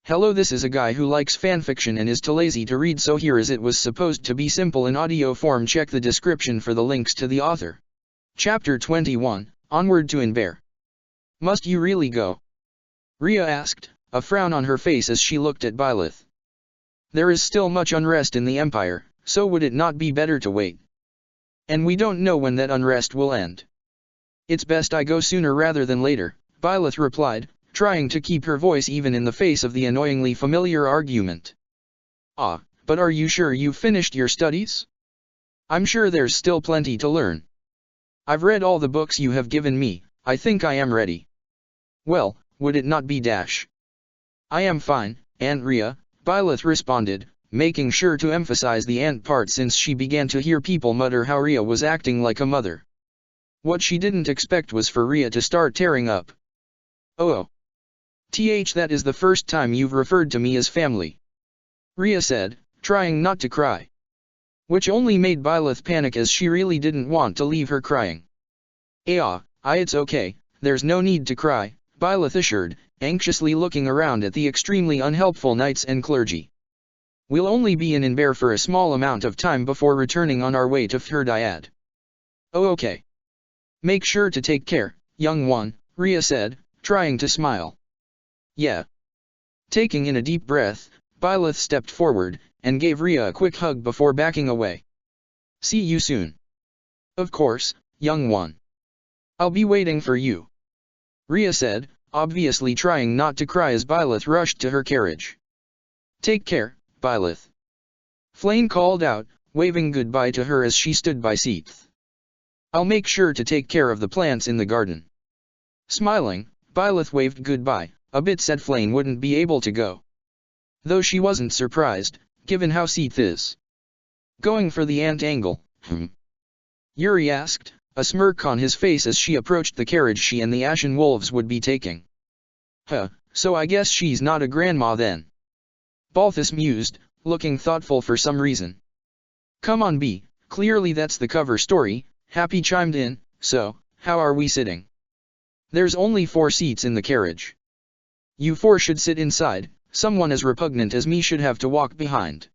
Hello, this is a guy who likes fanfiction and is too lazy to read, so here is it was supposed to be simple in audio form. Check the description for the links to the author. Chapter 21, Onward to Inver. Must you really go? Rhea asked, a frown on her face as she looked at Byleth. There is still much unrest in the Empire, so would it not be better to wait? And we don't know when that unrest will end. It's best I go sooner rather than later, Byleth replied, trying to keep her voice even in the face of the annoyingly familiar argument. Ah, but are you sure you've finished your studies? I'm sure there's still plenty to learn. I've read all the books you have given me, I think I am ready. Well, would it not be dash? I am fine, Aunt Rhea, Byleth responded, making sure to emphasize the aunt part since she began to hear people mutter how Rhea was acting like a mother. What she didn't expect was for Rhea to start tearing up. Oh. That is the first time you've referred to me as family. Rhea said, trying not to cry. Which only made Byleth panic as she really didn't want to leave her crying. It's okay, there's no need to cry, Byleth assured, anxiously looking around at the extremely unhelpful knights and clergy. We'll only be in Inver for a small amount of time before returning on our way to Fhirdiad. Oh, okay. Make sure to take care, young one, Rhea said, trying to smile. Yeah. Taking in a deep breath, Byleth stepped forward, and gave Rhea a quick hug before backing away. See you soon. Of course, young one. I'll be waiting for you. Rhea said, obviously trying not to cry as Byleth rushed to her carriage. Take care, Byleth. Flayn called out, waving goodbye to her as she stood by Seath. I'll make sure to take care of the plants in the garden. Smiling, Byleth waved goodbye, a bit sad Flayn wouldn't be able to go. Though she wasn't surprised, given how Seath is. Going for the ant angle, Yuri asked, a smirk on his face as she approached the carriage she and the Ashen Wolves would be taking. So I guess she's not a grandma then. Balthus mused, looking thoughtful for some reason. Come on B, clearly that's the cover story, Happy chimed in, so, how are we sitting? There's only 4 seats in the carriage. You 4 should sit inside, someone as repugnant as me should have to walk behind.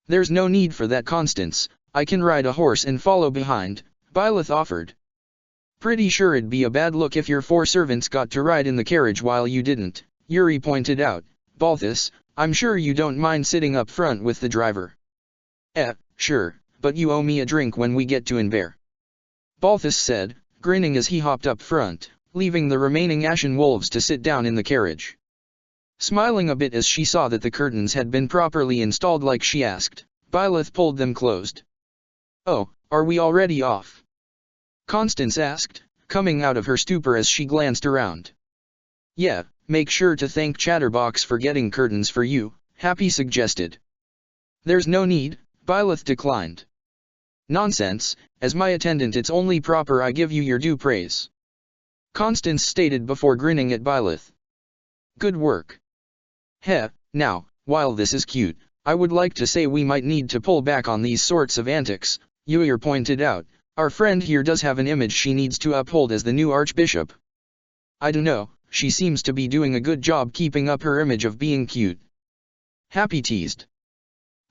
There's no need for that, Constance, I can ride a horse and follow behind, Byleth offered. Pretty sure it'd be a bad look if your 4 servants got to ride in the carriage while you didn't, Yuri pointed out. Balthus, I'm sure you don't mind sitting up front with the driver. Sure, but you owe me a drink when we get to Inver. Balthus said, grinning as he hopped up front, leaving the remaining Ashen Wolves to sit down in the carriage. Smiling a bit as she saw that the curtains had been properly installed like she asked, Byleth pulled them closed. Oh, are we already off? Constance asked, coming out of her stupor as she glanced around. Yeah, make sure to thank Chatterbox for getting curtains for you, Happy suggested. There's no need, Byleth declined. Nonsense, as my attendant it's only proper I give you your due praise. Constance stated before grinning at Byleth. Good work. Now, while this is cute, I would like to say we might need to pull back on these sorts of antics, Ymir pointed out. Our friend here does have an image she needs to uphold as the new archbishop. I dunno, she seems to be doing a good job keeping up her image of being cute. Happy teased.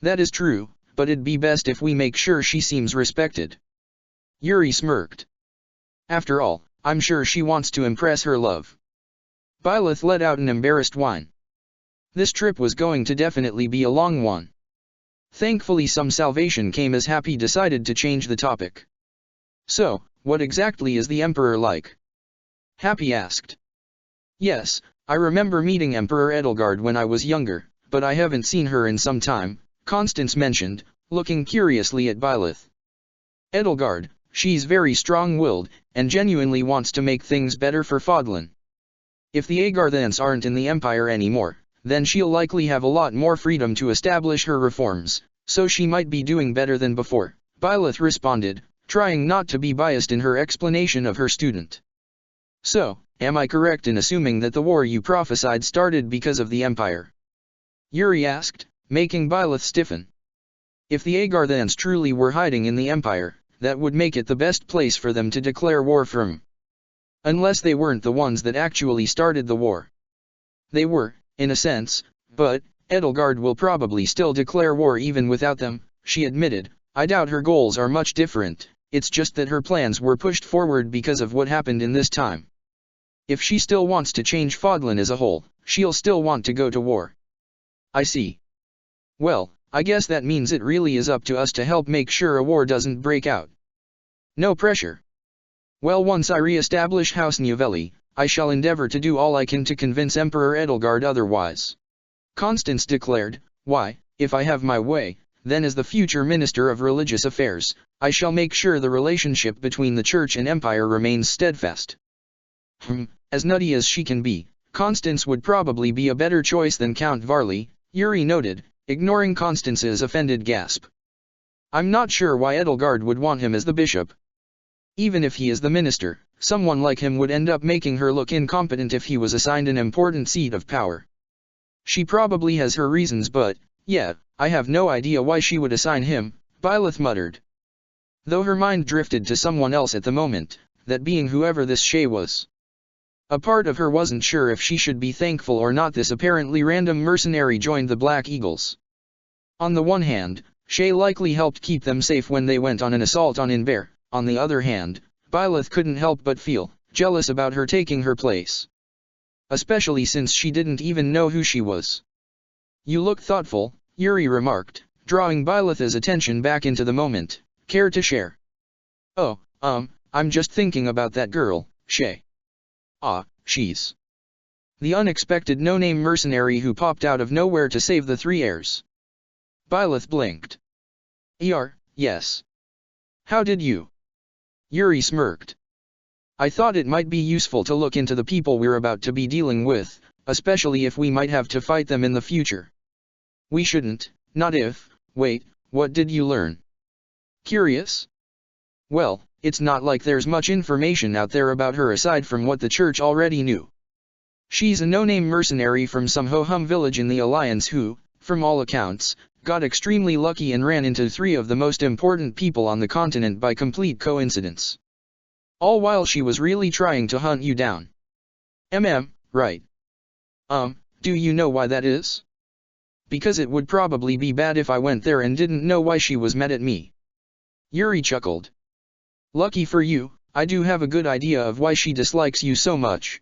That is true, but it'd be best if we make sure she seems respected. Yuri smirked. After all, I'm sure she wants to impress her love. Byleth let out an embarrassed whine. This trip was going to definitely be a long one. Thankfully some salvation came as Happy decided to change the topic. So, what exactly is the Emperor like? Happy asked. Yes, I remember meeting Emperor Edelgard when I was younger, but I haven't seen her in some time, Constance mentioned, looking curiously at Byleth. Edelgard, she's very strong-willed, and genuinely wants to make things better for Fodlan. If the Agarthans aren't in the Empire anymore, then she'll likely have a lot more freedom to establish her reforms, so she might be doing better than before, Byleth responded, trying not to be biased in her explanation of her student. So, am I correct in assuming that the war you prophesied started because of the Empire? Yuri asked, making Byleth stiffen. If the Agarthans truly were hiding in the Empire, that would make it the best place for them to declare war from. Unless they weren't the ones that actually started the war. They were, in a sense, But, Edelgard will probably still declare war even without them, she admitted. I doubt her goals are much different, it's just that her plans were pushed forward because of what happened in this time. If she still wants to change Fodlan as a whole, she'll still want to go to war. I see. Well, I guess that means it really is up to us to help make sure a war doesn't break out. No pressure. Well, once I re-establish House Novelli, I shall endeavor to do all I can to convince Emperor Edelgard otherwise. Constance declared. Why, if I have my way, then as the future Minister of Religious Affairs, I shall make sure the relationship between the Church and Empire remains steadfast. As nutty as she can be, Constance would probably be a better choice than Count Varley, Yuri noted, ignoring Constance's offended gasp. I'm not sure why Edelgard would want him as the bishop. Even if he is the minister, someone like him would end up making her look incompetent if he was assigned an important seat of power. She probably has her reasons, but, yeah, I have no idea why she would assign him, Byleth muttered. Though her mind drifted to someone else at the moment, that being whoever this Shay was. A part of her wasn't sure if she should be thankful or not this apparently random mercenary joined the Black Eagles. On the one hand, Shay likely helped keep them safe when they went on an assault on Inver. On the other hand, Byleth couldn't help but feel jealous about her taking her place. Especially since she didn't even know who she was. You look thoughtful, Yuri remarked, drawing Byleth's attention back into the moment. Care to share? Oh, I'm just thinking about that girl, Shay. Ah, she's the unexpected no-name mercenary who popped out of nowhere to save the three heirs. Byleth blinked. Yes. How did you? Yuri smirked. I thought it might be useful to look into the people we're about to be dealing with, especially if we might have to fight them in the future. We shouldn't, not if. Wait, what did you learn? Curious? Well, it's not like there's much information out there about her aside from what the Church already knew. She's a no-name mercenary from some ho-hum village in the Alliance who, from all accounts, got extremely lucky and ran into three of the most important people on the continent by complete coincidence. All while she was really trying to hunt you down. Right. Do you know why that is? Because it would probably be bad if I went there and didn't know why she was mad at me. Yuri chuckled. Lucky for you, I do have a good idea of why she dislikes you so much.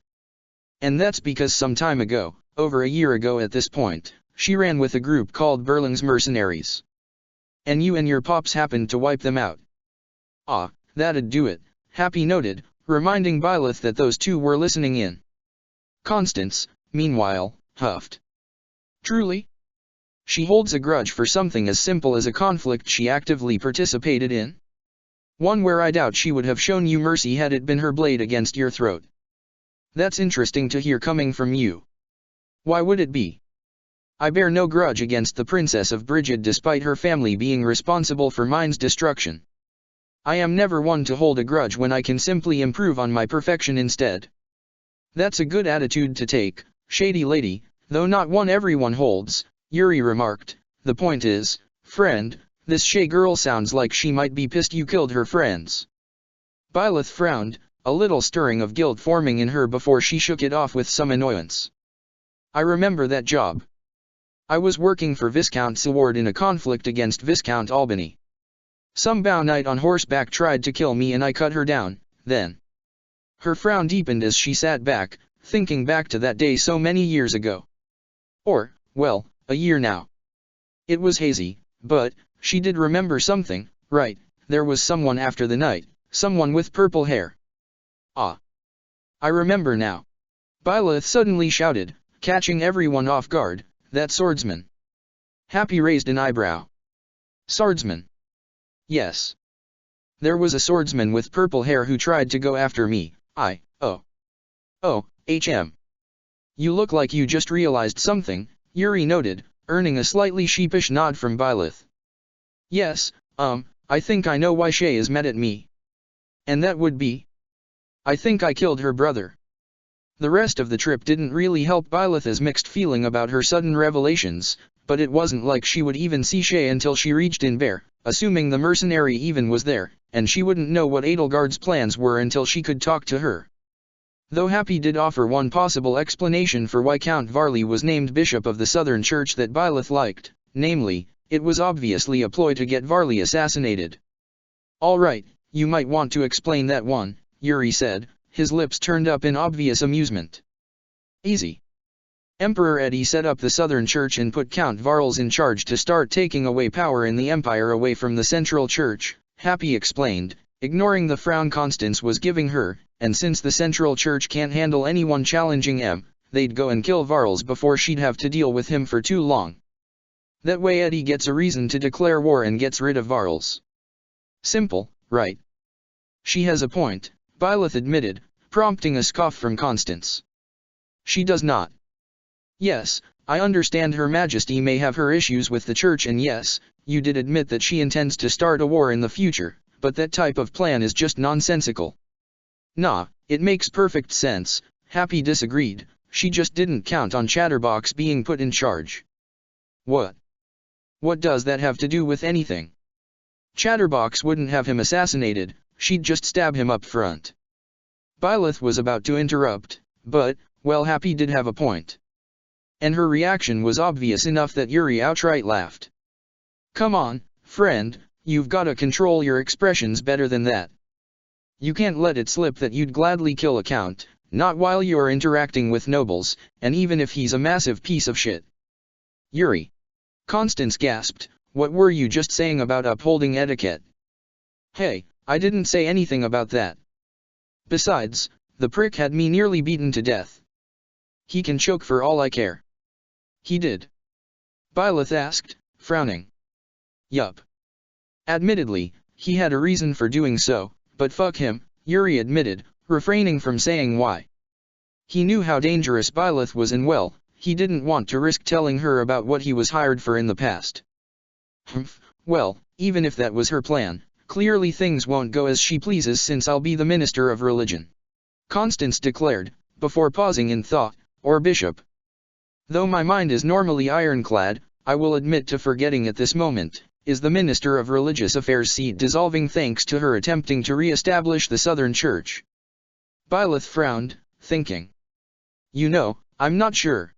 And that's because some time ago, over a year ago at this point, she ran with a group called Berling's Mercenaries. And you and your pops happened to wipe them out. Ah, that'd do it, Happy noted, reminding Byleth that those two were listening in. Constance, meanwhile, huffed. Truly? She holds a grudge for something as simple as a conflict she actively participated in? One where I doubt she would have shown you mercy had it been her blade against your throat. That's interesting to hear coming from you. Why would it be? I bear no grudge against the Princess of Brigid despite her family being responsible for mine's destruction. I am never one to hold a grudge when I can simply improve on my perfection instead. That's a good attitude to take, shady lady, though not one everyone holds, Yuri remarked. The point is, friend, this Shay girl sounds like she might be pissed you killed her friends. Byleth frowned, a little stirring of guilt forming in her before she shook it off with some annoyance. I remember that job. I was working for Viscount Seward in a conflict against Viscount Albany. Some bow knight on horseback tried to kill me and I cut her down, then. Her frown deepened as she sat back, thinking back to that day so many years ago. Or, well, a year now. It was hazy, but she did remember something, right? There was someone after the night, someone with purple hair. Ah. I remember now. Byleth suddenly shouted, catching everyone off guard, that swordsman. Happy raised an eyebrow. Swordsman. Yes. There was a swordsman with purple hair who tried to go after me. Oh, You look like you just realized something, Yuri noted, earning a slightly sheepish nod from Byleth. Yes, I think I know why Shay is mad at me. And that would be? I think I killed her brother. The rest of the trip didn't really help Byleth's mixed feeling about her sudden revelations, but it wasn't like she would even see Shay until she reached Inver, assuming the mercenary even was there, and she wouldn't know what Edelgard's plans were until she could talk to her. Though Happy did offer one possible explanation for why Count Varley was named Bishop of the Southern Church that Byleth liked, namely, it was obviously a ploy to get Varley assassinated. "All right, you might want to explain that one," Yuri said, his lips turned up in obvious amusement. "Easy. Emperor Eddie set up the Southern Church and put Count Varls in charge to start taking away power in the Empire away from the Central Church," Happy explained, ignoring the frown Constance was giving her, "and since the Central Church can't handle anyone challenging em, they'd go and kill Varls before she'd have to deal with him for too long. That way Eddie gets a reason to declare war and gets rid of Varls. Simple, right?" "She has a point," Byleth admitted, prompting a scoff from Constance. "She does not. Yes, I understand Her Majesty may have her issues with the Church, and yes, you did admit that she intends to start a war in the future, but that type of plan is just nonsensical." "Nah, it makes perfect sense," Happy disagreed, "she just didn't count on Chatterbox being put in charge." "What? What does that have to do with anything? Chatterbox wouldn't have him assassinated, she'd just stab him up front." Byleth was about to interrupt, but, well, Happy did have a point. And her reaction was obvious enough that Yuri outright laughed. "Come on, friend, you've gotta control your expressions better than that. You can't let it slip that you'd gladly kill a count, not while you're interacting with nobles, and even if he's a massive piece of shit." "Yuri." Constance gasped, "What were you just saying about upholding etiquette?" "Hey, I didn't say anything about that. Besides, the prick had me nearly beaten to death. He can choke for all I care." "He did?" Byleth asked, frowning. "Yup. Admittedly, he had a reason for doing so, but fuck him," Yuri admitted, refraining from saying why. He knew how dangerous Byleth was, and well, he didn't want to risk telling her about what he was hired for in the past. "Humph, well, even if that was her plan, clearly things won't go as she pleases since I'll be the Minister of Religion," Constance declared, before pausing in thought, "or Bishop. Though my mind is normally ironclad, I will admit to forgetting at this moment, is the Minister of Religious Affairs seat dissolving thanks to her attempting to re-establish the Southern Church?" Byleth frowned, thinking. "You know, I'm not sure.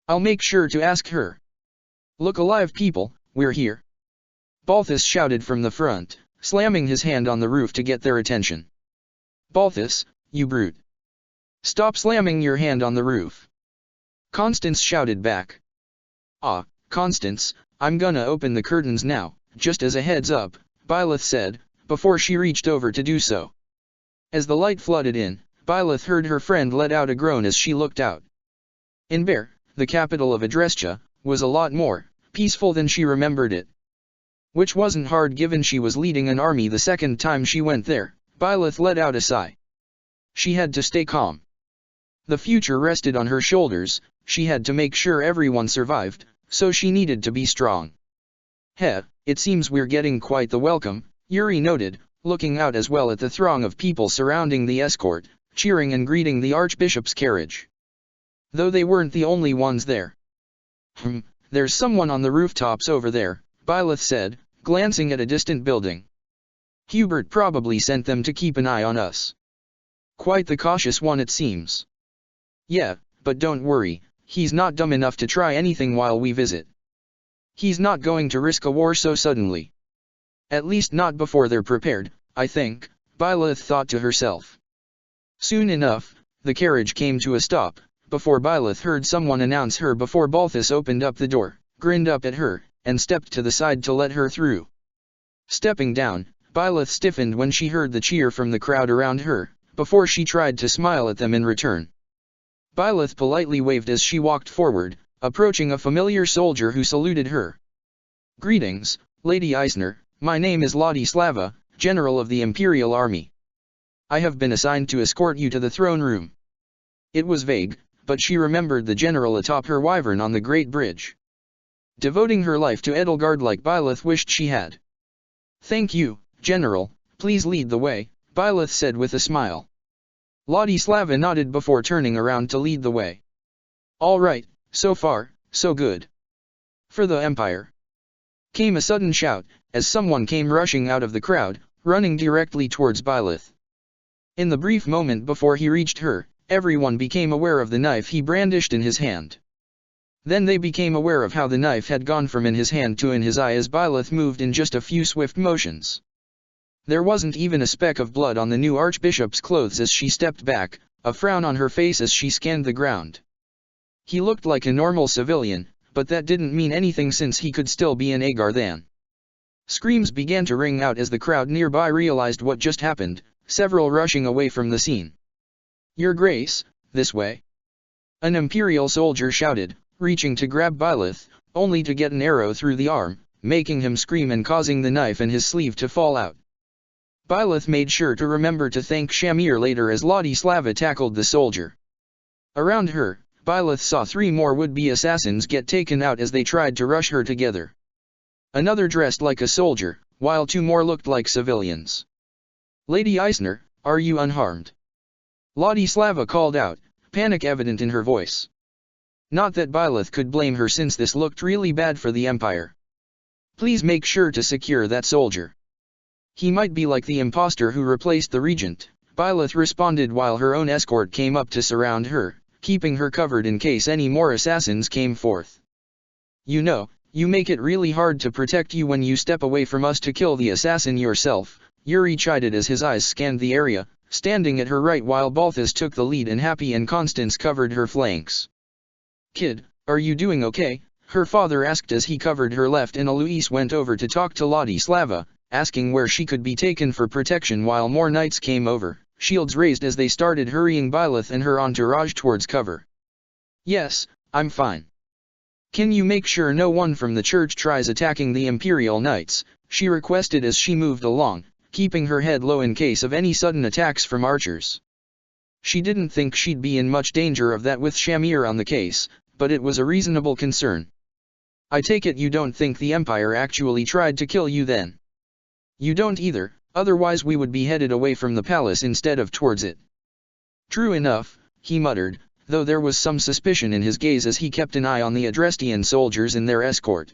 I'll make sure to ask her." "Look alive people, we're here!" Balthus shouted from the front, slamming his hand on the roof to get their attention. "Balthus, you brute! Stop slamming your hand on the roof!" Constance shouted back. "Ah, Constance, I'm gonna open the curtains now, just as a heads up," Byleth said, before she reached over to do so. As the light flooded in, Byleth heard her friend let out a groan as she looked out. Inver, the capital of Adrestia, was a lot more peaceful than she remembered it. Which wasn't hard given she was leading an army the second time she went there. Byleth let out a sigh. She had to stay calm. The future rested on her shoulders, she had to make sure everyone survived, so she needed to be strong. "Heh, it seems we're getting quite the welcome," Yuri noted, looking out as well at the throng of people surrounding the escort, cheering and greeting the Archbishop's carriage. Though they weren't the only ones there. There's someone on the rooftops over there," Byleth said, glancing at a distant building. "Hubert probably sent them to keep an eye on us. Quite the cautious one it seems." "Yeah, but don't worry, he's not dumb enough to try anything while we visit. He's not going to risk a war so suddenly. At least not before they're prepared, I think," Byleth thought to herself. Soon enough, the carriage came to a stop, before Byleth heard someone announce her before Balthus opened up the door, grinned up at her, and stepped to the side to let her through. Stepping down, Byleth stiffened when she heard the cheer from the crowd around her, before she tried to smile at them in return. Byleth politely waved as she walked forward, approaching a familiar soldier who saluted her. "Greetings, Lady Eisner, my name is Ladislava, General of the Imperial Army. I have been assigned to escort you to the throne room." It was vague, but she remembered the general atop her wyvern on the Great Bridge. Devoting her life to Edelgard like Byleth wished she had. "Thank you, General, please lead the way," Byleth said with a smile. Ladislava nodded before turning around to lead the way. "All right, so far, so good. For the Empire!" Came a sudden shout, as someone came rushing out of the crowd, running directly towards Byleth. In the brief moment before he reached her, everyone became aware of the knife he brandished in his hand. Then they became aware of how the knife had gone from in his hand to in his eye as Byleth moved in just a few swift motions. There wasn't even a speck of blood on the new archbishop's clothes as she stepped back, a frown on her face as she scanned the ground. He looked like a normal civilian, but that didn't mean anything since he could still be an Agarthan. Screams began to ring out as the crowd nearby realized what just happened, several rushing away from the scene. "Your Grace, this way!" An Imperial soldier shouted, reaching to grab Byleth, only to get an arrow through the arm, making him scream and causing the knife in his sleeve to fall out. Byleth made sure to remember to thank Shamir later as Ladislava tackled the soldier. Around her, Byleth saw 3 more would-be assassins get taken out as they tried to rush her together. Another dressed like a soldier, while 2 more looked like civilians. "Lady Eisner, are you unharmed?" Ladislava called out, panic evident in her voice. Not that Byleth could blame her since this looked really bad for the Empire. "Please make sure to secure that soldier. He might be like the imposter who replaced the regent," Byleth responded while her own escort came up to surround her, keeping her covered in case any more assassins came forth. "You know, you make it really hard to protect you when you step away from us to kill the assassin yourself," Yuri chided as his eyes scanned the area, standing at her right while Balthus took the lead and Happy and Constance covered her flanks. "Kid, are you doing okay?" her father asked as he covered her left and Alois went over to talk to Ladislava, asking where she could be taken for protection while more knights came over, shields raised as they started hurrying Byleth and her entourage towards cover. "Yes, I'm fine. Can you make sure no one from the church tries attacking the Imperial Knights?" she requested as she moved along, keeping her head low in case of any sudden attacks from archers. She didn't think she'd be in much danger of that with Shamir on the case, but it was a reasonable concern. "I take it you don't think the Empire actually tried to kill you then?" "You don't either, otherwise we would be headed away from the palace instead of towards it." "True enough," he muttered, though there was some suspicion in his gaze as he kept an eye on the Adrestian soldiers and their escort.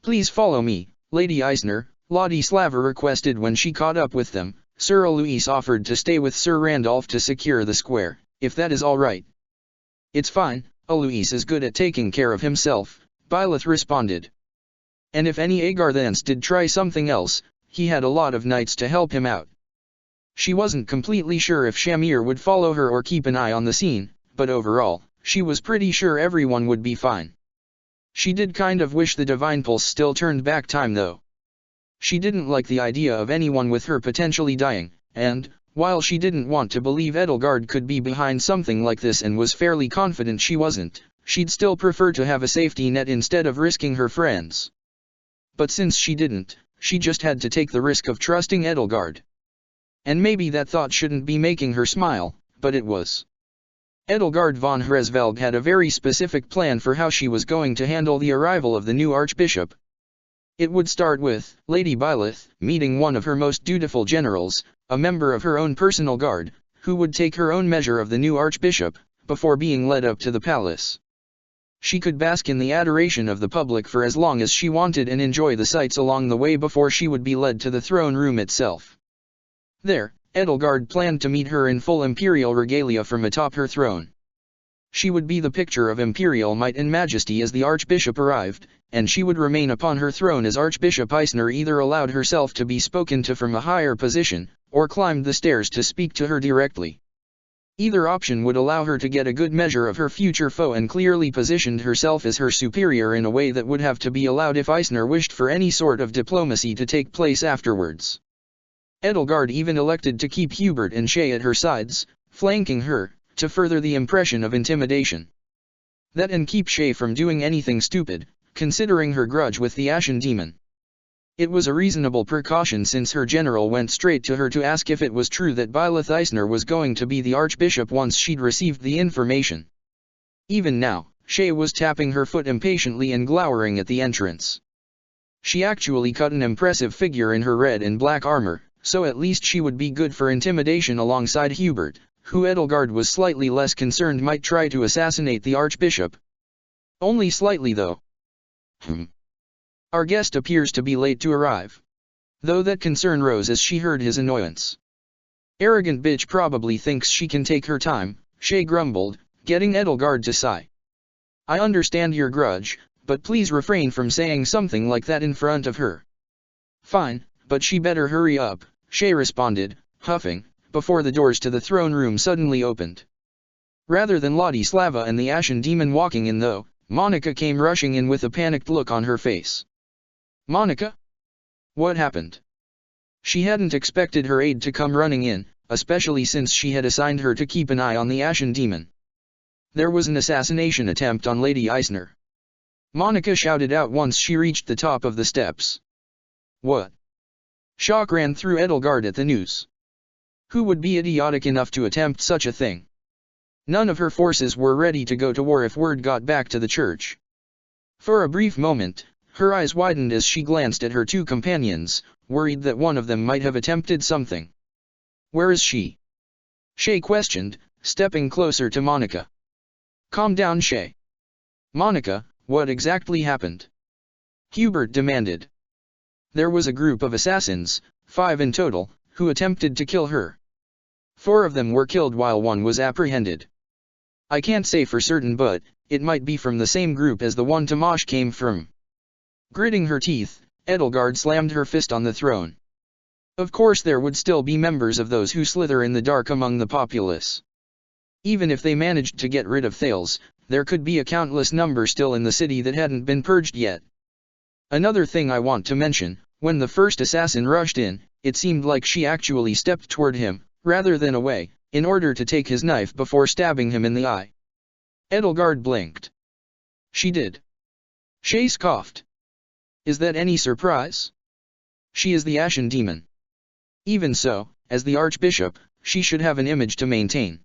"Please follow me, Lady Eisner," Ladislava requested when she caught up with them. Sir Alois offered to stay with Sir Randolph to secure the square, if that is all right. "It's fine, Alois is good at taking care of himself," Byleth responded. "And if any Agarthans did try something else, he had a lot of knights to help him out." She wasn't completely sure if Shamir would follow her or keep an eye on the scene, but overall, she was pretty sure everyone would be fine. She did kind of wish the Divine Pulse still turned back time though. She didn't like the idea of anyone with her potentially dying, and, while she didn't want to believe Edelgard could be behind something like this and was fairly confident she wasn't, she'd still prefer to have a safety net instead of risking her friends. But since she didn't, she just had to take the risk of trusting Edelgard. And maybe that thought shouldn't be making her smile, but it was. Edelgard von Hresvelg had a very specific plan for how she was going to handle the arrival of the new archbishop. It would start with Lady Byleth meeting one of her most dutiful generals, a member of her own personal guard, who would take her own measure of the new archbishop, before being led up to the palace. She could bask in the adoration of the public for as long as she wanted and enjoy the sights along the way before she would be led to the throne room itself. There, Edelgard planned to meet her in full imperial regalia from atop her throne. She would be the picture of imperial might and majesty as the archbishop arrived, and she would remain upon her throne as Archbishop Eisner either allowed herself to be spoken to from a higher position, or climbed the stairs to speak to her directly. Either option would allow her to get a good measure of her future foe and clearly positioned herself as her superior in a way that would have to be allowed if Eisner wished for any sort of diplomacy to take place afterwards. Edelgard even elected to keep Hubert and Shay at her sides, flanking her, to further the impression of intimidation. That and keep Shay from doing anything stupid, considering her grudge with the Ashen Demon. It was a reasonable precaution since her general went straight to her to ask if it was true that Byleth Eisner was going to be the archbishop once she'd received the information. Even now, Shay was tapping her foot impatiently and glowering at the entrance. She actually cut an impressive figure in her red and black armor, so at least she would be good for intimidation alongside Hubert, who Edelgard was slightly less concerned might try to assassinate the archbishop. Only slightly though. Our guest appears to be late to arrive. Though that concern rose as she heard his annoyance. Arrogant bitch probably thinks she can take her time, Shay grumbled, getting Edelgard to sigh. I understand your grudge, but please refrain from saying something like that in front of her. Fine, but she better hurry up, Shay responded, huffing, before the doors to the throne room suddenly opened. Rather than Ladislava and the Ashen Demon walking in though, Monica came rushing in with a panicked look on her face. Monica? What happened? She hadn't expected her aide to come running in, especially since she had assigned her to keep an eye on the Ashen Demon. There was an assassination attempt on Lady Eisner. Monica shouted out once she reached the top of the steps. What? Shock ran through Edelgard at the news. Who would be idiotic enough to attempt such a thing? None of her forces were ready to go to war if word got back to the church. For a brief moment, her eyes widened as she glanced at her two companions, worried that one of them might have attempted something. Where is she? Shay questioned, stepping closer to Monica. Calm down, Shay. Monica, what exactly happened? Hubert demanded. There was a group of assassins, 5 in total, who attempted to kill her. 4 of them were killed while one was apprehended. I can't say for certain, but it might be from the same group as the one Tomasz came from. Gritting her teeth, Edelgard slammed her fist on the throne. Of course there would still be members of those who slither in the dark among the populace. Even if they managed to get rid of Thales, there could be a countless number still in the city that hadn't been purged yet. Another thing I want to mention, when the first assassin rushed in, it seemed like she actually stepped toward him, rather than away, in order to take his knife before stabbing him in the eye. Edelgard blinked. She did. Shay scoffed. Is that any surprise? She is the Ashen Demon. Even so, as the Archbishop, she should have an image to maintain.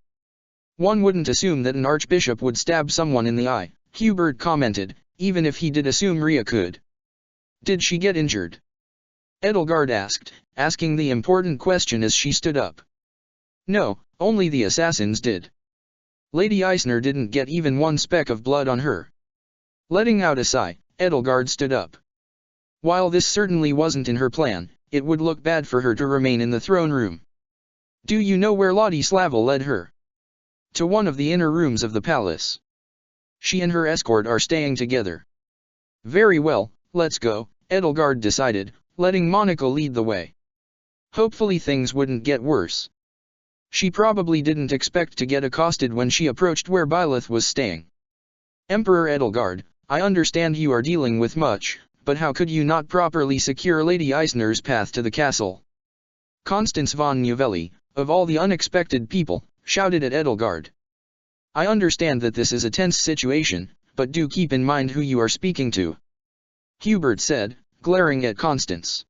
One wouldn't assume that an Archbishop would stab someone in the eye, Hubert commented, even if he did assume Ria could. Did she get injured? Edelgard asked, asking the important question as she stood up. No, only the assassins did. Lady Eisner didn't get even one speck of blood on her. Letting out a sigh, Edelgard stood up. While this certainly wasn't in her plan, it would look bad for her to remain in the throne room. Do you know where Ladislava led her? To one of the inner rooms of the palace. She and her escort are staying together. Very well, let's go, Edelgard decided, letting Monica lead the way. Hopefully things wouldn't get worse. She probably didn't expect to get accosted when she approached where Byleth was staying. Emperor Edelgard, I understand you are dealing with much, but how could you not properly secure Lady Eisner's path to the castle? Constance von Novelli, of all the unexpected people, shouted at Edelgard. I understand that this is a tense situation, but do keep in mind who you are speaking to. Hubert said, glaring at Constance.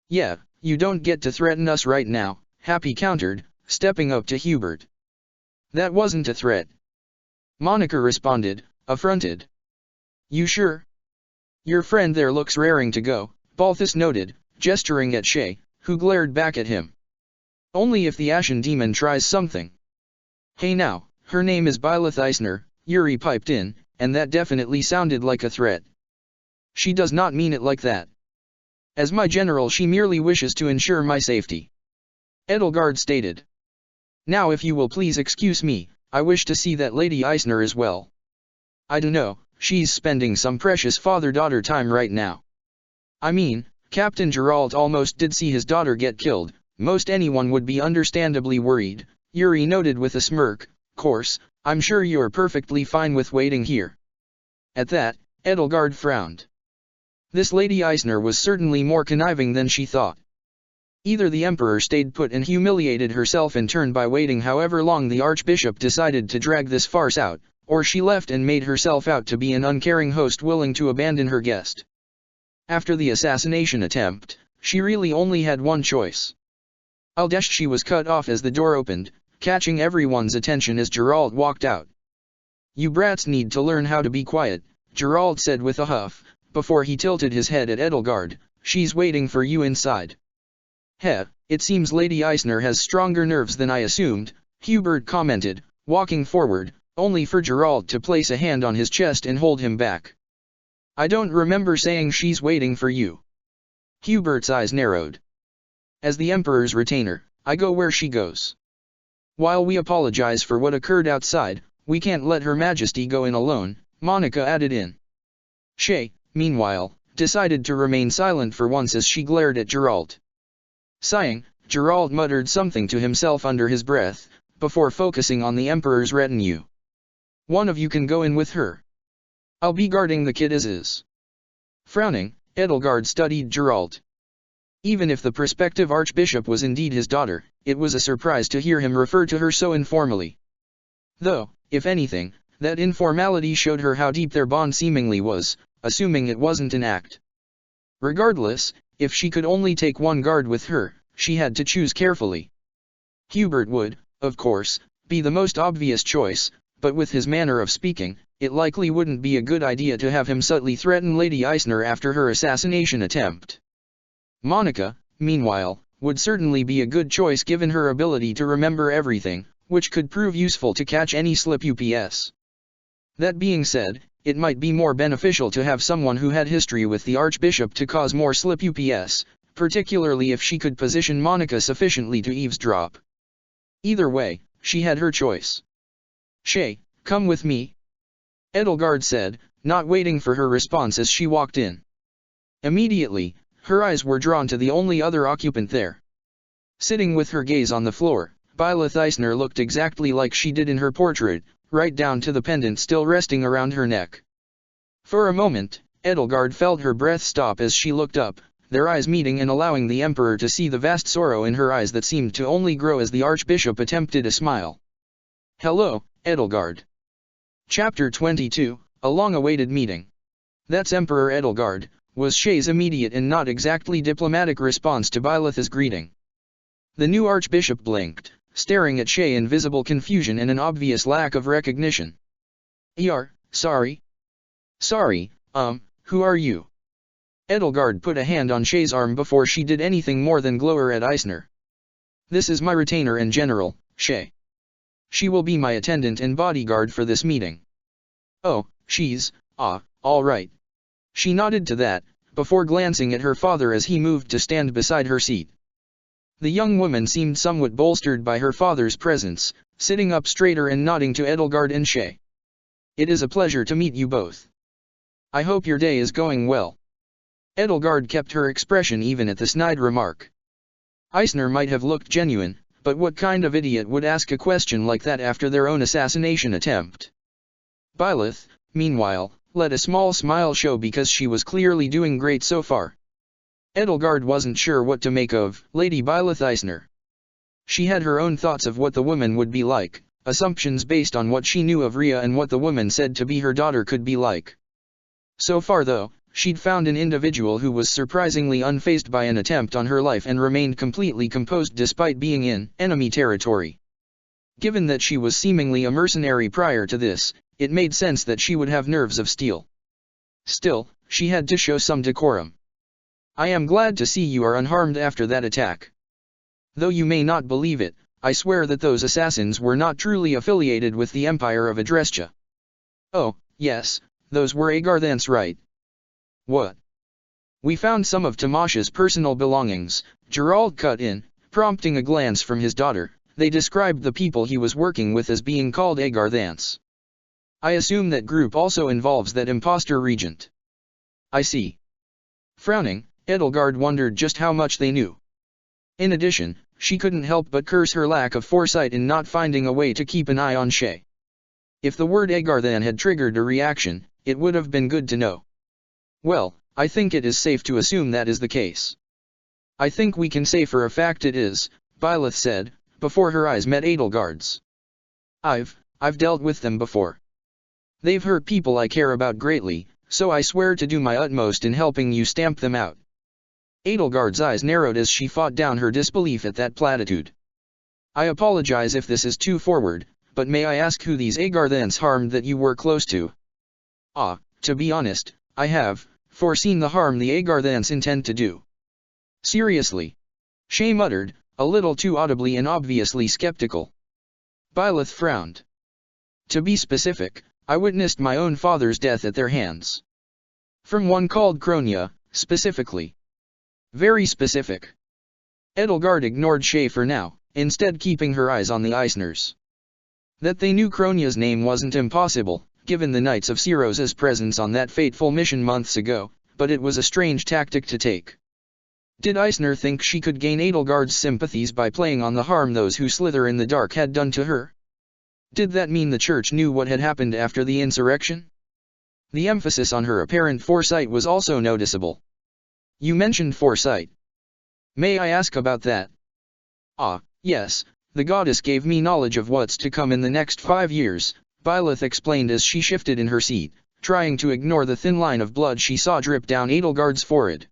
Yeah, you don't get to threaten us right now, Happy countered, stepping up to Hubert. That wasn't a threat. Monica responded, affronted. You sure? Your friend there looks raring to go, Balthus noted, gesturing at Shay, who glared back at him. Only if the Ashen Demon tries something. Hey now, her name is Byleth Eisner, Yuri piped in, and that definitely sounded like a threat. She does not mean it like that. As my general, she merely wishes to ensure my safety. Edelgard stated. Now if you will please excuse me, I wish to see that Lady Eisner as well. I dunno, she's spending some precious father-daughter time right now. I mean, Captain Geralt almost did see his daughter get killed, most anyone would be understandably worried, Yuri noted with a smirk. Course, I'm sure you're perfectly fine with waiting here. At that, Edelgard frowned. This Lady Eisner was certainly more conniving than she thought. Either the Emperor stayed put and humiliated herself in turn by waiting however long the Archbishop decided to drag this farce out, or she left and made herself out to be an uncaring host willing to abandon her guest. After the assassination attempt, she really only had one choice. She was cut off as the door opened, catching everyone's attention as Geralt walked out. You brats need to learn how to be quiet, Geralt said with a huff, before he tilted his head at Edelgard. She's waiting for you inside. Heh, it seems Lady Eisner has stronger nerves than I assumed, Hubert commented, walking forward, only for Geralt to place a hand on his chest and hold him back. I don't remember saying she's waiting for you. Hubert's eyes narrowed. As the Emperor's retainer, I go where she goes. While we apologize for what occurred outside, we can't let Her Majesty go in alone, Monica added in. Shay, meanwhile, decided to remain silent for once as she glared at Geralt. Sighing, Geralt muttered something to himself under his breath, before focusing on the Emperor's retinue. One of you can go in with her. I'll be guarding the kid as is. Frowning, Edelgard studied Geralt. Even if the prospective archbishop was indeed his daughter, it was a surprise to hear him refer to her so informally. Though, if anything, that informality showed her how deep their bond seemingly was, assuming it wasn't an act. Regardless, if she could only take one guard with her, she had to choose carefully. Hubert would, of course, be the most obvious choice, but with his manner of speaking, it likely wouldn't be a good idea to have him subtly threaten Lady Eisner after her assassination attempt. Monica, meanwhile, would certainly be a good choice given her ability to remember everything, which could prove useful to catch any slip ups. That being said, it might be more beneficial to have someone who had history with the Archbishop to cause more slip ups, particularly if she could position Monica sufficiently to eavesdrop. Either way, she had her choice. Shay, come with me, Edelgard said, not waiting for her response as she walked in. Immediately, her eyes were drawn to the only other occupant there. Sitting with her gaze on the floor, Byleth Eisner looked exactly like she did in her portrait, right down to the pendant still resting around her neck. For a moment, Edelgard felt her breath stop as she looked up, their eyes meeting and allowing the Emperor to see the vast sorrow in her eyes that seemed to only grow as the Archbishop attempted a smile. Hello, Edelgard. Chapter 22, A Long-Awaited Meeting. That's Emperor Edelgard, was Shay's immediate and not exactly diplomatic response to Byleth's greeting. The new Archbishop blinked, staring at Shay in visible confusion and an obvious lack of recognition. Sorry. Sorry, who are you? Edelgard put a hand on Shay's arm before she did anything more than glower at Eisner. This is my retainer and general, Shay. She will be my attendant and bodyguard for this meeting. Oh, all right. She nodded to that, before glancing at her father as he moved to stand beside her seat. The young woman seemed somewhat bolstered by her father's presence, sitting up straighter and nodding to Edelgard and Shay. It is a pleasure to meet you both. I hope your day is going well. Edelgard kept her expression even at the snide remark. Eisner might have looked genuine, but what kind of idiot would ask a question like that after their own assassination attempt? Byleth, meanwhile, let a small smile show because she was clearly doing great so far. Edelgard wasn't sure what to make of Lady Byleth Eisner. She had her own thoughts of what the woman would be like, assumptions based on what she knew of Rhea and what the woman said to be her daughter could be like. So far though, she'd found an individual who was surprisingly unfazed by an attempt on her life and remained completely composed despite being in enemy territory. Given that she was seemingly a mercenary prior to this, it made sense that she would have nerves of steel. Still, she had to show some decorum. I am glad to see you are unharmed after that attack. Though you may not believe it, I swear that those assassins were not truly affiliated with the Empire of Adrestia. Oh, yes, those were Agarthans, right? What? We found some of Tamasha's personal belongings, Geralt cut in, prompting a glance from his daughter. They described the people he was working with as being called Agarthans. I assume that group also involves that imposter regent. I see. Frowning, Edelgard wondered just how much they knew. In addition, she couldn't help but curse her lack of foresight in not finding a way to keep an eye on Shay. If the word Agarthan had triggered a reaction, it would have been good to know. Well, I think it is safe to assume that is the case. I think we can say for a fact it is, Byleth said, before her eyes met Edelgard's. I've dealt with them before. They've hurt people I care about greatly, so I swear to do my utmost in helping you stamp them out. Edelgard's eyes narrowed as she fought down her disbelief at that platitude. I apologize if this is too forward, but may I ask who these Agarthans harmed that you were close to? To be honest, I have foreseen the harm the Agarthans intend to do. Seriously? Shay muttered, a little too audibly and obviously skeptical. Byleth frowned. To be specific, I witnessed my own father's death at their hands. From one called Kronia, specifically. Very specific. Edelgard ignored Shay for now, instead keeping her eyes on the Eisners. That they knew Kronya's name wasn't impossible, given the Knights of Ceros's presence on that fateful mission months ago, but it was a strange tactic to take. Did Eisner think she could gain Edelgard's sympathies by playing on the harm those who slither in the dark had done to her? Did that mean the Church knew what had happened after the insurrection? The emphasis on her apparent foresight was also noticeable. You mentioned foresight. May I ask about that? Ah, yes, the goddess gave me knowledge of what's to come in the next 5 years, Byleth explained as she shifted in her seat, trying to ignore the thin line of blood she saw drip down Edelgard's forehead.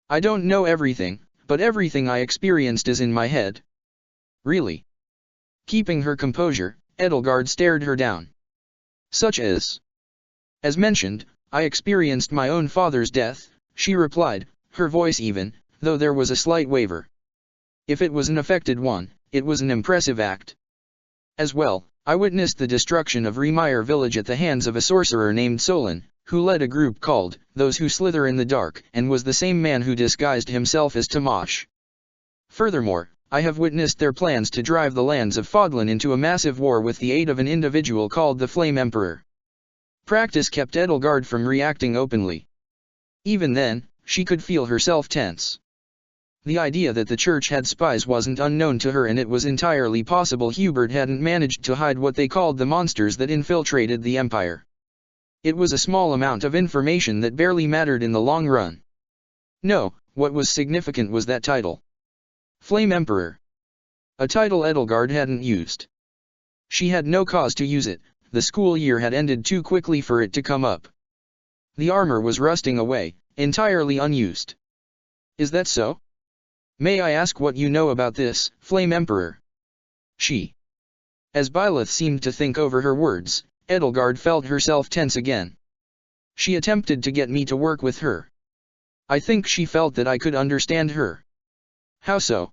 I don't know everything, but everything I experienced is in my head. Really? Keeping her composure, Edelgard stared her down. Such as mentioned, I experienced my own father's death, she replied, her voice even, though there was a slight waver. If it was an affected one, it was an impressive act. As well, I witnessed the destruction of Remire village at the hands of a sorcerer named Solon, who led a group called Those Who Slither in the Dark, and was the same man who disguised himself as Tamash. Furthermore, I have witnessed their plans to drive the lands of Fodlan into a massive war with the aid of an individual called the Flame Emperor. Practice kept Edelgard from reacting openly. Even then, she could feel herself tense. The idea that the Church had spies wasn't unknown to her, and it was entirely possible Hubert hadn't managed to hide what they called the monsters that infiltrated the Empire. It was a small amount of information that barely mattered in the long run. No, what was significant was that title. Flame Emperor. A title Edelgard hadn't used. She had no cause to use it, the school year had ended too quickly for it to come up. The armor was rusting away, entirely unused. Is that so? May I ask what you know about this, Flame Emperor? As Byleth seemed to think over her words, Edelgard felt herself tense again. She attempted to get me to work with her. I think she felt that I could understand her. How so?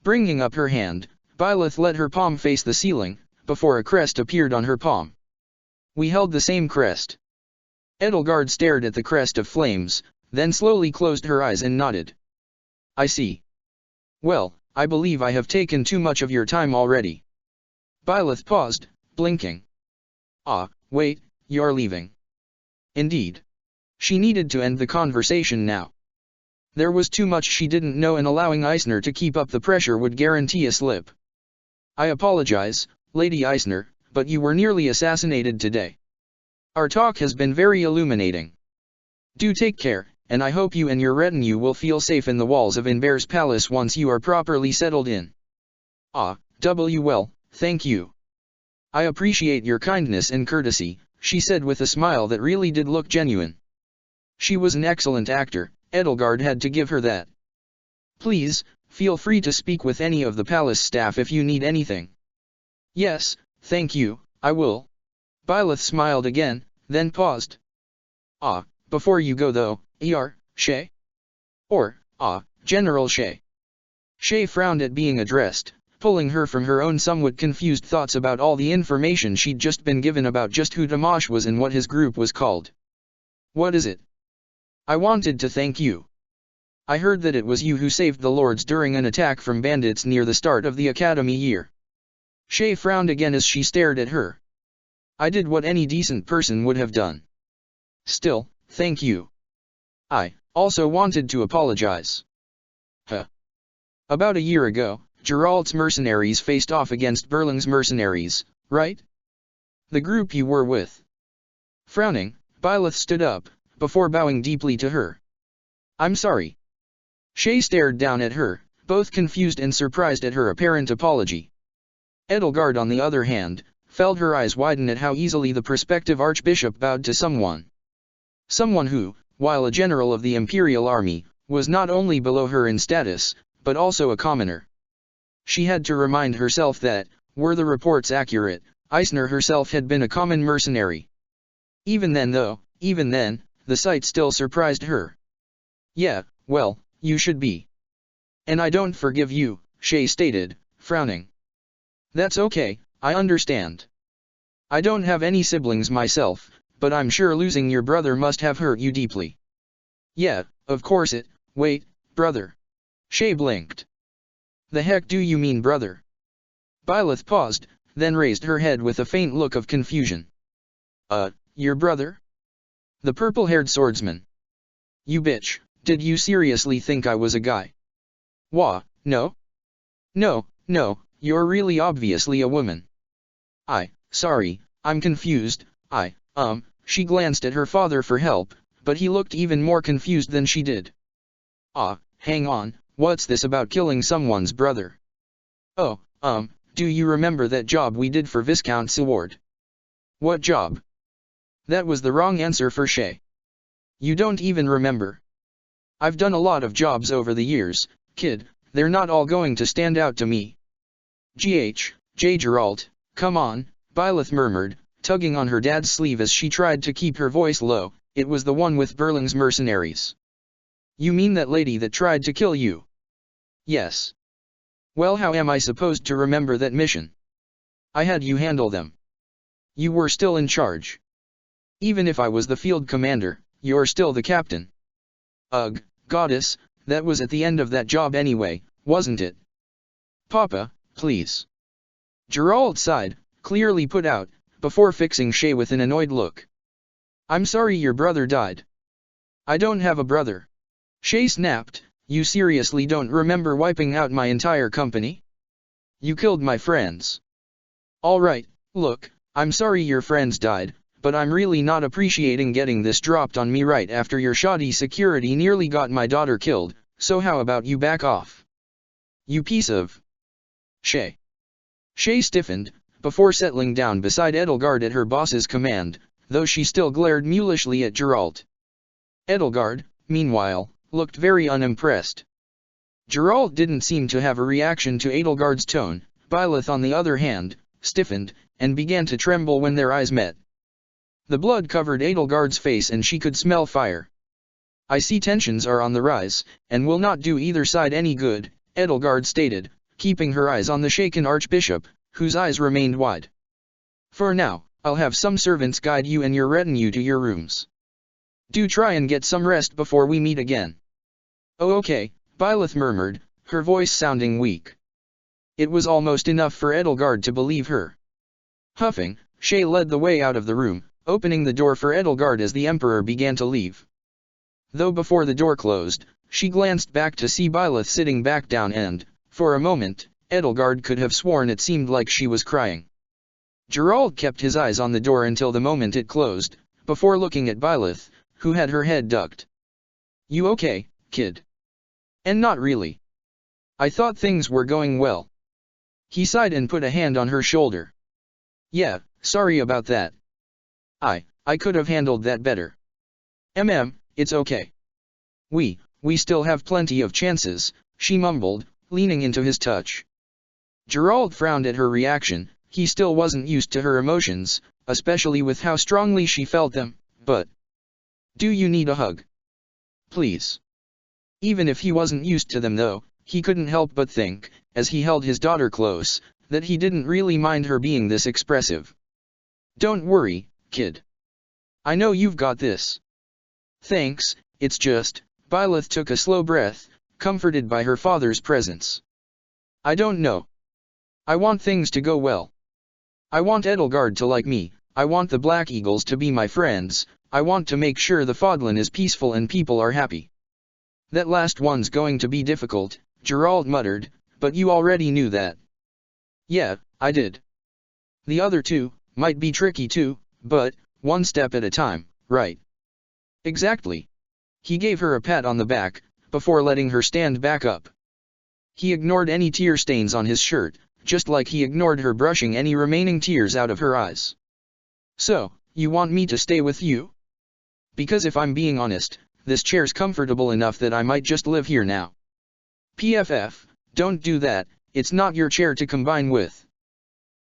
Bringing up her hand, Byleth let her palm face the ceiling, before a crest appeared on her palm. We held the same crest. Edelgard stared at the crest of flames, then slowly closed her eyes and nodded. I see. Well, I believe I have taken too much of your time already. Byleth paused, blinking. Ah, wait, you're leaving. Indeed. She needed to end the conversation now. There was too much she didn't know, and allowing Eisner to keep up the pressure would guarantee a slip. I apologize, Lady Eisner, but you were nearly assassinated today. Our talk has been very illuminating. Do take care, and I hope you and your retinue will feel safe in the walls of Inber's palace once you are properly settled in. Well, thank you. I appreciate your kindness and courtesy, she said with a smile that really did look genuine. She was an excellent actor, Edelgard had to give her that. Please, feel free to speak with any of the palace staff if you need anything. Yes, thank you, I will. Byleth smiled again, then paused. Before you go though, Shay? Or, General Shay. Shay frowned at being addressed, pulling her from her own somewhat confused thoughts about all the information she'd just been given about just who Tamash was and what his group was called. What is it? I wanted to thank you. I heard that it was you who saved the lords during an attack from bandits near the start of the academy year. Shay frowned again as she stared at her. I did what any decent person would have done. Still, thank you. I also wanted to apologize. About a year ago, Geralt's mercenaries faced off against Berling's mercenaries, right? The group you were with. Frowning, Byleth stood up, before bowing deeply to her. I'm sorry. Shay stared down at her, both confused and surprised at her apparent apology. Edelgard, on the other hand, felt her eyes widen at how easily the prospective archbishop bowed to someone. Someone who, while a general of the imperial army, was not only below her in status, but also a commoner. She had to remind herself that, were the reports accurate, Eisner herself had been a common mercenary. Even then, the sight still surprised her. Yeah, well, you should be. And I don't forgive you, Shay stated, frowning. That's okay, I understand. I don't have any siblings myself, but I'm sure losing your brother must have hurt you deeply. Yeah, of course it. Wait, brother. Shay blinked. The heck do you mean, brother? Byleth paused, then raised her head with a faint look of confusion. Your brother? The purple-haired swordsman. You bitch, did you seriously think I was a guy? Wah, no? No, you're really obviously a woman. Sorry, I'm confused, she glanced at her father for help, but he looked even more confused than she did. Hang on, what's this about killing someone's brother? Oh, do you remember that job we did for Viscount Seward? What job? That was the wrong answer for Shay. You don't even remember. I've done a lot of jobs over the years, kid, they're not all going to stand out to me. J. Geralt, come on, Byleth murmured, tugging on her dad's sleeve as she tried to keep her voice low. It was the one with Burling's mercenaries. You mean that lady that tried to kill you? Yes. Well, how am I supposed to remember that mission? I had you handle them. You were still in charge. Even if I was the field commander, you're still the captain. Ugh, goddess, that was at the end of that job anyway, wasn't it? Papa, please. Geralt sighed, clearly put out, before fixing Shay with an annoyed look. I'm sorry your brother died. I don't have a brother. Shay snapped, you seriously don't remember wiping out my entire company? You killed my friends. Alright, look, I'm sorry your friends died, but I'm really not appreciating getting this dropped on me right after your shoddy security nearly got my daughter killed, so how about you back off? You piece of... Shay. Shay stiffened, before settling down beside Edelgard at her boss's command, though she still glared mulishly at Geralt. Edelgard, meanwhile, looked very unimpressed. Geralt didn't seem to have a reaction to Edelgard's tone. Byleth on the other hand, stiffened, and began to tremble when their eyes met. The blood covered Edelgard's face and she could smell fire. I see tensions are on the rise, and will not do either side any good, Edelgard stated, keeping her eyes on the shaken archbishop, whose eyes remained wide. For now, I'll have some servants guide you and your retinue to your rooms. Do try and get some rest before we meet again. Oh okay, Byleth murmured, her voice sounding weak. It was almost enough for Edelgard to believe her. Huffing, Shay led the way out of the room, opening the door for Edelgard as the Emperor began to leave. Though before the door closed, she glanced back to see Byleth sitting back down and, for a moment, Edelgard could have sworn it seemed like she was crying. Geralt kept his eyes on the door until the moment it closed, before looking at Byleth, who had her head ducked. You okay, kid? And not really. I thought things were going well. He sighed and put a hand on her shoulder. Yeah, sorry about that. I could have handled that better. It's okay. We still have plenty of chances, she mumbled, leaning into his touch. Geralt frowned at her reaction. He still wasn't used to her emotions, especially with how strongly she felt them, but... Do you need a hug? Please. Even if he wasn't used to them though, he couldn't help but think, as he held his daughter close, that he didn't really mind her being this expressive. Don't worry, kid. I know you've got this. Thanks, it's just... Byleth took a slow breath, comforted by her father's presence. I don't know. I want things to go well. I want Edelgard to like me, I want the Black Eagles to be my friends, I want to make sure the Fodlan is peaceful and people are happy. That last one's going to be difficult, Geralt muttered, but you already knew that. Yeah, I did. The other two might be tricky too, but one step at a time, right? Exactly. He gave her a pat on the back, before letting her stand back up. He ignored any tear stains on his shirt, just like he ignored her brushing any remaining tears out of her eyes. So, you want me to stay with you? Because if I'm being honest, this chair's comfortable enough that I might just live here now. PFF, don't do that, it's not your chair to combine with.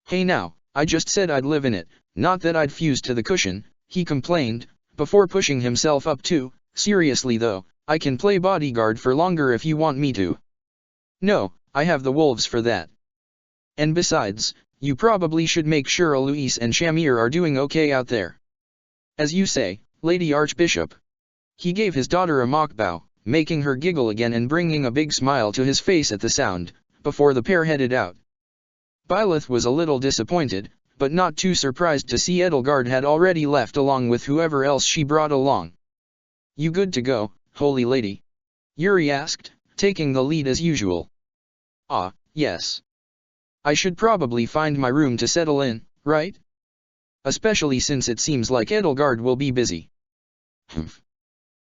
Hey now, I just said I'd live in it, not that I'd fuse to the cushion, he complained, before pushing himself up too. Seriously though, I can play bodyguard for longer if you want me to. No, I have the wolves for that. And besides, you probably should make sure Eloise and Shamir are doing okay out there. As you say, Lady Archbishop. He gave his daughter a mock bow, making her giggle again and bringing a big smile to his face at the sound, before the pair headed out. Byleth was a little disappointed, but not too surprised to see Edelgard had already left along with whoever else she brought along. "You good to go, holy lady?" Yuri asked, taking the lead as usual. "Ah, yes. I should probably find my room to settle in, right? Especially since it seems like Edelgard will be busy." "Humph.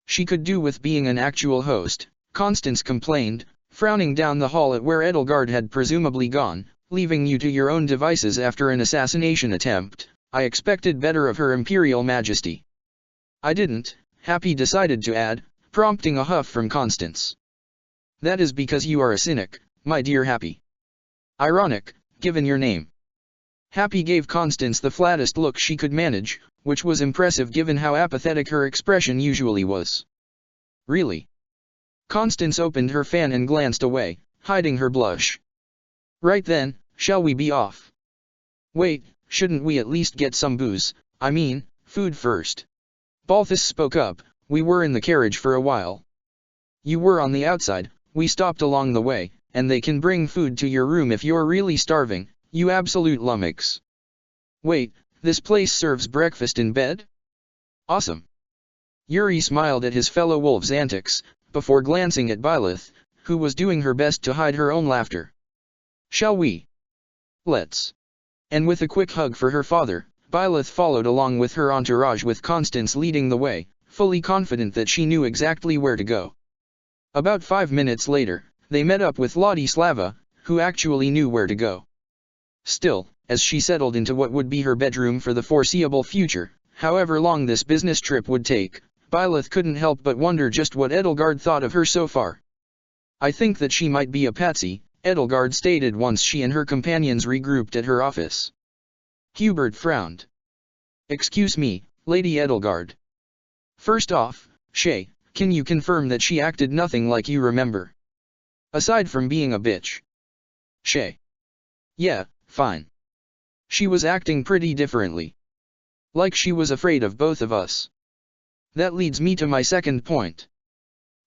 She could do with being an actual host," Constance complained, frowning down the hall at where Edelgard had presumably gone, "leaving you to your own devices after an assassination attempt. I expected better of her Imperial Majesty." "I didn't," Happy decided to add, prompting a huff from Constance. "That is because you are a cynic, my dear Happy. Ironic, given your name." Happy gave Constance the flattest look she could manage, which was impressive given how apathetic her expression usually was. "Really?" Constance opened her fan and glanced away, hiding her blush. "Right then, shall we be off?" "Wait, shouldn't we at least get some booze, I mean, food first?" Balthus spoke up. "We were in the carriage for a while." "You were on the outside, we stopped along the way, and they can bring food to your room if you're really starving, you absolute lummox." "Wait, this place serves breakfast in bed? Awesome." Yuri smiled at his fellow wolf's antics, before glancing at Byleth, who was doing her best to hide her own laughter. "Shall we?" "Let's." And with a quick hug for her father, Byleth followed along with her entourage with Constance leading the way, fully confident that she knew exactly where to go. About 5 minutes later, they met up with Ladislava, who actually knew where to go. Still, as she settled into what would be her bedroom for the foreseeable future, however long this business trip would take, Byleth couldn't help but wonder just what Edelgard thought of her so far. "I think that she might be a patsy," Edelgard stated once she and her companions regrouped at her office. Hubert frowned. "Excuse me, Lady Edelgard. First off, Shay, can you confirm that she acted nothing like you remember? Aside from being a bitch." "Shay. Yeah, fine. She was acting pretty differently. Like she was afraid of both of us. That leads me to my second point.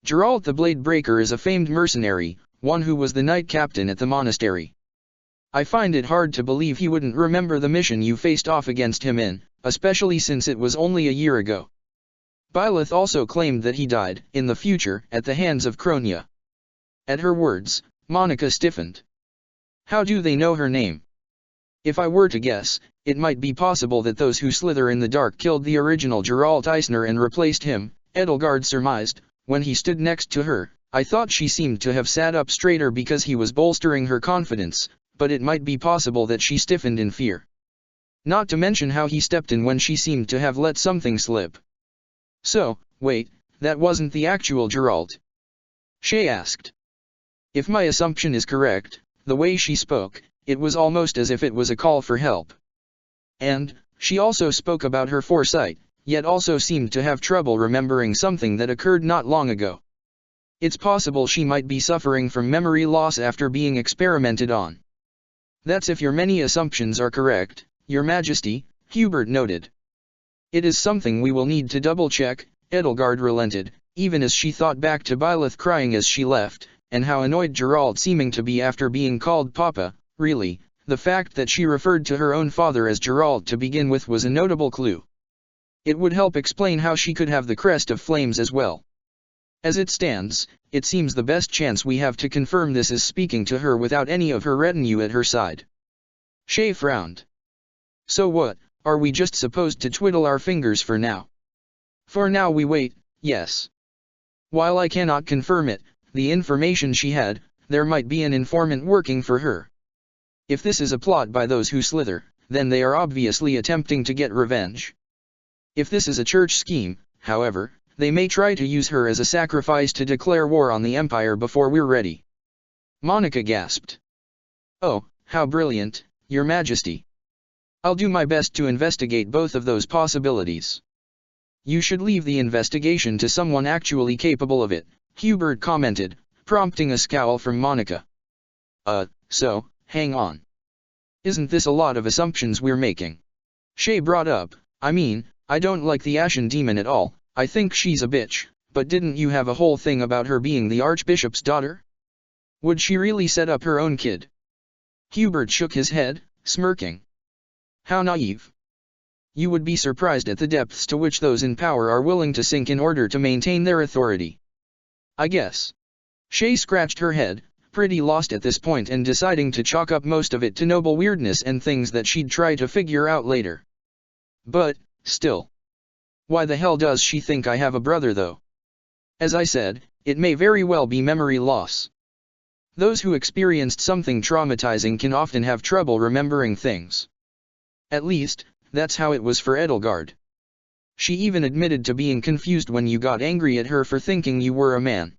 Geralt the Blade Breaker is a famed mercenary, one who was the knight captain at the monastery. I find it hard to believe he wouldn't remember the mission you faced off against him in, especially since it was only a year ago." Byleth also claimed that he died, in the future, at the hands of Kronia. At her words, Monica stiffened. "How do they know her name?" "If I were to guess, it might be possible that those who slither in the dark killed the original Geralt Eisner and replaced him," Edelgard surmised. "When he stood next to her, I thought she seemed to have sat up straighter because he was bolstering her confidence, but it might be possible that she stiffened in fear. Not to mention how he stepped in when she seemed to have let something slip." "So, wait, that wasn't the actual Geralt?" Shay asked. "If my assumption is correct, the way she spoke, it was almost as if it was a call for help. And, she also spoke about her foresight, yet also seemed to have trouble remembering something that occurred not long ago. It's possible she might be suffering from memory loss after being experimented on." "That's if your many assumptions are correct, Your Majesty," Hubert noted. "It is something we will need to double-check," Edelgard relented, even as she thought back to Byleth crying as she left, and how annoyed Geralt seeming to be after being called Papa. Really, the fact that she referred to her own father as Geralt to begin with was a notable clue. It would help explain how she could have the crest of flames as well. As it stands, it seems the best chance we have to confirm this is speaking to her without any of her retinue at her side." Shay frowned. "So what, are we just supposed to twiddle our fingers for now?" "For now we wait, yes. While I cannot confirm it, the information she had, there might be an informant working for her. If this is a plot by those who slither, then they are obviously attempting to get revenge. If this is a church scheme, however, they may try to use her as a sacrifice to declare war on the Empire before we're ready." Monica gasped. "Oh, how brilliant, Your Majesty. I'll do my best to investigate both of those possibilities." "You should leave the investigation to someone actually capable of it," Hubert commented, prompting a scowl from Monica. So, hang on. Isn't this a lot of assumptions we're making?" Shay brought up. "I mean, I don't like the Ashen Demon at all. I think she's a bitch, but didn't you have a whole thing about her being the Archbishop's daughter?" Would she really set up her own kid? Hubert shook his head, smirking. How naive. You would be surprised at the depths to which those in power are willing to sink in order to maintain their authority. I guess. Shay scratched her head, pretty lost at this point and deciding to chalk up most of it to noble weirdness and things that she'd try to figure out later. But, still. Why the hell does she think I have a brother though? As I said, it may very well be memory loss. Those who experienced something traumatizing can often have trouble remembering things. At least, that's how it was for Edelgard. She even admitted to being confused when you got angry at her for thinking you were a man.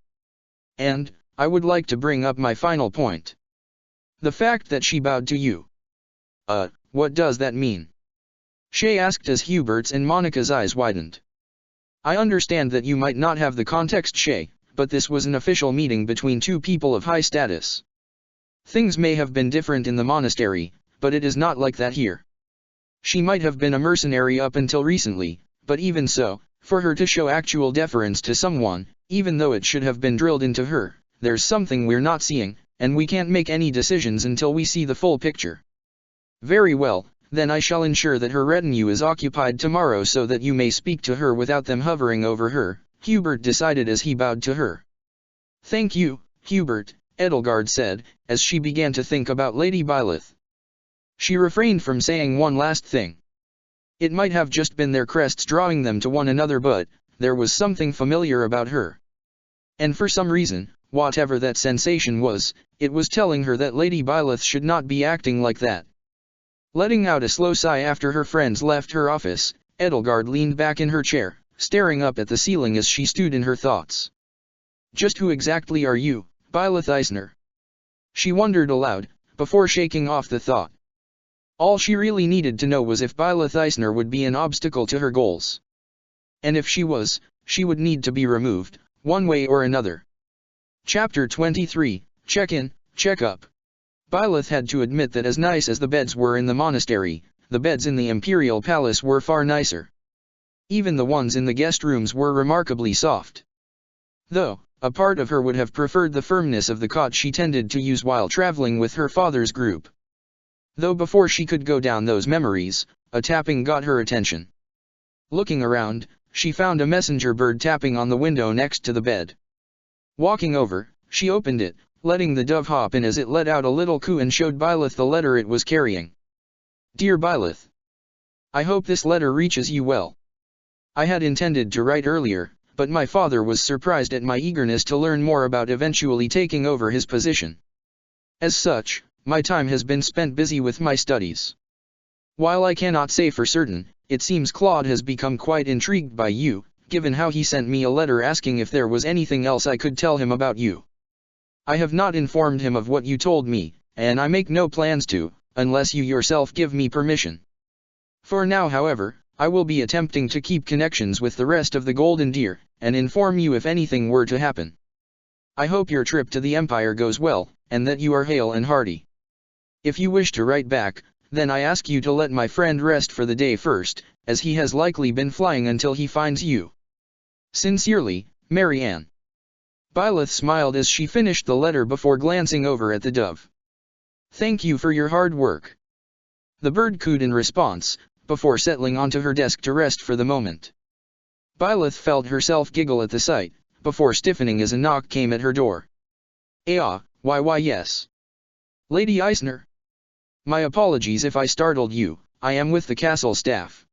And, I would like to bring up my final point. The fact that she bowed to you. What does that mean? Shay asked as Hubert's and Monica's eyes widened. I understand that you might not have the context, Shay, but this was an official meeting between two people of high status. Things may have been different in the monastery, but it is not like that here. She might have been a mercenary up until recently, but even so, for her to show actual deference to someone, even though it should have been drilled into her, there's something we're not seeing, and we can't make any decisions until we see the full picture. Very well, then I shall ensure that her retinue is occupied tomorrow so that you may speak to her without them hovering over her, Hubert decided as he bowed to her. Thank you, Hubert, Edelgard said, as she began to think about Lady Byleth. She refrained from saying one last thing. It might have just been their crests drawing them to one another, but there was something familiar about her. And for some reason, whatever that sensation was, it was telling her that Lady Byleth should not be acting like that. Letting out a slow sigh after her friends left her office, Edelgard leaned back in her chair, staring up at the ceiling as she stewed in her thoughts. Just who exactly are you, Byleth Eisner? She wondered aloud, before shaking off the thought. All she really needed to know was if Byleth Eisner would be an obstacle to her goals. And if she was, she would need to be removed, one way or another. Chapter 23, Check-in, Check-up. Byleth had to admit that as nice as the beds were in the monastery, the beds in the Imperial Palace were far nicer. Even the ones in the guest rooms were remarkably soft. Though, a part of her would have preferred the firmness of the cot she tended to use while traveling with her father's group. Though before she could go down those memories, a tapping got her attention. Looking around, she found a messenger bird tapping on the window next to the bed. Walking over, she opened it, letting the dove hop in as it let out a little coo and showed Byleth the letter it was carrying. Dear Byleth, I hope this letter reaches you well. I had intended to write earlier, but my father was surprised at my eagerness to learn more about eventually taking over his position. As such, my time has been spent busy with my studies. While I cannot say for certain, it seems Claude has become quite intrigued by you, given how he sent me a letter asking if there was anything else I could tell him about you. I have not informed him of what you told me, and I make no plans to, unless you yourself give me permission. For now, however, I will be attempting to keep connections with the rest of the Golden Deer, and inform you if anything were to happen. I hope your trip to the Empire goes well, and that you are hale and hearty. If you wish to write back, then I ask you to let my friend rest for the day first, as he has likely been flying until he finds you. Sincerely, Mary Ann. Byleth smiled as she finished the letter before glancing over at the dove. Thank you for your hard work. The bird cooed in response, before settling onto her desk to rest for the moment. Byleth felt herself giggle at the sight, before stiffening as a knock came at her door. Why yes. Lady Eisner? My apologies if I startled you, I am with the castle staff.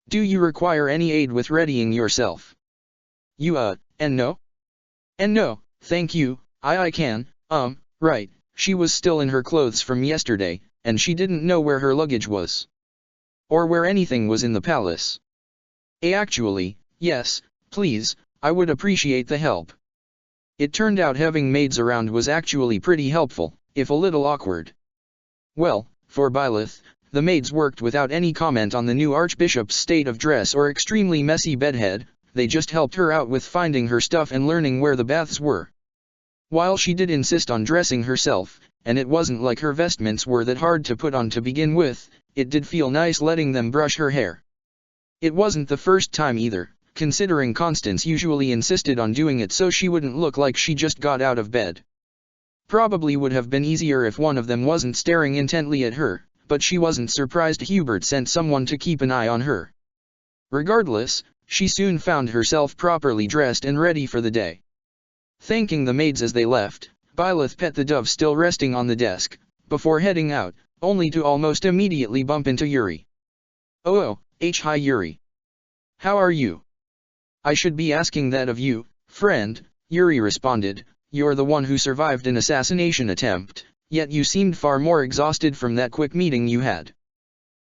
Do you require any aid with readying yourself? And no, thank you, I can, right, she was still in her clothes from yesterday, and she didn't know where her luggage was. Or where anything was in the palace. Actually, yes, please, I would appreciate the help. It turned out having maids around was actually pretty helpful, if a little awkward. Well, for Byleth, the maids worked without any comment on the new archbishop's state of dress or extremely messy bedhead, they just helped her out with finding her stuff and learning where the baths were. While she did insist on dressing herself, and it wasn't like her vestments were that hard to put on to begin with, it did feel nice letting them brush her hair. It wasn't the first time either, considering Constance usually insisted on doing it so she wouldn't look like she just got out of bed. Probably would have been easier if one of them wasn't staring intently at her, but she wasn't surprised Hubert sent someone to keep an eye on her. Regardless, she soon found herself properly dressed and ready for the day. Thanking the maids as they left, Byleth pet the dove still resting on the desk, before heading out, only to almost immediately bump into Yuri. Oh, hi Yuri. How are you? I should be asking that of you, friend, Yuri responded. You're the one who survived an assassination attempt, yet you seemed far more exhausted from that quick meeting you had.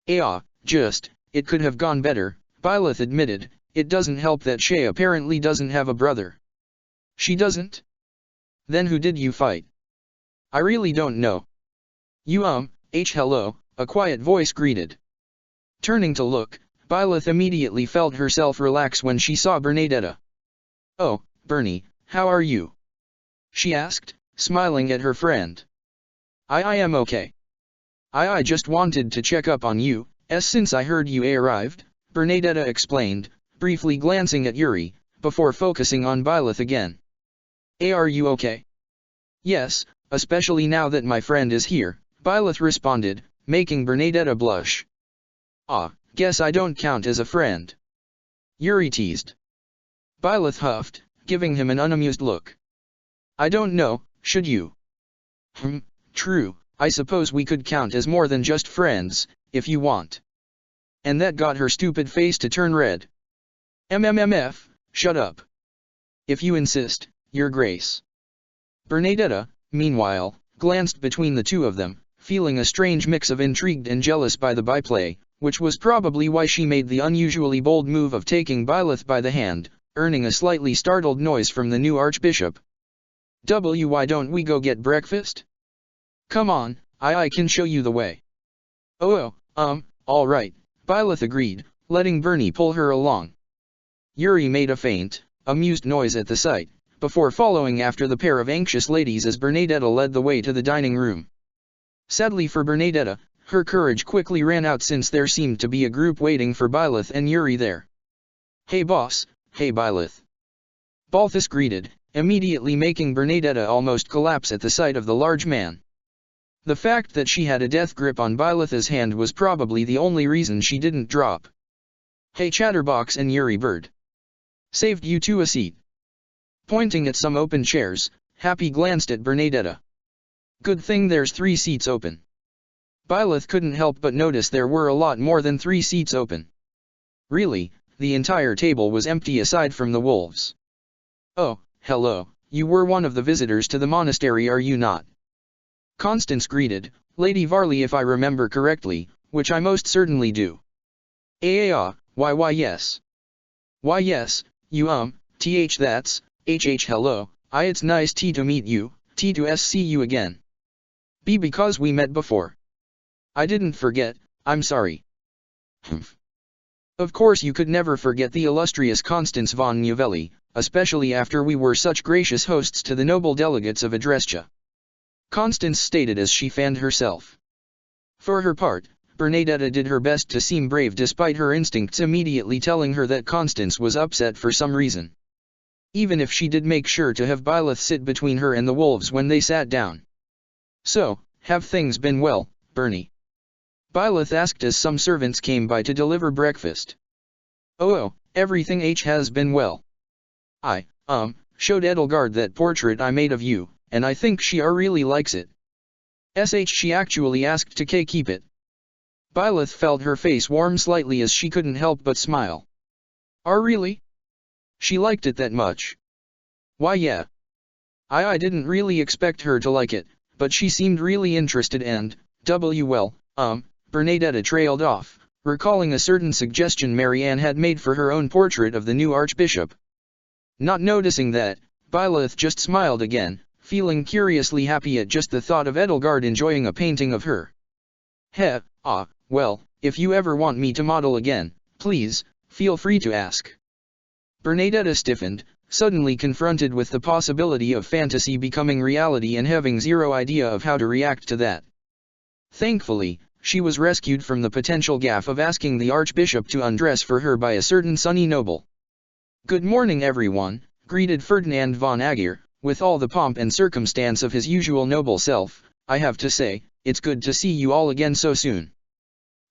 It could have gone better, Byleth admitted. It doesn't help that Shay apparently doesn't have a brother. She doesn't? Then who did you fight? I really don't know. Hello, a quiet voice greeted. Turning to look, Byleth immediately felt herself relax when she saw Bernadetta. Oh, Bernie, how are you? She asked, smiling at her friend. I am okay. I just wanted to check up on you, since I heard you arrived, Bernadetta explained, briefly glancing at Yuri, before focusing on Byleth again. Are you okay? Yes, especially now that my friend is here, Byleth responded, making Bernadetta blush. Guess I don't count as a friend. Yuri teased. Byleth huffed, giving him an unamused look. I don't know, should you? True, I suppose we could count as more than just friends, if you want. And that got her stupid face to turn red. Shut up. If you insist, Your Grace. Bernadetta, meanwhile, glanced between the two of them, feeling a strange mix of intrigued and jealous by the byplay, which was probably why she made the unusually bold move of taking Byleth by the hand, earning a slightly startled noise from the new archbishop. Why don't we go get breakfast? Come on, I can show you the way. All right, Byleth agreed, letting Bernie pull her along. Yuri made a faint, amused noise at the sight, before following after the pair of anxious ladies as Bernadetta led the way to the dining room. Sadly for Bernadetta, her courage quickly ran out since there seemed to be a group waiting for Byleth and Yuri there. Hey boss, hey Byleth. Balthus greeted, immediately making Bernadetta almost collapse at the sight of the large man. The fact that she had a death grip on Byleth's hand was probably the only reason she didn't drop. Hey Chatterbox and Yuri Bird. Saved you two a seat. Pointing at some open chairs, Happy glanced at Bernadetta. Good thing there's 3 seats open. Byleth couldn't help but notice there were a lot more than 3 seats open. Really, the entire table was empty aside from the wolves. Oh, hello, you were one of the visitors to the monastery, are you not? Constance greeted, Lady Varley, if I remember correctly, which I most certainly do. Why yes. Why yes, you that's, hello, it's nice to meet you, to see you again. Because we met before. I didn't forget, I'm sorry. Of course you could never forget the illustrious Constance von Novelli, especially after we were such gracious hosts to the noble delegates of Adrestia. Constance stated as she fanned herself. For her part, Bernadetta did her best to seem brave despite her instincts immediately telling her that Constance was upset for some reason. Even if she did make sure to have Byleth sit between her and the wolves when they sat down. So, have things been well, Bernie? Byleth asked as some servants came by to deliver breakfast. Everything has been well. I showed Edelgard that portrait I made of you, and I think she really likes it. She actually asked to keep it. Byleth felt her face warm slightly as she couldn't help but smile. Really? She liked it that much? Why yeah. I didn't really expect her to like it, but she seemed really interested and, Bernadetta trailed off, recalling a certain suggestion Marianne had made for her own portrait of the new archbishop. Not noticing that, Byleth just smiled again, feeling curiously happy at just the thought of Edelgard enjoying a painting of her. Well, if you ever want me to model again, please, feel free to ask. Bernadetta stiffened, suddenly confronted with the possibility of fantasy becoming reality and having zero idea of how to react to that. Thankfully, she was rescued from the potential gaffe of asking the archbishop to undress for her by a certain sunny noble. Good morning everyone, greeted Ferdinand von Aguirre, with all the pomp and circumstance of his usual noble self, I have to say, it's good to see you all again so soon.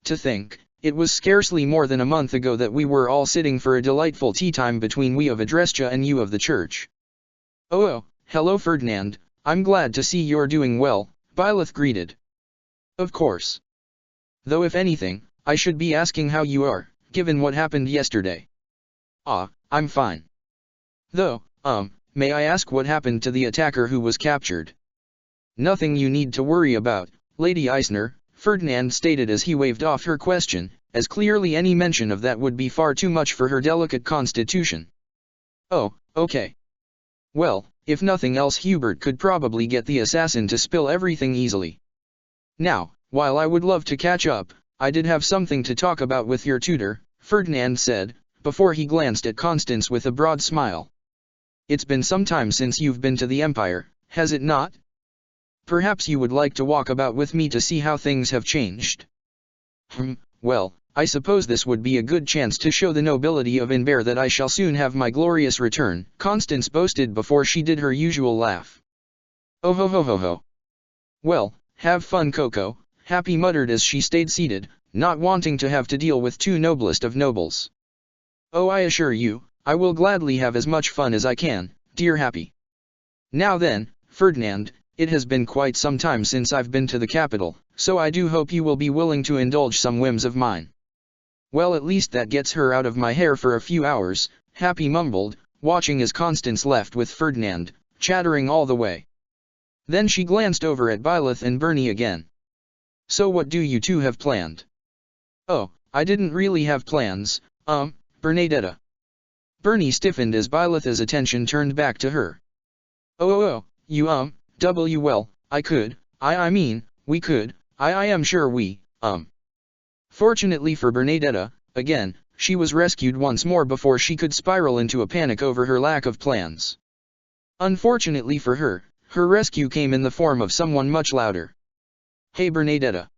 To think, it was scarcely more than a month ago that we were all sitting for a delightful tea time between we of Adrestia and you of the church. Oh, hello Ferdinand, I'm glad to see you're doing well, Byleth greeted. Of course. Though if anything, I should be asking how you are, given what happened yesterday. Ah, I'm fine. Though, may I ask what happened to the attacker who was captured? Nothing you need to worry about, Lady Eisner, Ferdinand stated as he waved off her question, as clearly any mention of that would be far too much for her delicate constitution. Oh, okay. Well, if nothing else Hubert could probably get the assassin to spill everything easily. Now, while I would love to catch up, I did have something to talk about with your tutor, Ferdinand said, before he glanced at Constance with a broad smile. It's been some time since you've been to the Empire, has it not? Perhaps you would like to walk about with me to see how things have changed. Well, I suppose this would be a good chance to show the nobility of Inver that I shall soon have my glorious return, Constance boasted before she did her usual laugh. Oh ho ho ho ho. Well, have fun Coco, Happy muttered as she stayed seated, not wanting to have to deal with two noblest of nobles. Oh, I assure you, I will gladly have as much fun as I can, dear Happy. Now then, Ferdinand, it has been quite some time since I've been to the capital, so I do hope you will be willing to indulge some whims of mine. Well, at least that gets her out of my hair for a few hours, Happy mumbled, watching as Constance left with Ferdinand, chattering all the way. Then she glanced over at Byleth and Bernie again. So what do you two have planned? Oh, I didn't really have plans, Bernadetta. Bernie stiffened as Byleth's attention turned back to her. Oh, you well, I mean, we could, I am sure we, Fortunately for Bernadetta, again, she was rescued once more before she could spiral into a panic over her lack of plans. Unfortunately for her, her rescue came in the form of someone much louder. Hey Bernadetta.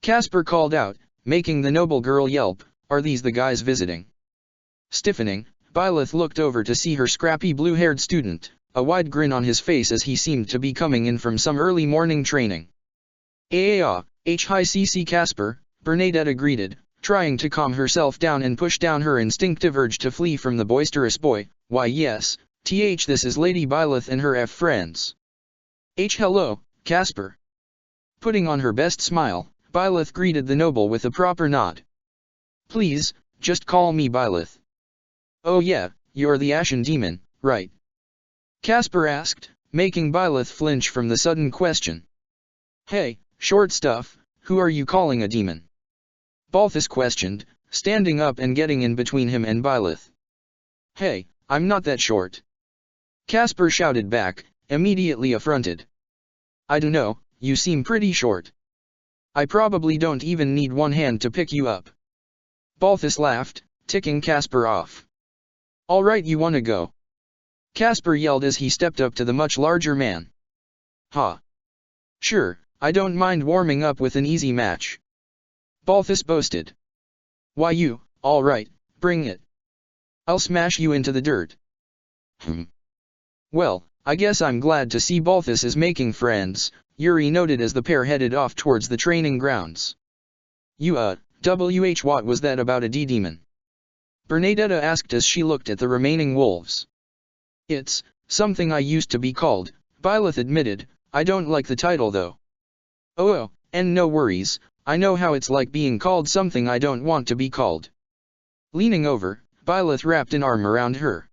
Casper called out, making the noble girl yelp, are these the guys visiting? Stiffening, Byleth looked over to see her scrappy blue-haired student, a wide grin on his face as he seemed to be coming in from some early morning training. Hi CC Casper, Bernadetta greeted, trying to calm herself down and push down her instinctive urge to flee from the boisterous boy. Why yes, this is Lady Byleth and her friends. Hello, Casper. Putting on her best smile, Byleth greeted the noble with a proper nod. Please, just call me Byleth. Oh yeah, you're the Ashen Demon, right? Casper asked, making Byleth flinch from the sudden question. Hey, short stuff, who are you calling a demon? Balthus questioned, standing up and getting in between him and Byleth. Hey, I'm not that short. Casper shouted back, immediately affronted. I dunno, you seem pretty short. I probably don't even need one hand to pick you up. Balthus laughed, ticking Casper off. Alright, you wanna go? Casper yelled as he stepped up to the much larger man. Ha! Sure, I don't mind warming up with an easy match. Balthus boasted. Why you, alright, bring it. I'll smash you into the dirt. Well, I guess I'm glad to see Balthus is making friends, Yuri noted as the pair headed off towards the training grounds. What was that about a D-demon? Bernadetta asked as she looked at the remaining wolves. It's something I used to be called, Byleth admitted, I don't like the title though. Oh, and no worries, I know how it's like being called something I don't want to be called. Leaning over, Byleth wrapped an arm around her.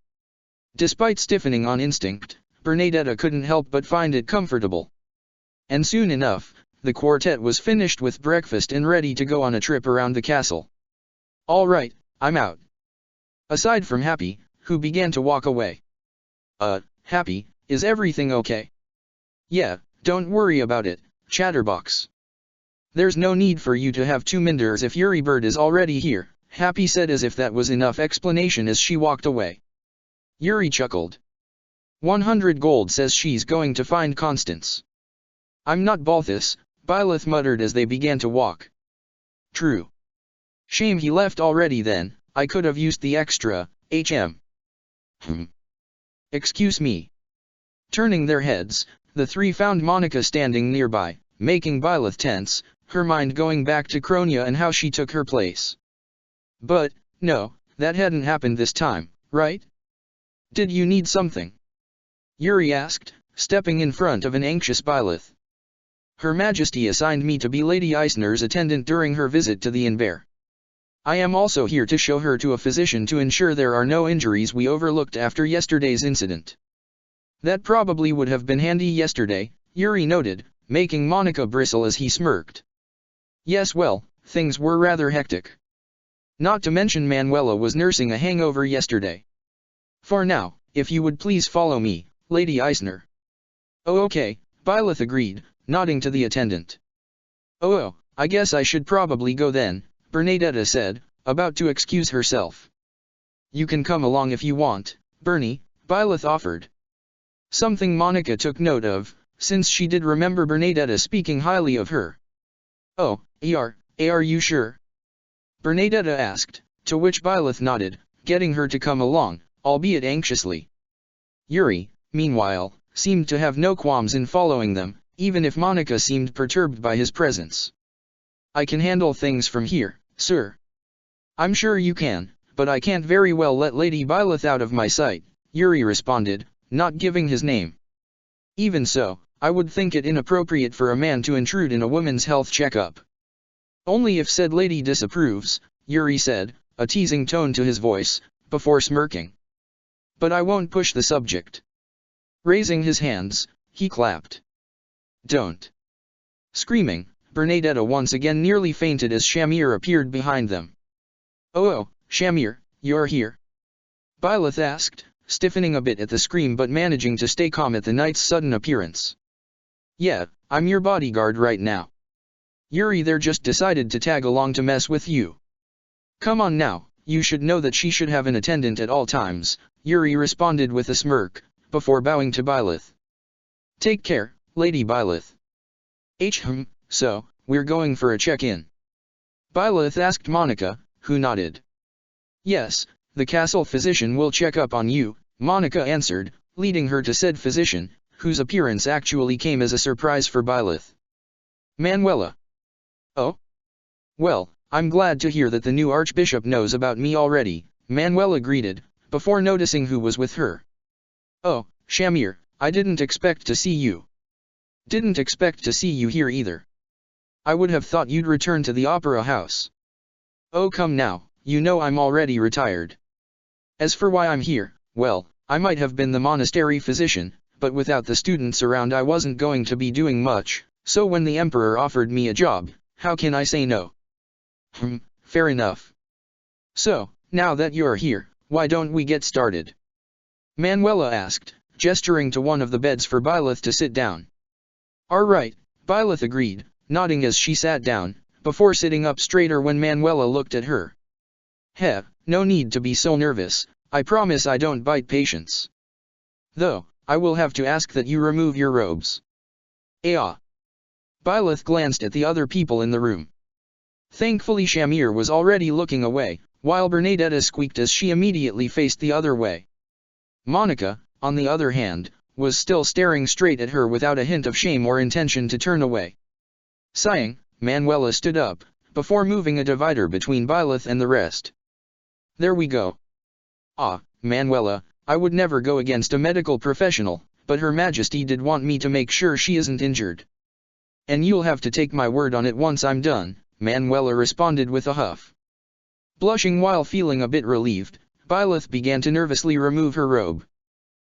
Despite stiffening on instinct, Bernadetta couldn't help but find it comfortable. And soon enough, the quartet was finished with breakfast and ready to go on a trip around the castle. Alright, I'm out. Aside from Happy, who began to walk away. Happy, is everything okay? Yeah, don't worry about it, Chatterbox. There's no need for you to have two Minders if Yuri Bird is already here, Happy said as if that was enough explanation as she walked away. Yuri chuckled. 100 gold says she's going to find Constance. I'm not Balthus, Byleth muttered as they began to walk. True. Shame he left already then, I could have used the extra, Excuse me. Turning their heads, the three found Monica standing nearby, making Byleth tense, her mind going back to Kronia and how she took her place. But, no, that hadn't happened this time, right? Did you need something? Yuri asked, stepping in front of an anxious Byleth. Her Majesty assigned me to be Lady Eisner's attendant during her visit to the Inver. I am also here to show her to a physician to ensure there are no injuries we overlooked after yesterday's incident. That probably would have been handy yesterday, Yuri noted, making Monica bristle as he smirked. Yes, well, things were rather hectic. Not to mention Manuela was nursing a hangover yesterday. For now, if you would please follow me, Lady Eisner. Oh, okay, Byleth agreed, nodding to the attendant. Oh, I guess I should probably go then, Bernadetta said, about to excuse herself. You can come along if you want, Bernie, Byleth offered. Something Monica took note of, since she did remember Bernadetta speaking highly of her. Oh, are you sure? Bernadetta asked, to which Byleth nodded, getting her to come along, albeit anxiously. Yuri, meanwhile, seemed to have no qualms in following them, even if Monica seemed perturbed by his presence. I can handle things from here, sir. I'm sure you can, but I can't very well let Lady Byleth out of my sight, Yuri responded, not giving his name. Even so, I would think it inappropriate for a man to intrude in a woman's health checkup. Only if said lady disapproves, Yuri said, a teasing tone to his voice, before smirking. But I won't push the subject. Raising his hands, he clapped. Don't. Screaming, Bernadetta once again nearly fainted as Shamir appeared behind them. Oh, Shamir, you're here? Byleth asked, stiffening a bit at the scream but managing to stay calm at the knight's sudden appearance. Yeah, I'm your bodyguard right now. Yuri there just decided to tag along to mess with you. Come on now, you should know that she should have an attendant at all times, Yuri responded with a smirk, before bowing to Byleth. Take care, Lady Byleth. So, we're going for a check-in? Byleth asked Monica, who nodded. Yes, the castle physician will check up on you, Monica answered, leading her to said physician, whose appearance actually came as a surprise for Byleth. Manuela. Oh? Well, I'm glad to hear that the new archbishop knows about me already, Manuela greeted, before noticing who was with her. Oh, Shamir, I didn't expect to see you. Didn't expect to see you here either. I would have thought you'd return to the opera house. Oh come now, you know I'm already retired. As for why I'm here, well, I might have been the monastery physician, but without the students around I wasn't going to be doing much, so when the emperor offered me a job, how can I say no? Fair enough. So, now that you're here, why don't we get started? Manuela asked, gesturing to one of the beds for Byleth to sit down. Alright, Byleth agreed, nodding as she sat down, before sitting up straighter when Manuela looked at her. No need to be so nervous, I promise I don't bite patients. Though, I will have to ask that you remove your robes. Byleth glanced at the other people in the room. Thankfully Shamir was already looking away, while Bernadetta squeaked as she immediately faced the other way. Monica, on the other hand, was still staring straight at her without a hint of shame or intention to turn away. Sighing, Manuela stood up, before moving a divider between Byleth and the rest. There we go. Manuela, I would never go against a medical professional, but Her Majesty did want me to make sure she isn't injured. And you'll have to take my word on it once I'm done, Manuela responded with a huff. Blushing while feeling a bit relieved, Byleth began to nervously remove her robe.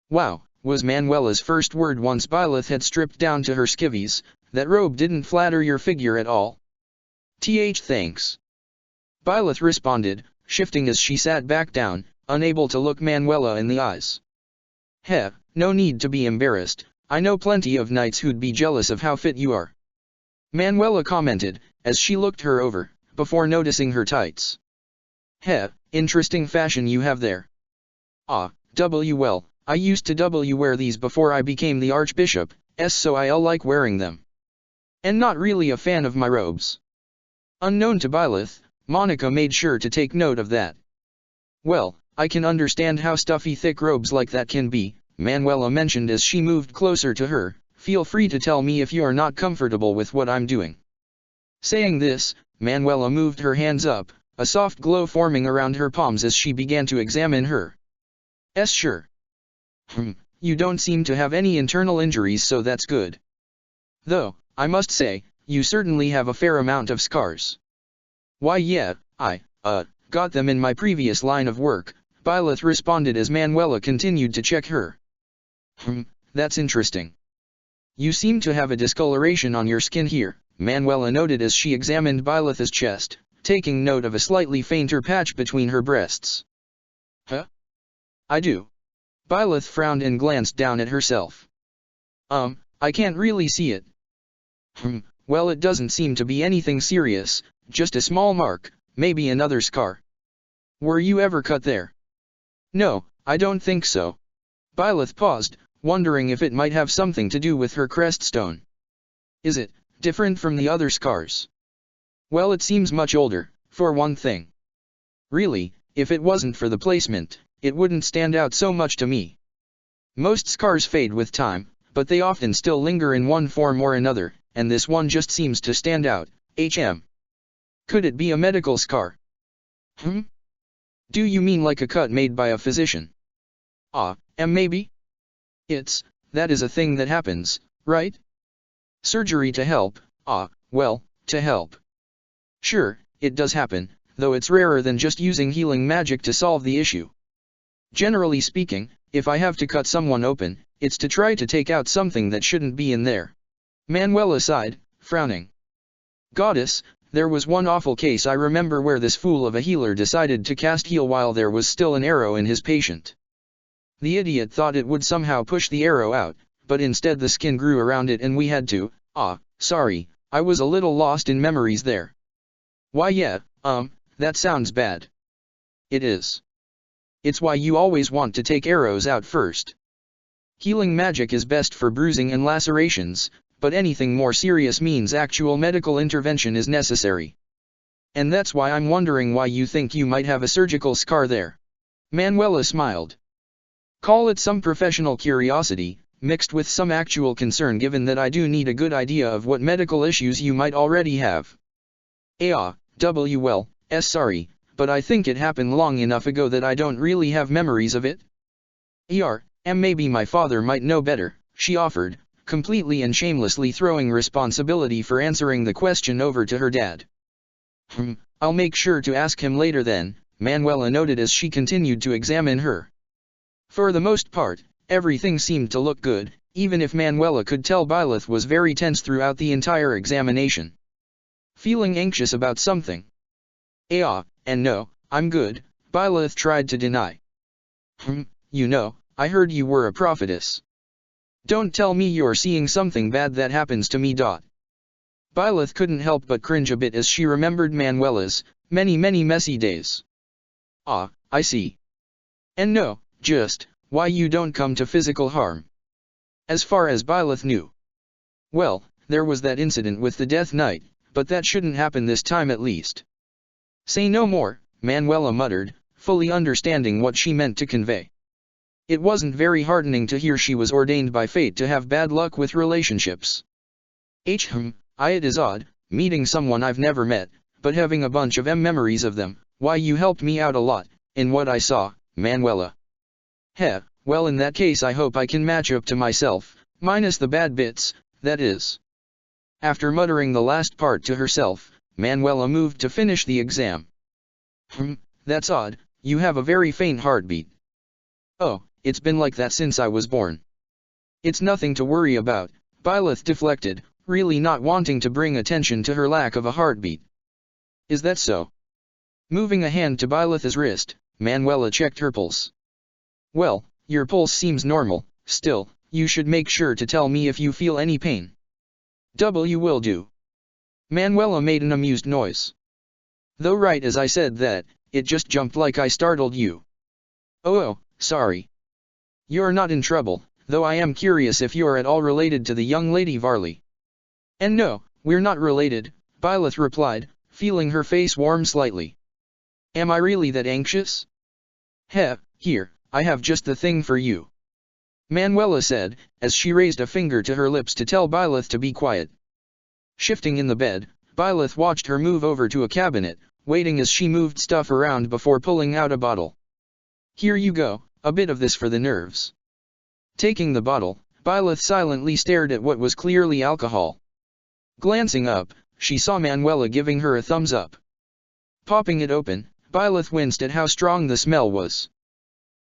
Wow, was Manuela's first word once Byleth had stripped down to her skivvies, that robe didn't flatter your figure at all. Thanks. Byleth responded, shifting as she sat back down, unable to look Manuela in the eyes. No need to be embarrassed, I know plenty of knights who'd be jealous of how fit you are. Manuela commented, as she looked her over, before noticing her tights. Interesting fashion you have there. Well, I used to wear these before I became the archbishop, so I like wearing them. And not really a fan of my robes. Unknown to Byleth, Monica made sure to take note of that. Well, I can understand how stuffy thick robes like that can be, Manuela mentioned as she moved closer to her, "Feel free to tell me if you are not comfortable with what I'm doing." Saying this, Manuela moved her hands up, a soft glow forming around her palms as she began to examine her. Sure. You don't seem to have any internal injuries, so that's good. Though, I must say, you certainly have a fair amount of scars. Why yeah, I got them in my previous line of work, Byleth responded as Manuela continued to check her. That's interesting. You seem to have a discoloration on your skin here, Manuela noted as she examined Byleth's chest, taking note of a slightly fainter patch between her breasts. Huh? I do. Byleth frowned and glanced down at herself. I can't really see it. Well, it doesn't seem to be anything serious, just a small mark, maybe another scar. Were you ever cut there? No, I don't think so. Byleth paused, wondering if it might have something to do with her crest stone. Is it different from the other scars? Well, it seems much older, for one thing. Really, if it wasn't for the placement, it wouldn't stand out so much to me. Most scars fade with time, but they often still linger in one form or another, and this one just seems to stand out. Could it be a medical scar? Do you mean like a cut made by a physician? Maybe? That is a thing that happens, right? Surgery to help, well, to help. Sure, it does happen, though it's rarer than just using healing magic to solve the issue. Generally speaking, if I have to cut someone open, it's to try to take out something that shouldn't be in there. Manuela sighed, frowning. Goddess, there was one awful case I remember where this fool of a healer decided to cast heal while there was still an arrow in his patient. The idiot thought it would somehow push the arrow out, but instead the skin grew around it and we had to, sorry, I was a little lost in memories there. Why yeah, that sounds bad. It is. It's why you always want to take arrows out first. Healing magic is best for bruising and lacerations, but anything more serious means actual medical intervention is necessary. And that's why I'm wondering why you think you might have a surgical scar there. Manuela smiled. Call it some professional curiosity, mixed with some actual concern given that I do need a good idea of what medical issues you might already have. Sorry, but I think it happened long enough ago that I don't really have memories of it. Maybe my father might know better, she offered, completely and shamelessly throwing responsibility for answering the question over to her dad. I'll make sure to ask him later then, Manuela noted as she continued to examine her. For the most part, everything seemed to look good, even if Manuela could tell Byleth was very tense throughout the entire examination. Feeling anxious about something. And no, I'm good, Byleth tried to deny. I heard you were a prophetess. Don't tell me you're seeing something bad that happens to me. Byleth couldn't help but cringe a bit as she remembered Manuela's many messy days. I see. And no, just why you don't come to physical harm. As far as Byleth knew. Well, there was that incident with the Death Knight, but that shouldn't happen this time at least. Say no more, Manuela muttered, fully understanding what she meant to convey. It wasn't very heartening to hear she was ordained by fate to have bad luck with relationships. It is odd, meeting someone I've never met, but having a bunch of memories of them. Why, you helped me out a lot, in what I saw, Manuela. Well, in that case I hope I can match up to myself, minus the bad bits, that is. After muttering the last part to herself, Manuela moved to finish the exam. That's odd, you have a very faint heartbeat. Oh, it's been like that since I was born. It's nothing to worry about, Byleth deflected, really not wanting to bring attention to her lack of a heartbeat. Is that so? Moving a hand to Byleth's wrist, Manuela checked her pulse. Well, your pulse seems normal, still, you should make sure to tell me if you feel any pain. Will do. Manuela made an amused noise. Though right as I said that, it just jumped like I startled you. Oh, sorry. You're not in trouble, though I am curious if you're at all related to the young lady Varley. And no, we're not related, Byleth replied, feeling her face warm slightly. Am I really that anxious? Here, I have just the thing for you. Manuela said, as she raised a finger to her lips to tell Byleth to be quiet. Shifting in the bed, Byleth watched her move over to a cabinet, waiting as she moved stuff around before pulling out a bottle. Here you go, a bit of this for the nerves. Taking the bottle, Byleth silently stared at what was clearly alcohol. Glancing up, she saw Manuela giving her a thumbs up. Popping it open, Byleth winced at how strong the smell was.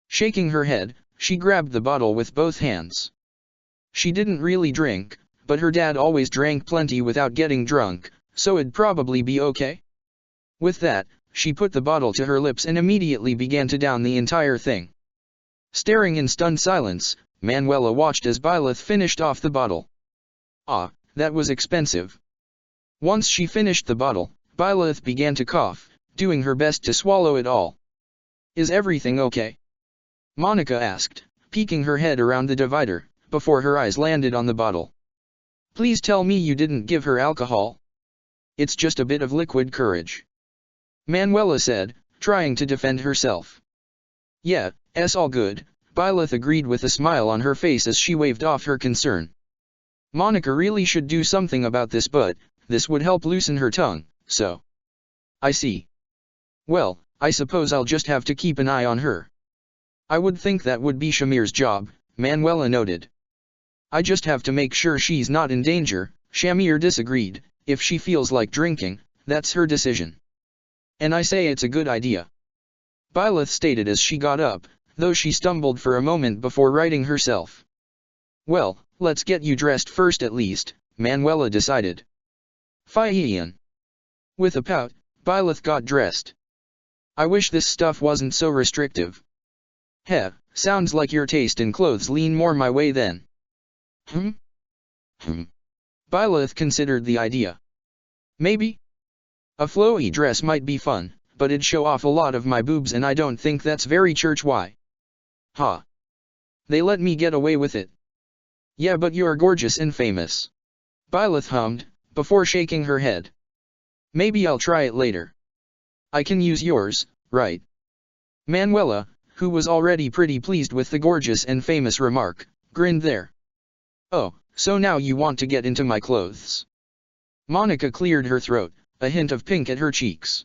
Shaking her head, she grabbed the bottle with both hands. She didn't really drink, but her dad always drank plenty without getting drunk, so it'd probably be okay. With that, she put the bottle to her lips and immediately began to down the entire thing. Staring in stunned silence, Manuela watched as Byleth finished off the bottle. Ah, that was expensive. Once she finished the bottle, Byleth began to cough, doing her best to swallow it all. Is everything okay? Monica asked, peeking her head around the divider, before her eyes landed on the bottle. Please tell me you didn't give her alcohol. It's just a bit of liquid courage. Manuela said, trying to defend herself. Yeah, it's all good, Byleth agreed with a smile on her face as she waved off her concern. Monica really should do something about this, but this would help loosen her tongue, so. I see. Well, I suppose I'll just have to keep an eye on her. I would think that would be Shamir's job, Manuela noted. I just have to make sure she's not in danger, Shamir disagreed. If she feels like drinking, that's her decision. And I say it's a good idea. Byleth stated as she got up, though she stumbled for a moment before righting herself. Well, let's get you dressed first at least, Manuela decided. Fine. With a pout, Byleth got dressed. I wish this stuff wasn't so restrictive. Heh, sounds like your taste in clothes lean more my way then. Byleth considered the idea. Maybe? A flowy dress might be fun, but it'd show off a lot of my boobs and I don't think that's very church-wise. Ha. They let me get away with it. Yeah, but you're gorgeous and famous. Byleth hummed, before shaking her head. Maybe I'll try it later. I can use yours, right? Manuela, who was already pretty pleased with the gorgeous and famous remark, grinned there. Oh, so now you want to get into my clothes? Monica cleared her throat, a hint of pink at her cheeks.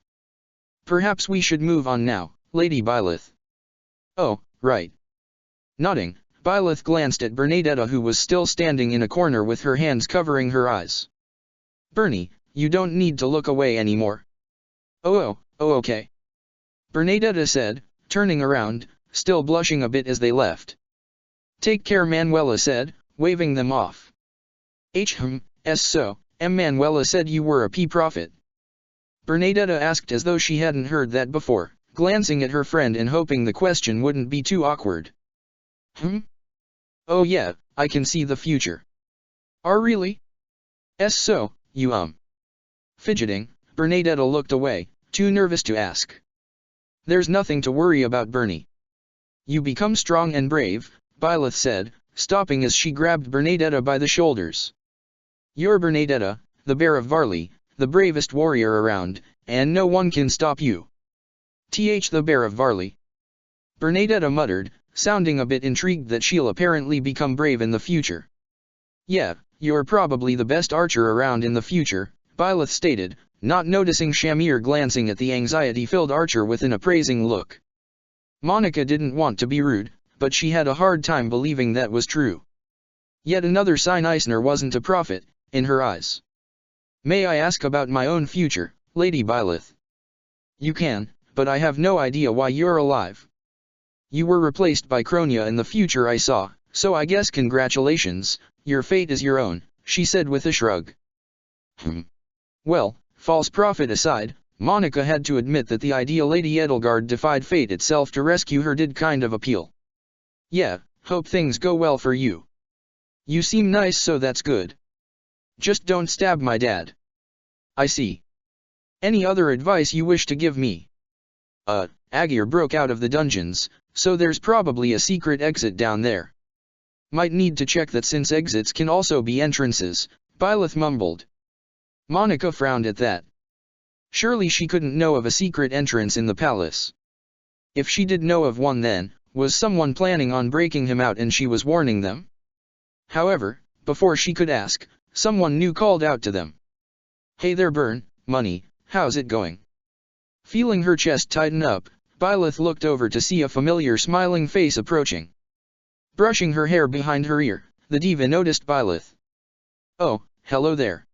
Perhaps we should move on now, Lady Byleth. Oh, right. Nodding, Byleth glanced at Bernadetta, who was still standing in a corner with her hands covering her eyes. Bernie, you don't need to look away anymore. Oh, okay. Bernadetta said, turning around, still blushing a bit as they left. Take care, Manuela said, waving them off. So, Manuela said you were a prophet. Bernadetta asked as though she hadn't heard that before, glancing at her friend and hoping the question wouldn't be too awkward. Oh yeah, I can see the future. Really? So, you Fidgeting, Bernadetta looked away, too nervous to ask. There's nothing to worry about, Bernie. You become strong and brave, Byleth said, stopping as she grabbed Bernadetta by the shoulders. You're Bernadetta, the Bear of Varley, the bravest warrior around, and no one can stop you. The Bear of Varley. Bernadetta muttered, sounding a bit intrigued that she'll apparently become brave in the future. Yeah, you're probably the best archer around in the future, Byleth stated, not noticing Shamir glancing at the anxiety-filled archer with an appraising look. Monica didn't want to be rude, but she had a hard time believing that was true. Yet another sign Eisner wasn't a prophet, in her eyes. May I ask about my own future, Lady Byleth? You can, but I have no idea why you're alive. You were replaced by Kronia in the future I saw, so I guess congratulations, your fate is your own, she said with a shrug. Well, false prophet aside, Monica had to admit that the idea Lady Edelgard defied fate itself to rescue her did kind of appeal. Yeah, hope things go well for you. You seem nice, so that's good. Just don't stab my dad. I see. Any other advice you wish to give me? Agir broke out of the dungeons, so there's probably a secret exit down there. Might need to check that since exits can also be entrances, Byleth mumbled. Monica frowned at that. Surely she couldn't know of a secret entrance in the palace. If she did know of one then, Was someone planning on breaking him out and she was warning them? However, before she could ask, someone new called out to them. "Hey there Burn, Money, how's it going?" Feeling her chest tighten up, Byleth looked over to see a familiar smiling face approaching. Brushing her hair behind her ear, the diva noticed Byleth. "Oh, hello there.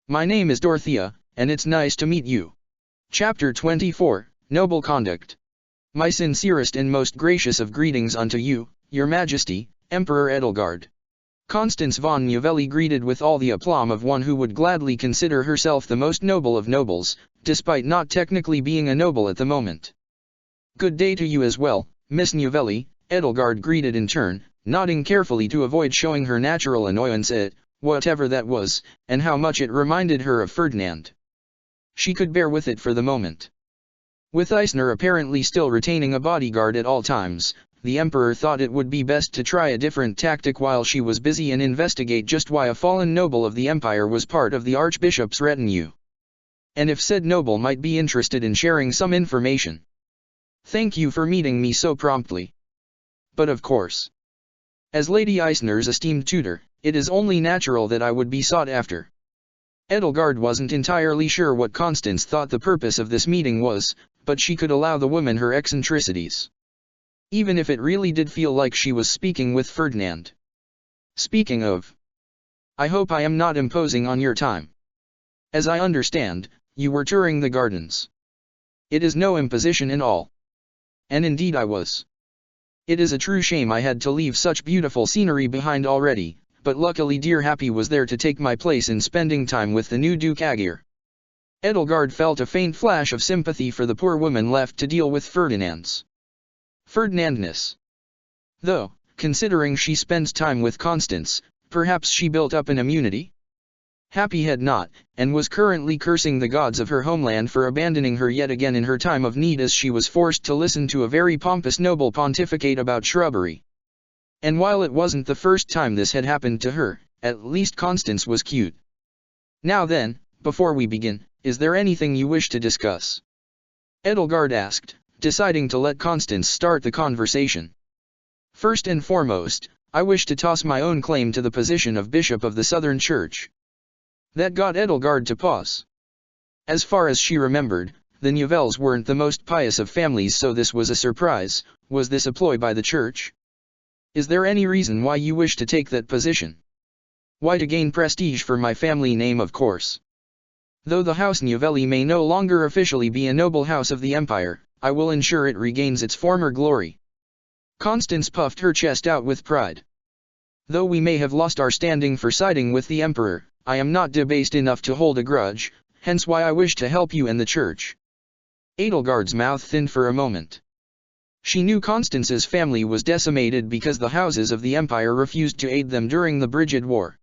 My name is Dorothea, and it's nice to meet you." Chapter 24, Noble Conduct. "My sincerest and most gracious of greetings unto you, your Majesty, Emperor Edelgard." Constance von Novelli greeted with all the aplomb of one who would gladly consider herself the most noble of nobles, despite not technically being a noble at the moment. "Good day to you as well, Miss Novelli," Edelgard greeted in turn, nodding carefully to avoid showing her natural annoyance at whatever that was, and how much it reminded her of Ferdinand. She could bear with it for the moment. With Eisner apparently still retaining a bodyguard at all times, the Emperor thought it would be best to try a different tactic while she was busy and investigate just why a fallen noble of the Empire was part of the Archbishop's retinue. And if said noble might be interested in sharing some information. "Thank you for meeting me so promptly. But of course, as Lady Eisner's esteemed tutor, it is only natural that I would be sought after." Edelgard wasn't entirely sure what Constance thought the purpose of this meeting was, but she could allow the woman her eccentricities. Even if it really did feel like she was speaking with Ferdinand. "Speaking of, I hope I am not imposing on your time. As I understand, you were touring the gardens." "It is no imposition in all. And indeed I was. It is a true shame I had to leave such beautiful scenery behind already, but luckily dear Happy was there to take my place in spending time with the new Duke Agir." Edelgard felt a faint flash of sympathy for the poor woman left to deal with Ferdinandness. Though, considering she spends time with Constance, perhaps she built up an immunity? Happy had not, and was currently cursing the gods of her homeland for abandoning her yet again in her time of need as she was forced to listen to a very pompous noble pontificate about shrubbery. And while it wasn't the first time this had happened to her, at least Constance was cute. "Now then, before we begin, is there anything you wish to discuss?" Edelgard asked, deciding to let Constance start the conversation. "First and foremost, I wish to toss my own claim to the position of Bishop of the Southern Church." That got Edelgard to pause. As far as she remembered, the Novelles weren't the most pious of families, so this was a surprise. Was this a ploy by the Church? "Is there any reason why you wish to take that position?" "Why, to gain prestige for my family name, of course. Though the House Novelli may no longer officially be a noble house of the Empire, I will ensure it regains its former glory." Constance puffed her chest out with pride. "Though we may have lost our standing for siding with the Emperor, I am not debased enough to hold a grudge, hence why I wish to help you and the Church." Edelgard's mouth thinned for a moment. She knew Constance's family was decimated because the houses of the Empire refused to aid them during the Brigid War.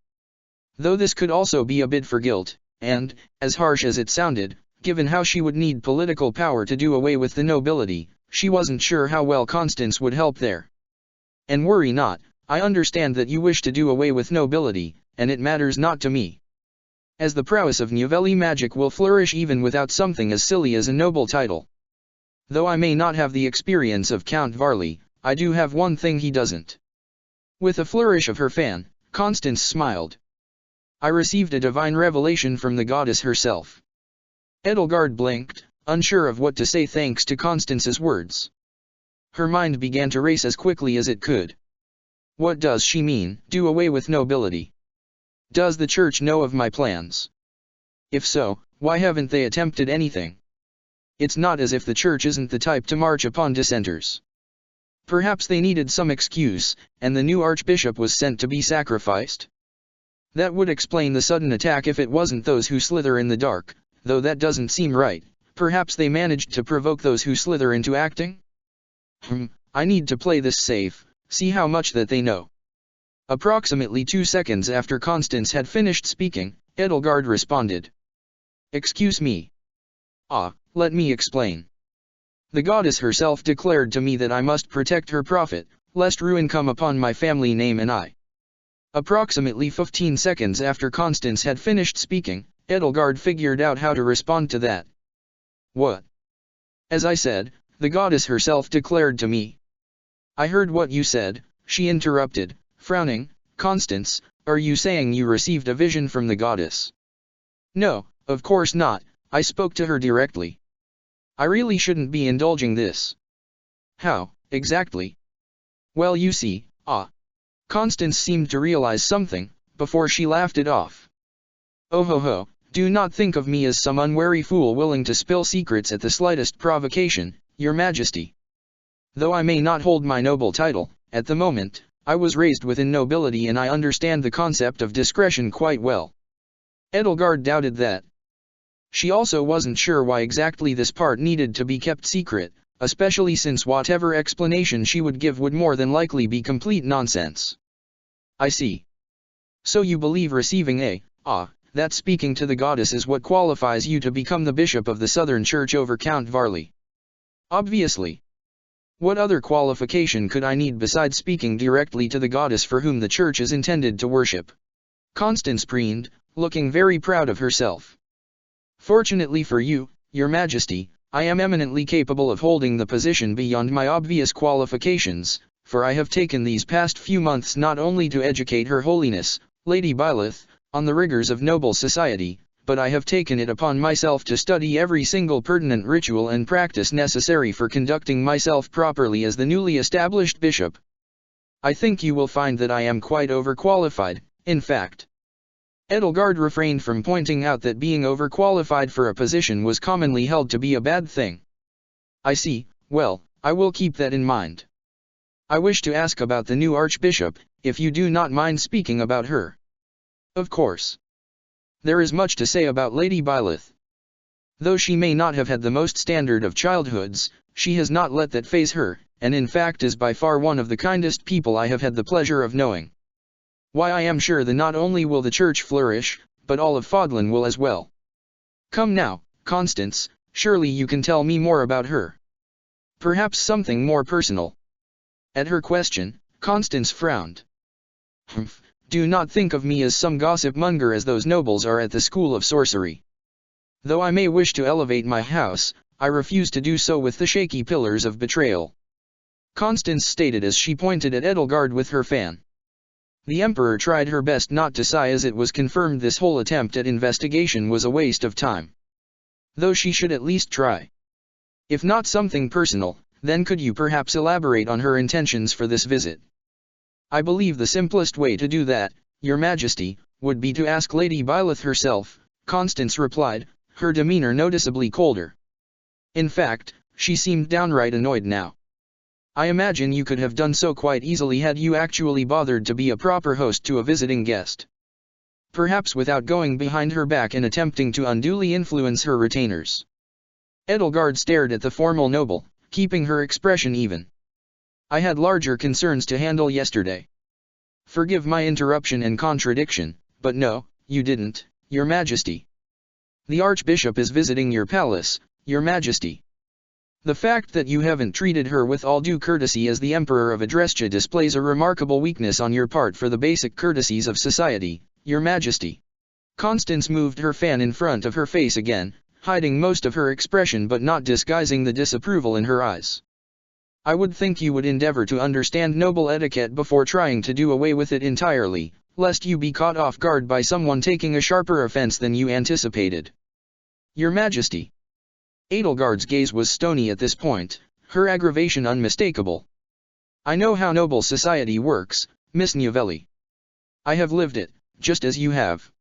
Though this could also be a bid for guilt, and, as harsh as it sounded, given how she would need political power to do away with the nobility, she wasn't sure how well Constance would help there. "And worry not, I understand that you wish to do away with nobility, and it matters not to me. As the prowess of Novelli magic will flourish even without something as silly as a noble title. Though I may not have the experience of Count Varley, I do have one thing he doesn't." With a flourish of her fan, Constance smiled. "I received a divine revelation from the goddess herself." Edelgard blinked, unsure of what to say thanks to Constance's words. Her mind began to race as quickly as it could. What does she mean, do away with nobility? Does the Church know of my plans? If so, why haven't they attempted anything? It's not as if the Church isn't the type to march upon dissenters. Perhaps they needed some excuse, and the new Archbishop was sent to be sacrificed? That would explain the sudden attack if it wasn't those who slither in the dark, though that doesn't seem right. Perhaps they managed to provoke those who slither into acting? I need to play this safe, see how much that they know. Approximately 2 seconds after Constance had finished speaking, Edelgard responded. "Excuse me. Let me explain. The goddess herself declared to me that I must protect her prophet, lest ruin come upon my family name and I." Approximately 15 seconds after Constance had finished speaking, Edelgard figured out how to respond to that. "What?" "As I said, the goddess herself declared to me. I heard what you said, she interrupted, frowning. Constance, are you saying you received a vision from the goddess? No, of course not, I spoke to her directly. I really shouldn't be indulging this. How, exactly? Well, you see, Constance seemed to realize something, before she laughed it off. Oh ho ho, do not think of me as some unwary fool willing to spill secrets at the slightest provocation, your majesty. Though I may not hold my noble title, at the moment, I was raised within nobility and I understand the concept of discretion quite well. Edelgard doubted that. She also wasn't sure why exactly this part needed to be kept secret, especially since whatever explanation she would give would more than likely be complete nonsense. I see. So you believe receiving that speaking to the goddess is what qualifies you to become the bishop of the Southern Church over Count Varley? Obviously. What other qualification could I need besides speaking directly to the goddess for whom the church is intended to worship? Constance preened, looking very proud of herself. Fortunately for you, your majesty, I am eminently capable of holding the position beyond my obvious qualifications, for I have taken these past few months not only to educate Her Holiness, Lady Byleth, on the rigors of noble society, but I have taken it upon myself to study every single pertinent ritual and practice necessary for conducting myself properly as the newly established bishop. I think you will find that I am quite overqualified, in fact. Edelgard refrained from pointing out that being overqualified for a position was commonly held to be a bad thing. I see, well, I will keep that in mind. I wish to ask about the new archbishop, if you do not mind speaking about her. Of course. There is much to say about Lady Byleth. Though she may not have had the most standard of childhoods, she has not let that faze her, and in fact is by far one of the kindest people I have had the pleasure of knowing. Why, I am sure that not only will the church flourish, but all of Fodlan will as well. Come now, Constance, surely you can tell me more about her. Perhaps something more personal. At her question, Constance frowned. Humph. Do not think of me as some gossip monger as those nobles are at the school of sorcery. Though I may wish to elevate my house, I refuse to do so with the shaky pillars of betrayal. Constance stated as she pointed at Edelgard with her fan. The Emperor tried her best not to sigh as it was confirmed this whole attempt at investigation was a waste of time. Though she should at least try. If not something personal, then could you perhaps elaborate on her intentions for this visit? I believe the simplest way to do that, your majesty, would be to ask Lady Byleth herself, Constance replied, her demeanor noticeably colder. In fact, she seemed downright annoyed now. I imagine you could have done so quite easily had you actually bothered to be a proper host to a visiting guest. Perhaps without going behind her back and attempting to unduly influence her retainers. Edelgard stared at the formal noble, keeping her expression even. I had larger concerns to handle yesterday. Forgive my interruption and contradiction, but no, you didn't, your majesty. The archbishop is visiting your palace, your majesty. The fact that you haven't treated her with all due courtesy as the Emperor of Adrestia displays a remarkable weakness on your part for the basic courtesies of society, your majesty. Constance moved her fan in front of her face again, hiding most of her expression but not disguising the disapproval in her eyes. I would think you would endeavor to understand noble etiquette before trying to do away with it entirely, lest you be caught off guard by someone taking a sharper offense than you anticipated. Your majesty. Edelgard's gaze was stony at this point, her aggravation unmistakable. I know how noble society works, Miss Novelli. I have lived it, just as you have.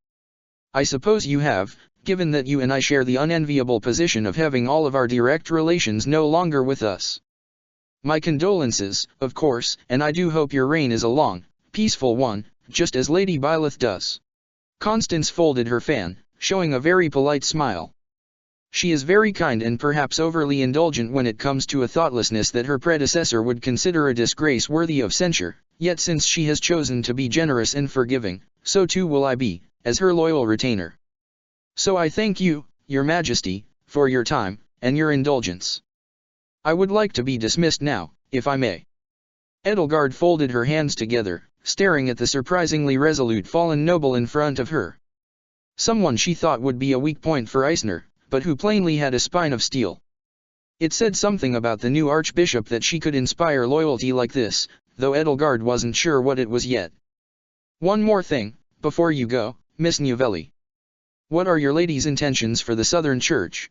I suppose you have, given that you and I share the unenviable position of having all of our direct relations no longer with us. My condolences, of course, and I do hope your reign is a long, peaceful one, just as Lady Byleth does. Constance folded her fan, showing a very polite smile. She is very kind and perhaps overly indulgent when it comes to a thoughtlessness that her predecessor would consider a disgrace worthy of censure, yet since she has chosen to be generous and forgiving, so too will I be, as her loyal retainer. So I thank you, your majesty, for your time, and your indulgence. I would like to be dismissed now, if I may. Edelgard folded her hands together, staring at the surprisingly resolute fallen noble in front of her. Someone she thought would be a weak point for Eisner, but who plainly had a spine of steel. It said something about the new archbishop that she could inspire loyalty like this, though Edelgard wasn't sure what it was yet. One more thing, before you go, Miss Novelli. What are your lady's intentions for the Southern Church?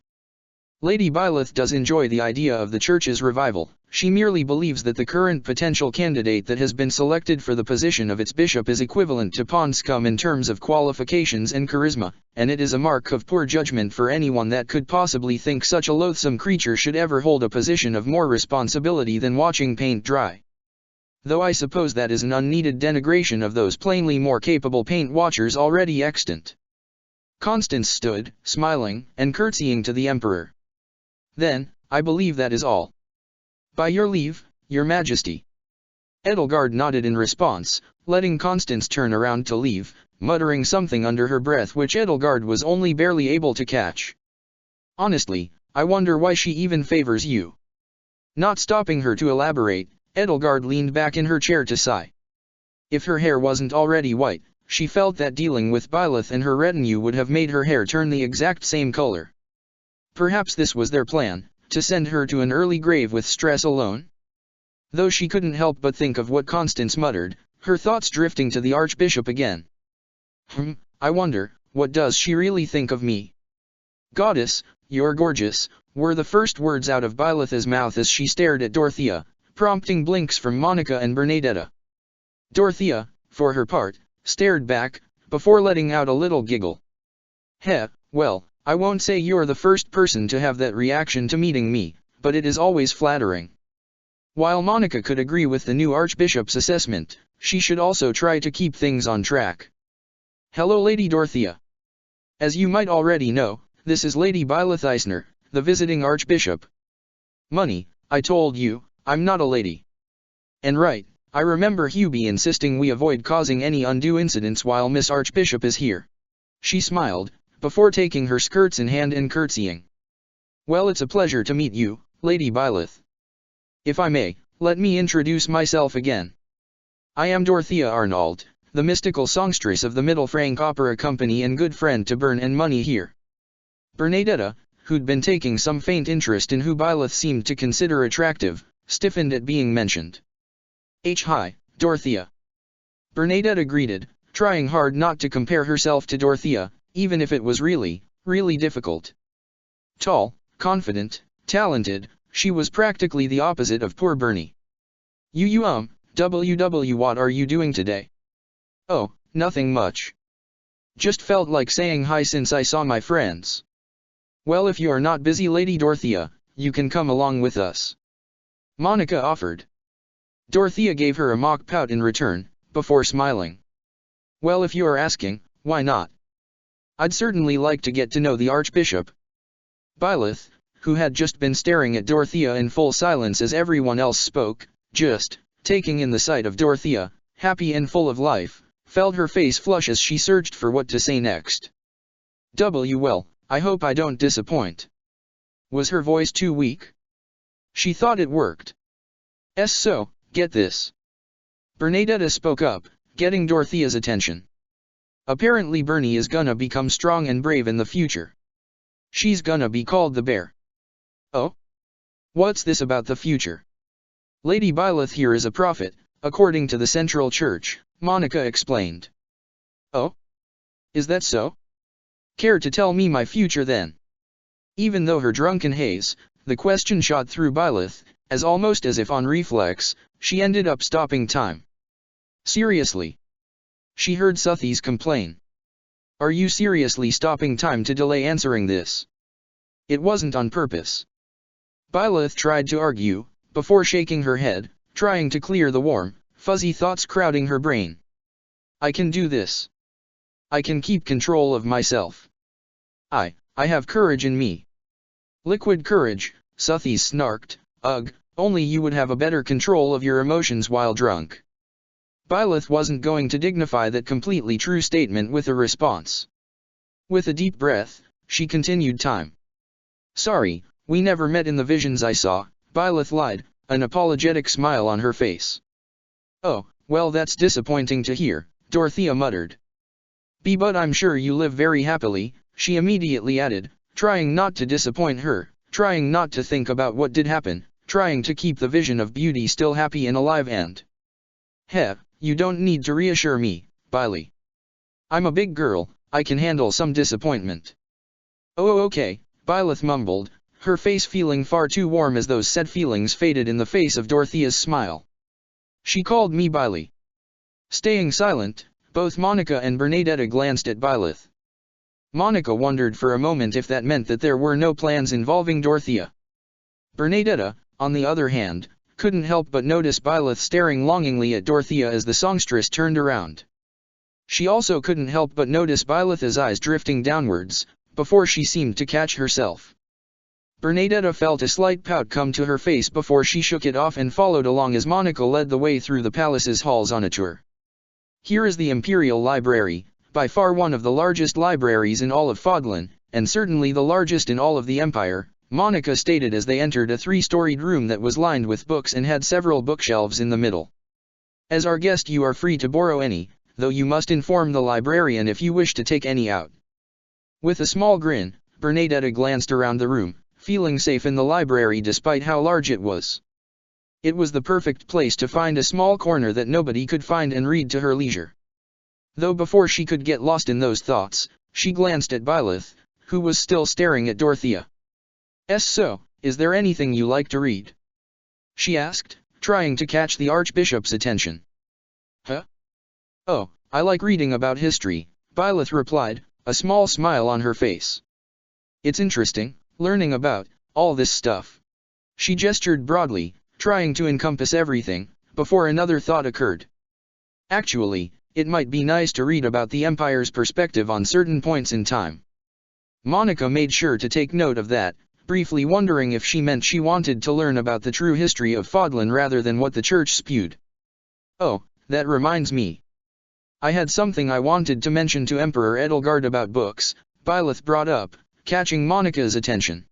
Lady Byleth does enjoy the idea of the Church's revival. She merely believes that the current potential candidate that has been selected for the position of its bishop is equivalent to Ponscombe in terms of qualifications and charisma, and it is a mark of poor judgment for anyone that could possibly think such a loathsome creature should ever hold a position of more responsibility than watching paint dry. Though I suppose that is an unneeded denigration of those plainly more capable paint watchers already extant. Constance stood, smiling, and curtsying to the Emperor. Then, I believe that is all. By your leave, your Majesty. Edelgard nodded in response, letting Constance turn around to leave, muttering something under her breath which Edelgard was only barely able to catch. Honestly, I wonder why she even favors you. Not stopping her to elaborate, Edelgard leaned back in her chair to sigh. If her hair wasn't already white, she felt that dealing with Byleth and her retinue would have made her hair turn the exact same color. Perhaps this was their plan, to send her to an early grave with stress alone? Though she couldn't help but think of what Constance muttered, her thoughts drifting to the Archbishop again. I wonder, what does she really think of me? Goddess, you're gorgeous, were the first words out of Byleth's mouth as she stared at Dorothea, prompting blinks from Monica and Bernadetta. Dorothea, for her part, stared back, before letting out a little giggle. Well, I won't say you're the first person to have that reaction to meeting me, but it is always flattering. While Monica could agree with the new Archbishop's assessment, she should also try to keep things on track. Hello Lady Dorothea. As you might already know, this is Lady Byleth Eisner, the visiting Archbishop. Money, I told you, I'm not a lady. And right, I remember Hubie insisting we avoid causing any undue incidents while Miss Archbishop is here. She smiled, before taking her skirts in hand and curtsying. Well, it's a pleasure to meet you, Lady Byleth. If I may, let me introduce myself again. I am Dorothea Arnauld, the mystical songstress of the Middle Frank Opera Company and good friend to Bern and Money here. Bernadetta, who'd been taking some faint interest in who Byleth seemed to consider attractive, stiffened at being mentioned. Hi, Dorothea. Bernadetta greeted, trying hard not to compare herself to Dorothea, even if it was really difficult. Tall, confident, talented, she was practically the opposite of poor Bernie. What are you doing today? Oh, nothing much. Just felt like saying hi since I saw my friends. Well, if you are not busy Lady Dorothea, you can come along with us. Monica offered. Dorothea gave her a mock pout in return, before smiling. Well, if you are asking, why not? I'd certainly like to get to know the Archbishop. Byleth, who had just been staring at Dorothea in full silence as everyone else spoke, just taking in the sight of Dorothea, happy and full of life, felt her face flush as she searched for what to say next. Well, I hope I don't disappoint. Was her voice too weak? She thought it worked. So, get this. Bernadetta spoke up, getting Dorothea's attention. Apparently Bernie is gonna become strong and brave in the future. She's gonna be called the Bear. Oh? What's this about the future? Lady Byleth here is a prophet, according to the Central Church, Monica explained. Oh? Is that so? Care to tell me my future then? Even though her drunken haze, the question shot through Byleth, as almost as if on reflex, she ended up stopping time. Seriously? She heard Suthies complain. Are you seriously stopping time to delay answering this? It wasn't on purpose. Byleth tried to argue, before shaking her head, trying to clear the warm, fuzzy thoughts crowding her brain. I can do this. I can keep control of myself. I have courage in me. Liquid courage, Suthies snarked, ugh, only you would have a better control of your emotions while drunk. Byleth wasn't going to dignify that completely true statement with a response. With a deep breath, she continued time. Sorry, we never met in the visions I saw, Byleth lied, an apologetic smile on her face. Oh, well that's disappointing to hear, Dorothea muttered. But I'm sure you live very happily, she immediately added, trying not to disappoint her, trying not to think about what did happen, trying to keep the vision of beauty still happy and alive and... Heh, you don't need to reassure me, Bailey. I'm a big girl, I can handle some disappointment. Oh okay, Byleth mumbled, her face feeling far too warm as those sad feelings faded in the face of Dorothea's smile. She called me Bailey. Staying silent, both Monica and Bernadetta glanced at Byleth. Monica wondered for a moment if that meant that there were no plans involving Dorothea. Bernadetta, on the other hand, couldn't help but notice Byleth staring longingly at Dorothea as the songstress turned around. She also couldn't help but notice Byleth's eyes drifting downwards, before she seemed to catch herself. Bernadetta felt a slight pout come to her face before she shook it off and followed along as Monica led the way through the palace's halls on a tour. Here is the Imperial Library, by far one of the largest libraries in all of Fodlan, and certainly the largest in all of the Empire, Monica stated as they entered a three-storied room that was lined with books and had several bookshelves in the middle. As our guest you are free to borrow any, though you must inform the librarian if you wish to take any out. With a small grin, Bernadetta glanced around the room, feeling safe in the library despite how large it was. It was the perfect place to find a small corner that nobody could find and read to her leisure. Though before she could get lost in those thoughts, she glanced at Byleth, who was still staring at Dorothea. So, is there anything you like to read? She asked, trying to catch the Archbishop's attention. Huh? Oh, I like reading about history, Byleth replied, a small smile on her face. It's interesting, learning about all this stuff. She gestured broadly, trying to encompass everything, before another thought occurred. Actually, it might be nice to read about the Empire's perspective on certain points in time. Monica made sure to take note of that, briefly wondering if she meant she wanted to learn about the true history of Fodlan rather than what the church spewed. Oh, that reminds me. I had something I wanted to mention to Emperor Edelgard about books, Byleth brought up, catching Monica's attention.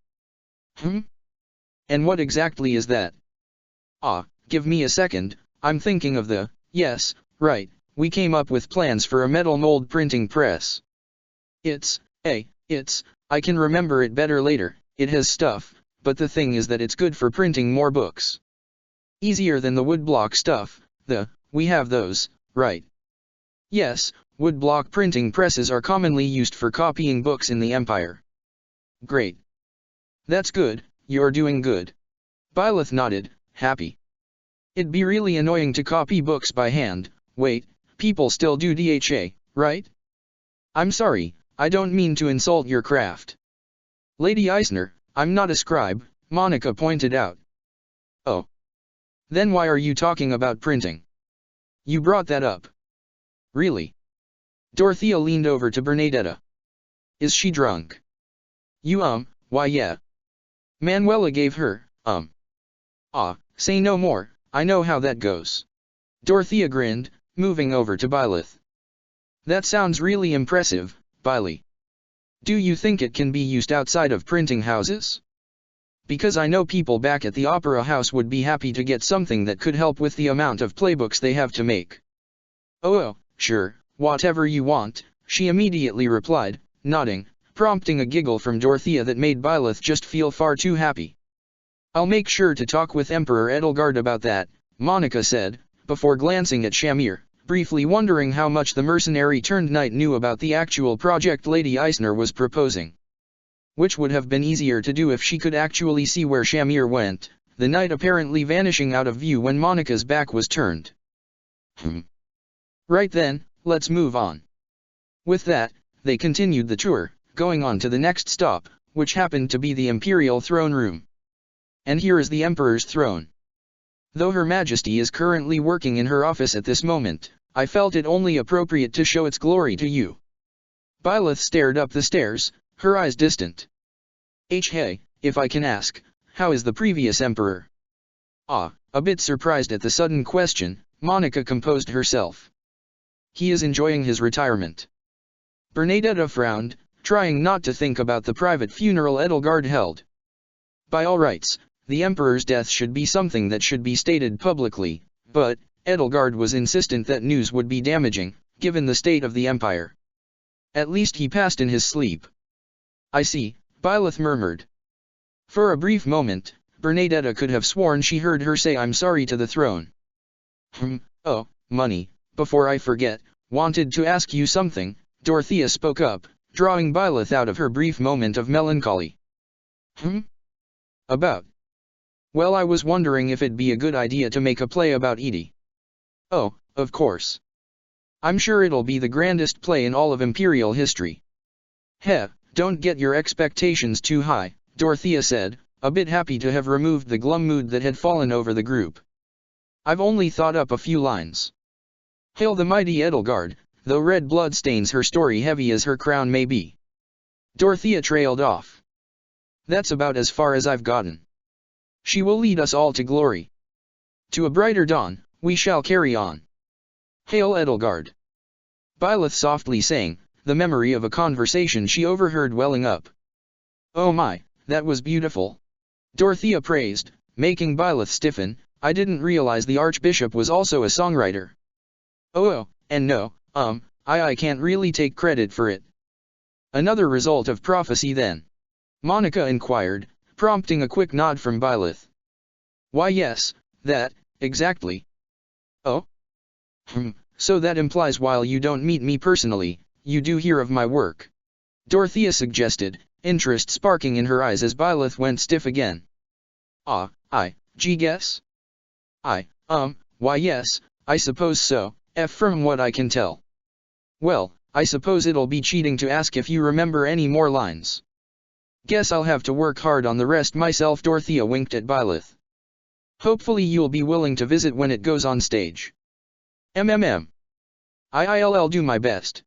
And what exactly is that? Give me a second, I'm thinking of yes, right, we came up with plans for a metal mold printing press. I can remember it better later, it has stuff, but the thing is that it's good for printing more books. Easier than the woodblock stuff, we have those, right? Yes, woodblock printing presses are commonly used for copying books in the Empire. Great. That's good, you're doing good. Byleth nodded, happy. It'd be really annoying to copy books by hand. Wait, people still do DHA, right? I'm sorry, I don't mean to insult your craft. Lady Eisner, I'm not a scribe, Monica pointed out. Oh. Then why are you talking about printing? You brought that up. Really? Dorothea leaned over to Bernadetta. Is she drunk? You why yeah. Manuela gave her, say no more, I know how that goes. Dorothea grinned, moving over to Byleth. That sounds really impressive, Bailey. Do you think it can be used outside of printing houses? Because I know people back at the Opera House would be happy to get something that could help with the amount of playbooks they have to make. Oh, sure, whatever you want, she immediately replied, nodding, prompting a giggle from Dorothea that made Byleth just feel far too happy. I'll make sure to talk with Emperor Edelgard about that, Monica said, before glancing at Shamir, briefly wondering how much the mercenary-turned-knight knew about the actual project Lady Eisner was proposing. Which would have been easier to do if she could actually see where Shamir went, the knight apparently vanishing out of view when Monica's back was turned. Right then, let's move on. With that, they continued the tour, going on to the next stop, which happened to be the Imperial Throne Room. And here is the Emperor's throne. Though Her Majesty is currently working in her office at this moment, I felt it only appropriate to show its glory to you. Byleth stared up the stairs, her eyes distant. Hey, if I can ask, how is the previous Emperor? A bit surprised at the sudden question, Monica composed herself. He is enjoying his retirement. Bernadetta frowned, trying not to think about the private funeral Edelgard held. By all rights, the Emperor's death should be something that should be stated publicly, but Edelgard was insistent that news would be damaging, given the state of the Empire. At least he passed in his sleep. I see, Byleth murmured. For a brief moment, Bernadetta could have sworn she heard her say I'm sorry to the throne. Oh, money, before I forget, wanted to ask you something, Dorothea spoke up, drawing Byleth out of her brief moment of melancholy. About? Well, I was wondering if it'd be a good idea to make a play about Edie. Oh, of course. I'm sure it'll be the grandest play in all of Imperial history. Heh, don't get your expectations too high, Dorothea said, a bit happy to have removed the glum mood that had fallen over the group. I've only thought up a few lines. Hail the mighty Edelgard, though red blood stains her story heavy as her crown may be. Dorothea trailed off. That's about as far as I've gotten. She will lead us all to glory. To a brighter dawn, we shall carry on. Hail Edelgard. Byleth softly sang, the memory of a conversation she overheard welling up. Oh my, that was beautiful. Dorothea praised, making Byleth stiffen. I didn't realize the Archbishop was also a songwriter. Oh, and no, I can't really take credit for it. Another result of prophecy then? Monica inquired, prompting a quick nod from Byleth. Why yes, that, exactly. Oh? So that implies while you don't meet me personally, you do hear of my work. Dorothea suggested, interest sparking in her eyes as Byleth went stiff again. Guess? Why yes, I suppose so, from what I can tell. Well, I suppose it'll be cheating to ask if you remember any more lines. Guess I'll have to work hard on the rest myself. Dorothea winked at Byleth. Hopefully you'll be willing to visit when it goes on stage. I'll do my best.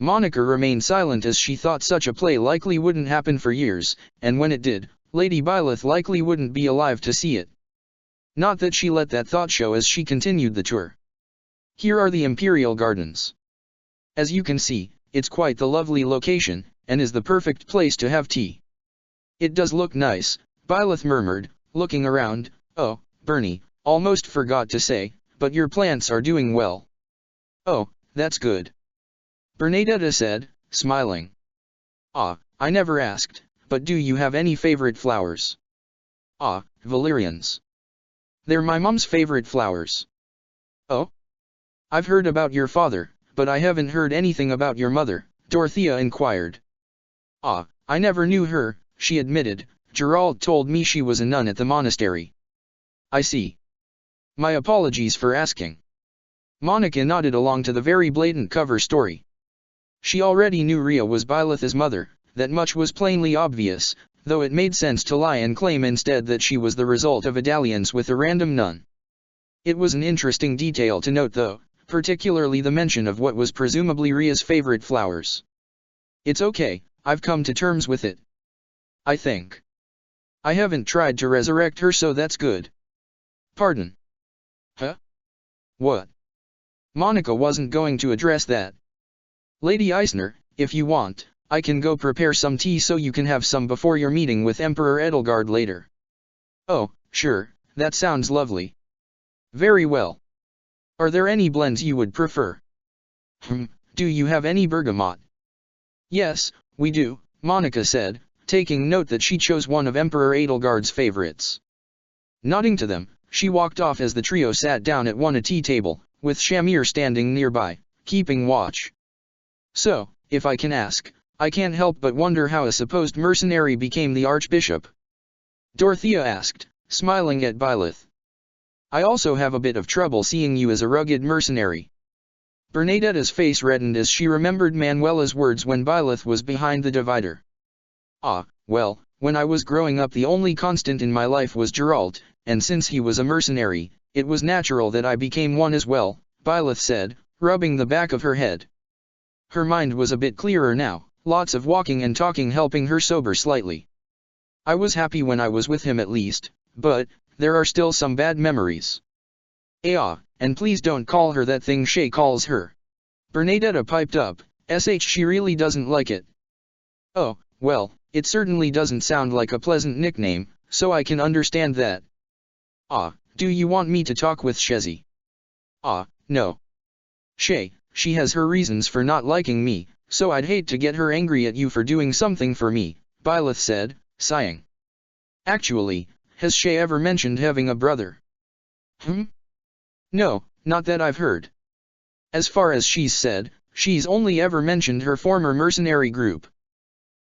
Monica remained silent as she thought such a play likely wouldn't happen for years, and when it did, Lady Byleth likely wouldn't be alive to see it. Not that she let that thought show as she continued the tour. Here are the Imperial Gardens. As you can see, it's quite the lovely location, and is the perfect place to have tea. It does look nice, Byleth murmured, looking around. Oh, Bernie, almost forgot to say, but your plants are doing well. Oh, that's good. Bernadetta said, smiling. I never asked, but do you have any favorite flowers? Valerians. They're my mom's favorite flowers. Oh? I've heard about your father, but I haven't heard anything about your mother, Dorothea inquired. I never knew her, she admitted. Gerald told me she was a nun at the monastery. I see. My apologies for asking. Monica nodded along to the very blatant cover story. She already knew Rhea was Byleth's mother, that much was plainly obvious, though it made sense to lie and claim instead that she was the result of a dalliance with a random nun. It was an interesting detail to note though, particularly the mention of what was presumably Rhea's favorite flowers. It's okay, I've come to terms with it. I think. I haven't tried to resurrect her, so that's good. Pardon? Huh? What? Monica wasn't going to address that. Lady Eisner, if you want, I can go prepare some tea so you can have some before your meeting with Emperor Edelgard later. Oh, sure, that sounds lovely. Very well. Are there any blends you would prefer? Do you have any bergamot? Yes, we do, Monica said, taking note that she chose one of Emperor Edelgard's favorites. Nodding to them, she walked off as the trio sat down at a tea table, with Shamir standing nearby, keeping watch. So, if I can ask, I can't help but wonder how a supposed mercenary became the Archbishop. Dorothea asked, smiling at Byleth. I also have a bit of trouble seeing you as a rugged mercenary. Bernadetta's face reddened as she remembered Manuela's words when Byleth was behind the divider. Well, when I was growing up the only constant in my life was Geralt, and since he was a mercenary, it was natural that I became one as well, Byleth said, rubbing the back of her head. Her mind was a bit clearer now, lots of walking and talking helping her sober slightly. I was happy when I was with him at least, but there are still some bad memories. And please don't call her that thing Shay calls her. Bernadetta piped up, she really doesn't like it. Oh, well, it certainly doesn't sound like a pleasant nickname, so I can understand that. Do you want me to talk with Shezi? No. Shay, she has her reasons for not liking me, so I'd hate to get her angry at you for doing something for me, Byleth said, sighing. Actually, has she ever mentioned having a brother? No, not that I've heard. As far as she's said, she's only ever mentioned her former mercenary group.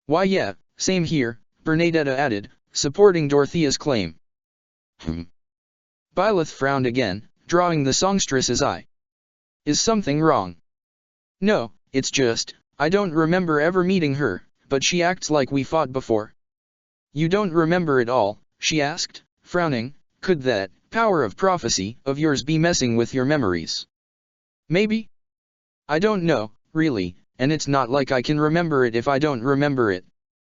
Why yeah, same here, Bernadetta added, supporting Dorothea's claim. Byleth frowned again, drawing the songstress's eye. Is something wrong? No, it's just, I don't remember ever meeting her, but she acts like we fought before. You don't remember it all? She asked, frowning. Could that power of prophecy of yours be messing with your memories? Maybe? I don't know, really, and it's not like I can remember it if I don't remember it.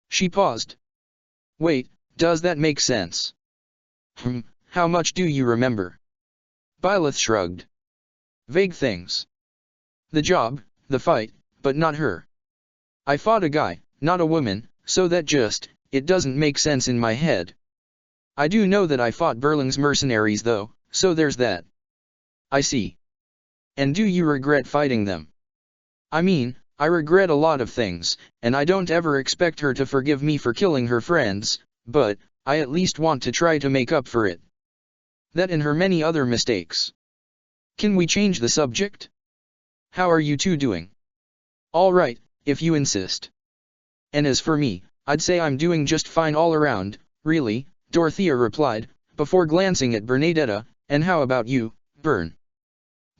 She paused. Wait, does that make sense? How much do you remember? Byleth shrugged. Vague things. The job, the fight, but not her. I fought a guy, not a woman, so that just, it doesn't make sense in my head. I do know that I fought Berling's mercenaries though, so there's that. I see. And do you regret fighting them? I mean, I regret a lot of things, and I don't ever expect her to forgive me for killing her friends, but, I at least want to try to make up for it. That and her many other mistakes. Can we change the subject? How are you two doing? All right, if you insist. And as for me, I'd say I'm doing just fine all around, really, Dorothea replied, before glancing at Bernadetta. And how about you, Bern?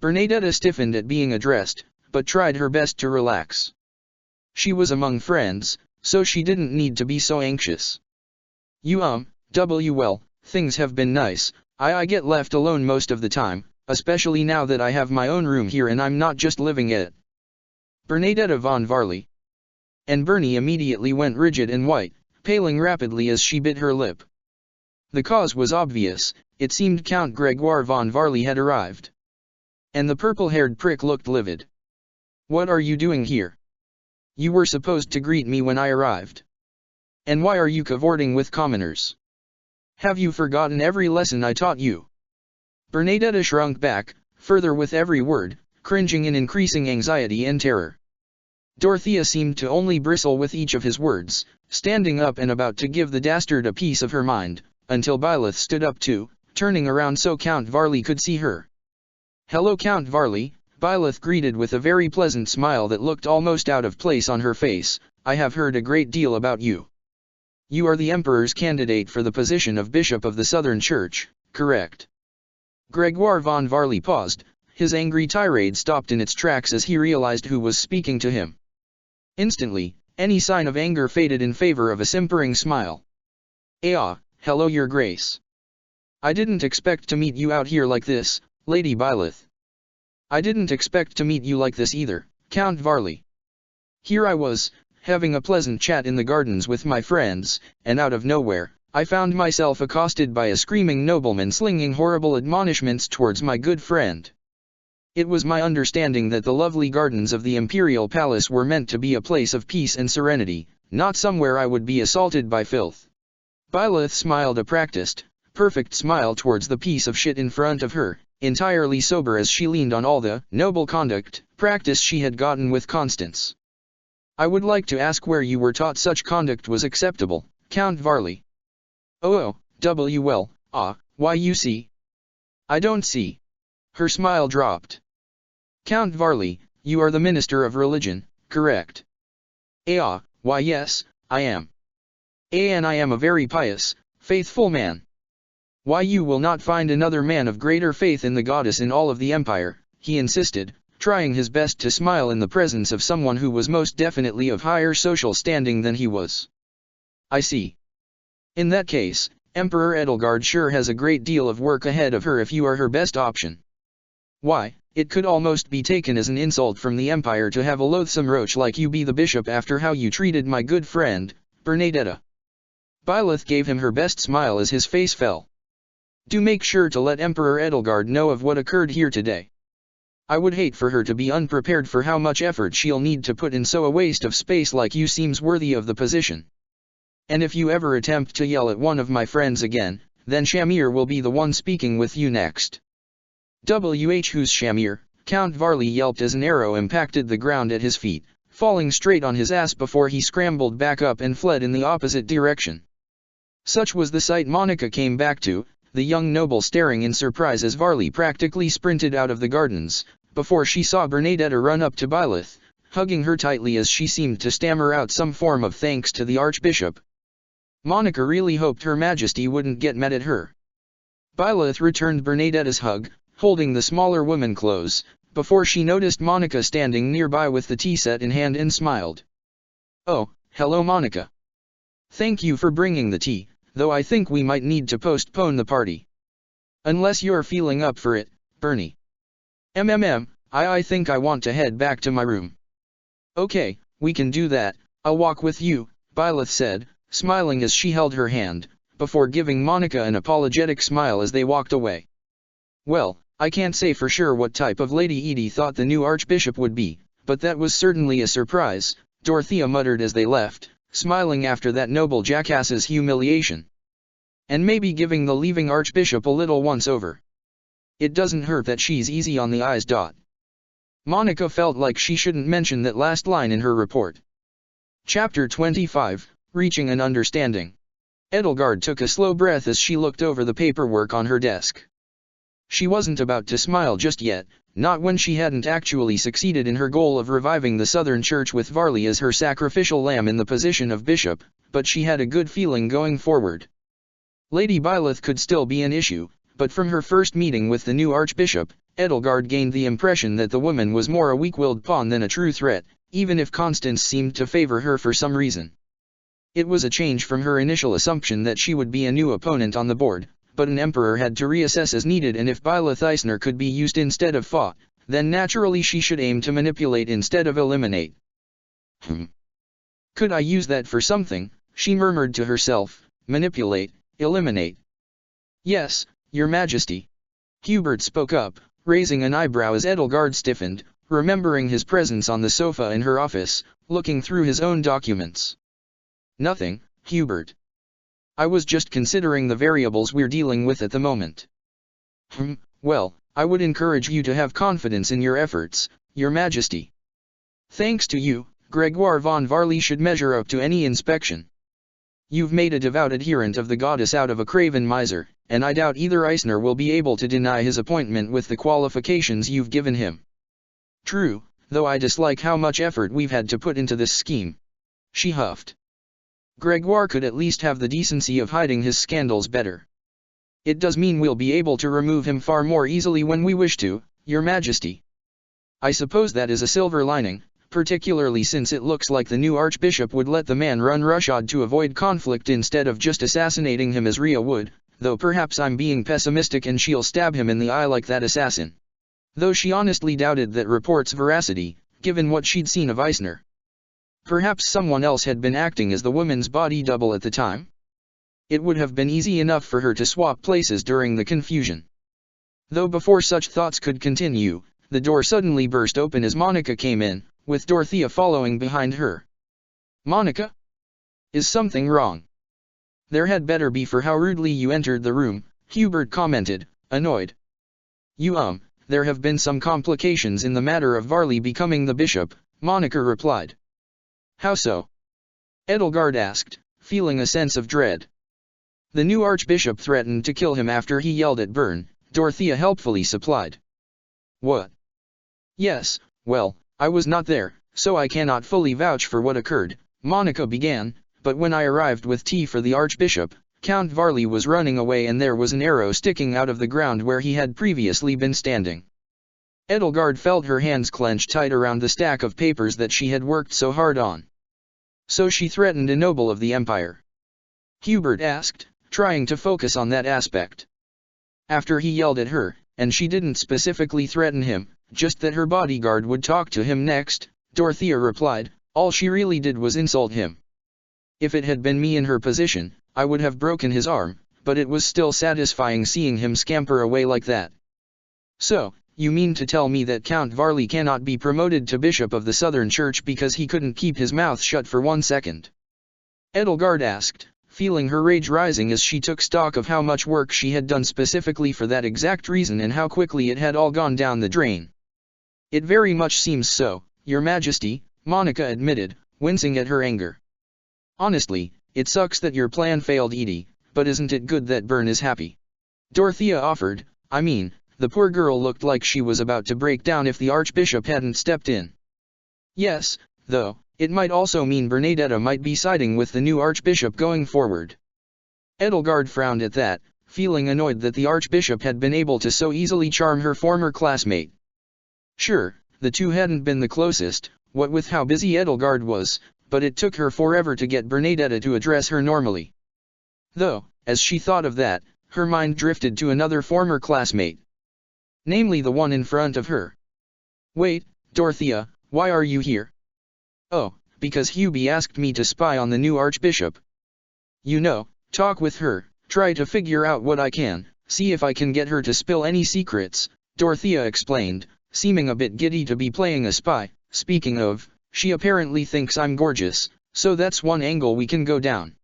Bernadetta stiffened at being addressed, but tried her best to relax. She was among friends, so she didn't need to be so anxious. Well, things have been nice. I get left alone most of the time, especially now that I have my own room here and I'm not just living it. Bernadetta von Varley. And Bernie immediately went rigid and white, paling rapidly as she bit her lip. The cause was obvious, it seemed Count Gregoire von Varley had arrived. And the purple-haired prick looked livid. What are you doing here? You were supposed to greet me when I arrived. And why are you cavorting with commoners? Have you forgotten every lesson I taught you? Bernadetta shrunk back, further with every word, cringing in increasing anxiety and terror. Dorothea seemed to only bristle with each of his words, standing up and about to give the dastard a piece of her mind, until Byleth stood up too, turning around so Count Varley could see her. Hello Count Varley, Byleth greeted with a very pleasant smile that looked almost out of place on her face. I have heard a great deal about you. You are the Emperor's candidate for the position of Bishop of the Southern Church, correct? Gregoire von Varley paused, his angry tirade stopped in its tracks as he realized who was speaking to him. Instantly, any sign of anger faded in favor of a simpering smile. Hello Your Grace. I didn't expect to meet you out here like this, Lady Byleth. I didn't expect to meet you like this either, Count Varley. Here I was, having a pleasant chat in the gardens with my friends, and out of nowhere, I found myself accosted by a screaming nobleman slinging horrible admonishments towards my good friend. It was my understanding that the lovely gardens of the Imperial Palace were meant to be a place of peace and serenity, not somewhere I would be assaulted by filth. Byleth smiled a practiced, perfect smile towards the piece of shit in front of her, entirely sober as she leaned on all the noble conduct practice she had gotten with Constance. I would like to ask where you were taught such conduct was acceptable, Count Varley. Why you see? I don't see. Her smile dropped. Count Varley, you are the Minister of Religion, correct? Why yes, I am. And I am a very pious, faithful man. Why you will not find another man of greater faith in the goddess in all of the empire, he insisted, trying his best to smile in the presence of someone who was most definitely of higher social standing than he was. I see. In that case, Emperor Edelgard sure has a great deal of work ahead of her if you are her best option. Why, it could almost be taken as an insult from the Empire to have a loathsome roach like you be the bishop after how you treated my good friend, Bernadetta. Byleth gave him her best smile as his face fell. Do make sure to let Emperor Edelgard know of what occurred here today. I would hate for her to be unprepared for how much effort she'll need to put in, so a waste of space like you seems worthy of the position. And if you ever attempt to yell at one of my friends again, then Shamir will be the one speaking with you next. Who's Shamir? Count Varley yelped as an arrow impacted the ground at his feet, falling straight on his ass before he scrambled back up and fled in the opposite direction. Such was the sight Monica came back to, the young noble staring in surprise as Varley practically sprinted out of the gardens, before she saw Bernadetta run up to Byleth, hugging her tightly as she seemed to stammer out some form of thanks to the Archbishop. Monica really hoped Her Majesty wouldn't get mad at her. Byleth returned Bernadetta's hug, holding the smaller woman close, before she noticed Monica standing nearby with the tea set in hand and smiled. "Oh, hello Monica. Thank you for bringing the tea, though I think we might need to postpone the party. Unless you're feeling up for it, Bernie." I think I want to head back to my room." "Okay, we can do that, I'll walk with you," Byleth said, smiling as she held her hand, before giving Monica an apologetic smile as they walked away. Well, I can't say for sure what type of Lady Edie thought the new Archbishop would be, but that was certainly a surprise, Dorothea muttered as they left, smiling after that noble jackass's humiliation. And maybe giving the leaving Archbishop a little once-over. It doesn't hurt that she's easy on the eyes. Monica felt like she shouldn't mention that last line in her report. Chapter 25, Reaching an Understanding. Edelgard took a slow breath as she looked over the paperwork on her desk. She wasn't about to smile just yet, not when she hadn't actually succeeded in her goal of reviving the Southern Church with Varley as her sacrificial lamb in the position of bishop, but she had a good feeling going forward. Lady Byleth could still be an issue, but from her first meeting with the new Archbishop, Edelgard gained the impression that the woman was more a weak-willed pawn than a true threat, even if Constance seemed to favor her for some reason. It was a change from her initial assumption that she would be a new opponent on the board, but an emperor had to reassess as needed, and if Byleth Eisner could be used instead of fought, then naturally she should aim to manipulate instead of eliminate. Could I use that for something? She murmured to herself. Manipulate, eliminate. Yes, Your Majesty. Hubert spoke up, raising an eyebrow as Edelgard stiffened, remembering his presence on the sofa in her office, looking through his own documents. Nothing, Hubert. I was just considering the variables we're dealing with at the moment. Well, I would encourage you to have confidence in your efforts, Your Majesty. Thanks to you, Gregoire von Varley should measure up to any inspection. You've made a devout adherent of the goddess out of a craven miser, and I doubt either Eisner will be able to deny his appointment with the qualifications you've given him. True, though I dislike how much effort we've had to put into this scheme. She huffed. Gregoire could at least have the decency of hiding his scandals better. It does mean we'll be able to remove him far more easily when we wish to, Your Majesty. I suppose that is a silver lining, particularly since it looks like the new Archbishop would let the man run roughshod to avoid conflict instead of just assassinating him as Rhea would, though perhaps I'm being pessimistic and she'll stab him in the eye like that assassin. Though she honestly doubted that report's veracity, given what she'd seen of Eisner. Perhaps someone else had been acting as the woman's body double at the time? It would have been easy enough for her to swap places during the confusion. Though before such thoughts could continue, the door suddenly burst open as Monica came in, with Dorothea following behind her. Monica? Is something wrong? There had better be, for how rudely you entered the room, Hubert commented, annoyed. There have been some complications in the matter of Varley becoming the bishop, Monica replied. How so? Edelgard asked, feeling a sense of dread. The new Archbishop threatened to kill him after he yelled at Bern, Dorothea helpfully supplied. What? Yes, well, I was not there, so I cannot fully vouch for what occurred, Monica began, but when I arrived with tea for the Archbishop, Count Varley was running away and there was an arrow sticking out of the ground where he had previously been standing. Edelgard felt her hands clench tight around the stack of papers that she had worked so hard on. So she threatened a noble of the Empire? Hubert asked, trying to focus on that aspect. After he yelled at her, and she didn't specifically threaten him, just that her bodyguard would talk to him next, Dorothea replied, all she really did was insult him. If it had been me in her position, I would have broken his arm, but it was still satisfying seeing him scamper away like that. So, you mean to tell me that Count Varley cannot be promoted to Bishop of the Southern Church because he couldn't keep his mouth shut for 1 second? Edelgard asked, feeling her rage rising as she took stock of how much work she had done specifically for that exact reason and how quickly it had all gone down the drain. It very much seems so, Your Majesty, Monica admitted, wincing at her anger. Honestly, it sucks that your plan failed, Edie, but isn't it good that Byrne is happy? Dorothea offered. I mean, the poor girl looked like she was about to break down if the Archbishop hadn't stepped in. Yes, though, it might also mean Bernadetta might be siding with the new Archbishop going forward. Edelgard frowned at that, feeling annoyed that the Archbishop had been able to so easily charm her former classmate. Sure, the two hadn't been the closest, what with how busy Edelgard was, but it took her forever to get Bernadetta to address her normally. Though, as she thought of that, her mind drifted to another former classmate. Namely the one in front of her. Wait, Dorothea, why are you here? Oh, because Hubie asked me to spy on the new Archbishop. You know, talk with her, try to figure out what I can, see if I can get her to spill any secrets, Dorothea explained, seeming a bit giddy to be playing a spy. Speaking of, she apparently thinks I'm gorgeous, so that's one angle we can go down.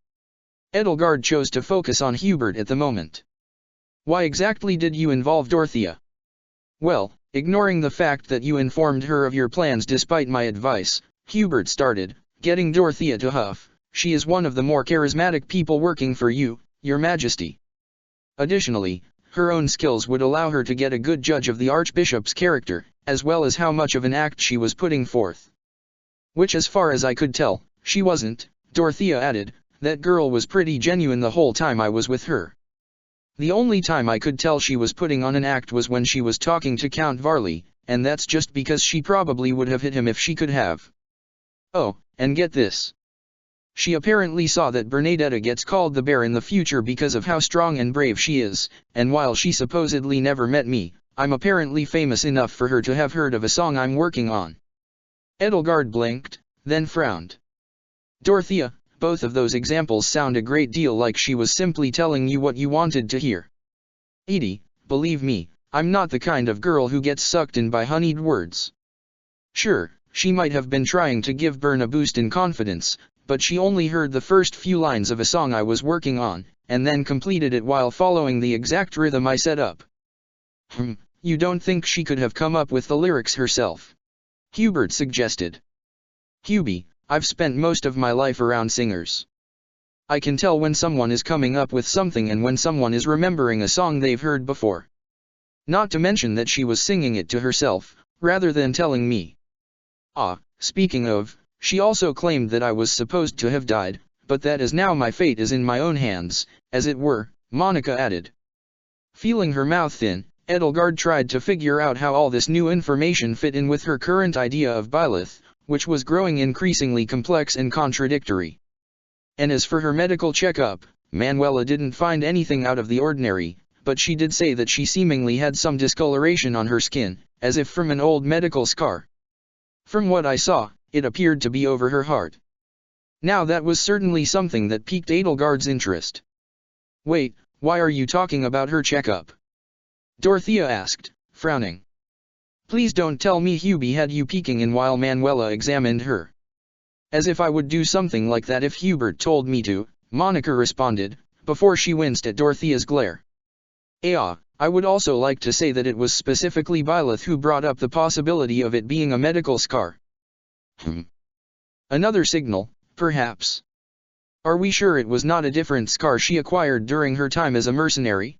Edelgard chose to focus on Hubert at the moment. Why exactly did you involve Dorothea? Well, ignoring the fact that you informed her of your plans despite my advice, Hubert started, getting Dorothea to huff. She is one of the more charismatic people working for you, Your Majesty. Additionally, her own skills would allow her to get a good judge of the Archbishop's character, as well as how much of an act she was putting forth. Which as far as I could tell, she wasn't, Dorothea added. That girl was pretty genuine the whole time I was with her. The only time I could tell she was putting on an act was when she was talking to Count Varley, and that's just because she probably would have hit him if she could have. Oh, and get this. She apparently saw that Bernadetta gets called the Bear in the future because of how strong and brave she is, and while she supposedly never met me, I'm apparently famous enough for her to have heard of a song I'm working on. Edelgard blinked, then frowned. Dorothea, both of those examples sound a great deal like she was simply telling you what you wanted to hear. Edie, believe me, I'm not the kind of girl who gets sucked in by honeyed words. Sure, she might have been trying to give Byrne a boost in confidence, but she only heard the first few lines of a song I was working on, and then completed it while following the exact rhythm I set up. You don't think she could have come up with the lyrics herself? Hubert suggested. Hubie, I've spent most of my life around singers. I can tell when someone is coming up with something and when someone is remembering a song they've heard before. Not to mention that she was singing it to herself, rather than telling me. Ah, speaking of, she also claimed that I was supposed to have died, but that as now my fate is in my own hands, as it were, Monica added. Feeling her mouth thin, Edelgard tried to figure out how all this new information fit in with her current idea of Byleth, which was growing increasingly complex and contradictory. And as for her medical checkup, Manuela didn't find anything out of the ordinary, but she did say that she seemingly had some discoloration on her skin, as if from an old medical scar. From what I saw, it appeared to be over her heart. Now that was certainly something that piqued Edelgard's interest. Wait, why are you talking about her checkup? Dorothea asked, frowning. Please don't tell me Hubie had you peeking in while Manuela examined her. As if I would do something like that if Hubert told me to, Monica responded, before she winced at Dorothea's glare. I would also like to say that it was specifically Byleth who brought up the possibility of it being a medical scar. Another signal, perhaps. Are we sure it was not a different scar she acquired during her time as a mercenary?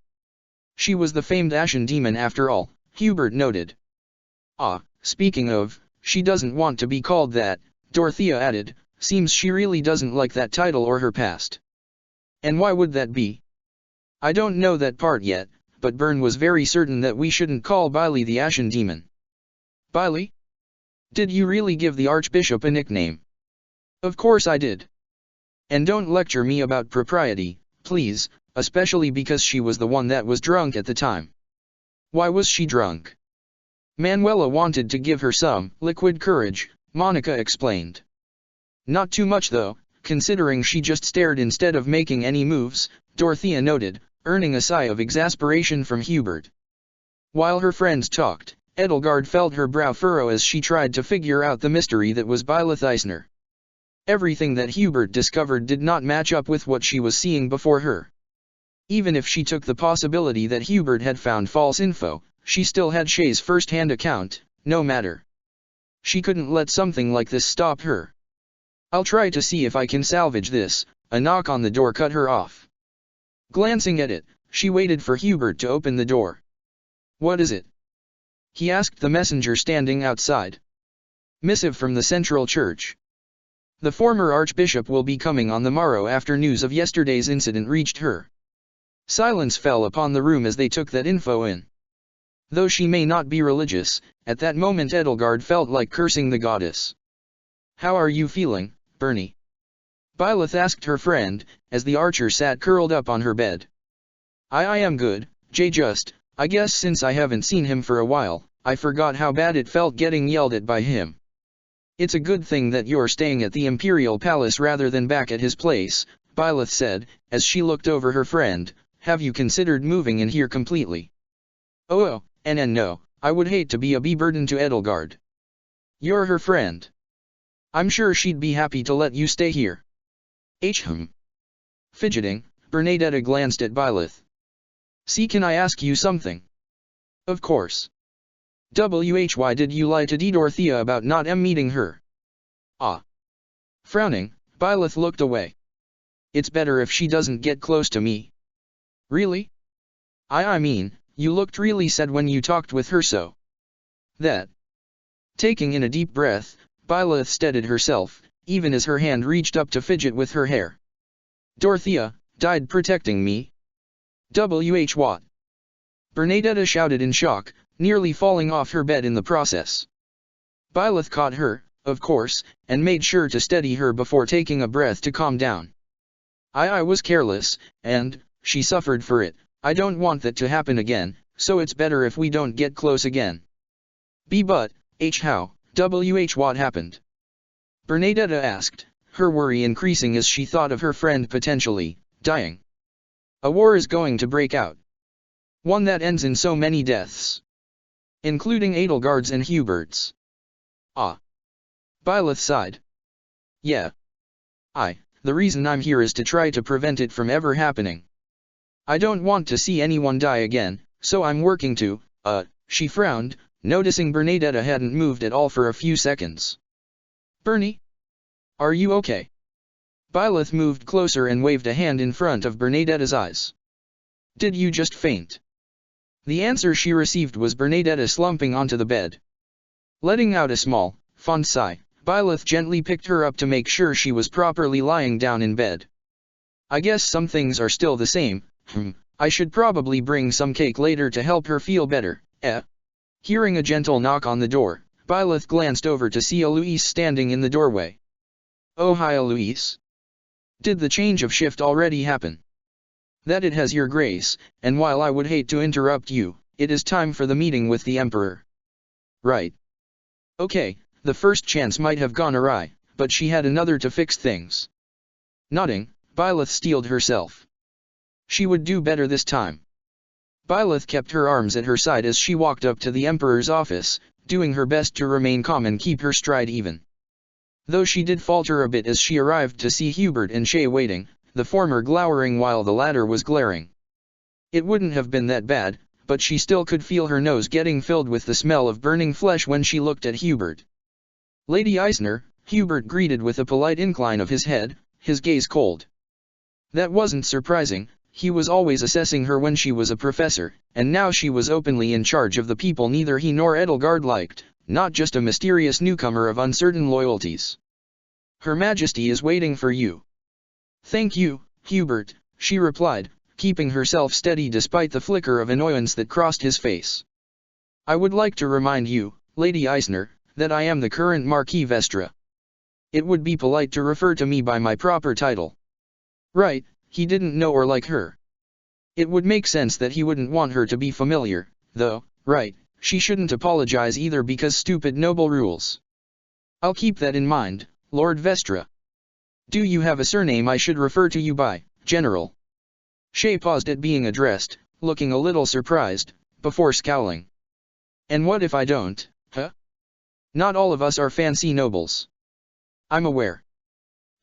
She was the famed Ashen Demon after all, Hubert noted. Speaking of, she doesn't want to be called that, Dorothea added, seems she really doesn't like that title or her past. And why would that be? I don't know that part yet, but Byrne was very certain that we shouldn't call Biley the Ashen Demon. Biley? Did you really give the Archbishop a nickname? Of course I did. And don't lecture me about propriety, please, especially because she was the one that was drunk at the time. Why was she drunk? Manuela wanted to give her some liquid courage, Monica explained. Not too much though, considering she just stared instead of making any moves, Dorothea noted, earning a sigh of exasperation from Hubert. While her friends talked, Edelgard felt her brow furrow as she tried to figure out the mystery that was Byleth Eisner. Everything that Hubert discovered did not match up with what she was seeing before her. Even if she took the possibility that Hubert had found false info, she still had Shay's first-hand account, no matter. She couldn't let something like this stop her. I'll try to see if I can salvage this, a knock on the door cut her off. Glancing at it, she waited for Hubert to open the door. "What is it?" he asked the messenger standing outside. "Missive from the Central Church. The former Archbishop will be coming on the morrow after news of yesterday's incident reached her." Silence fell upon the room as they took that info in. Though she may not be religious, at that moment Edelgard felt like cursing the goddess. "How are you feeling, Bernie?" Byleth asked her friend, as the archer sat curled up on her bed. I am good, Jay, I guess since I haven't seen him for a while, I forgot how bad it felt getting yelled at by him. It's a good thing that you're staying at the Imperial Palace rather than back at his place," Byleth said, as she looked over her friend. "Have you considered moving in here completely?" Oh, no, I would hate to be a burden to Edelgard. You're her friend. I'm sure she'd be happy to let you stay here. Fidgeting, Bernadetta glanced at Byleth. "See, can I ask you something?" "Of course." "Why did you lie to Dorothea about not meeting her?" "Ah." Frowning, Byleth looked away. "It's better if she doesn't get close to me." "Really?" I mean, you looked really sad when you talked with her so." "That." Taking in a deep breath, Byleth steadied herself, even as her hand reached up to fidget with her hair. "Dorothea died protecting me." What?" Bernadetta shouted in shock, nearly falling off her bed in the process. Byleth caught her, of course, and made sure to steady her before taking a breath to calm down. I was careless, and she suffered for it. I don't want that to happen again, so it's better if we don't get close again." But, how, what happened?" Bernadetta asked, her worry increasing as she thought of her friend potentially dying. "A war is going to break out. One that ends in so many deaths. Including Edelgard's and Hubert's." "Ah." Byleth sighed. "Yeah. The reason I'm here is to try to prevent it from ever happening. I don't want to see anyone die again, so I'm working to, she frowned, noticing Bernadetta hadn't moved at all for a few seconds. "Bernie? Are you okay?" Byleth moved closer and waved a hand in front of Bernadetta's eyes. "Did you just faint?" The answer she received was Bernadetta slumping onto the bed. Letting out a small, fond sigh, Byleth gently picked her up to make sure she was properly lying down in bed. "I guess some things are still the same. I should probably bring some cake later to help her feel better." Hearing a gentle knock on the door, Byleth glanced over to see Eloise standing in the doorway. "Oh, hi Eloise. Did the change of shift already happen?" "That it has, Your Grace, and while I would hate to interrupt you, it is time for the meeting with the Emperor." "Right. Okay, the first chance might have gone awry, but she had another to fix things." Nodding, Byleth steeled herself. She would do better this time. Byleth kept her arms at her side as she walked up to the Emperor's office, doing her best to remain calm and keep her stride even. Though she did falter a bit as she arrived to see Hubert and Shay waiting, the former glowering while the latter was glaring. It wouldn't have been that bad, but she still could feel her nose getting filled with the smell of burning flesh when she looked at Hubert. "Lady Eisner," Hubert greeted with a polite incline of his head, his gaze cold. That wasn't surprising. He was always assessing her when she was a professor, and now she was openly in charge of the people neither he nor Edelgard liked, not just a mysterious newcomer of uncertain loyalties. "Her Majesty is waiting for you." "Thank you, Hubert," she replied, keeping herself steady despite the flicker of annoyance that crossed his face. "I would like to remind you, Lady Eisner, that I am the current Marquis Vestra. It would be polite to refer to me by my proper title." Right, he didn't know or like her. It would make sense that he wouldn't want her to be familiar, though, right, she shouldn't apologize either because stupid noble rules. "I'll keep that in mind, Lord Vestra. Do you have a surname I should refer to you by, General?" Shay paused at being addressed, looking a little surprised, before scowling. "And what if I don't, huh? Not all of us are fancy nobles." "I'm aware.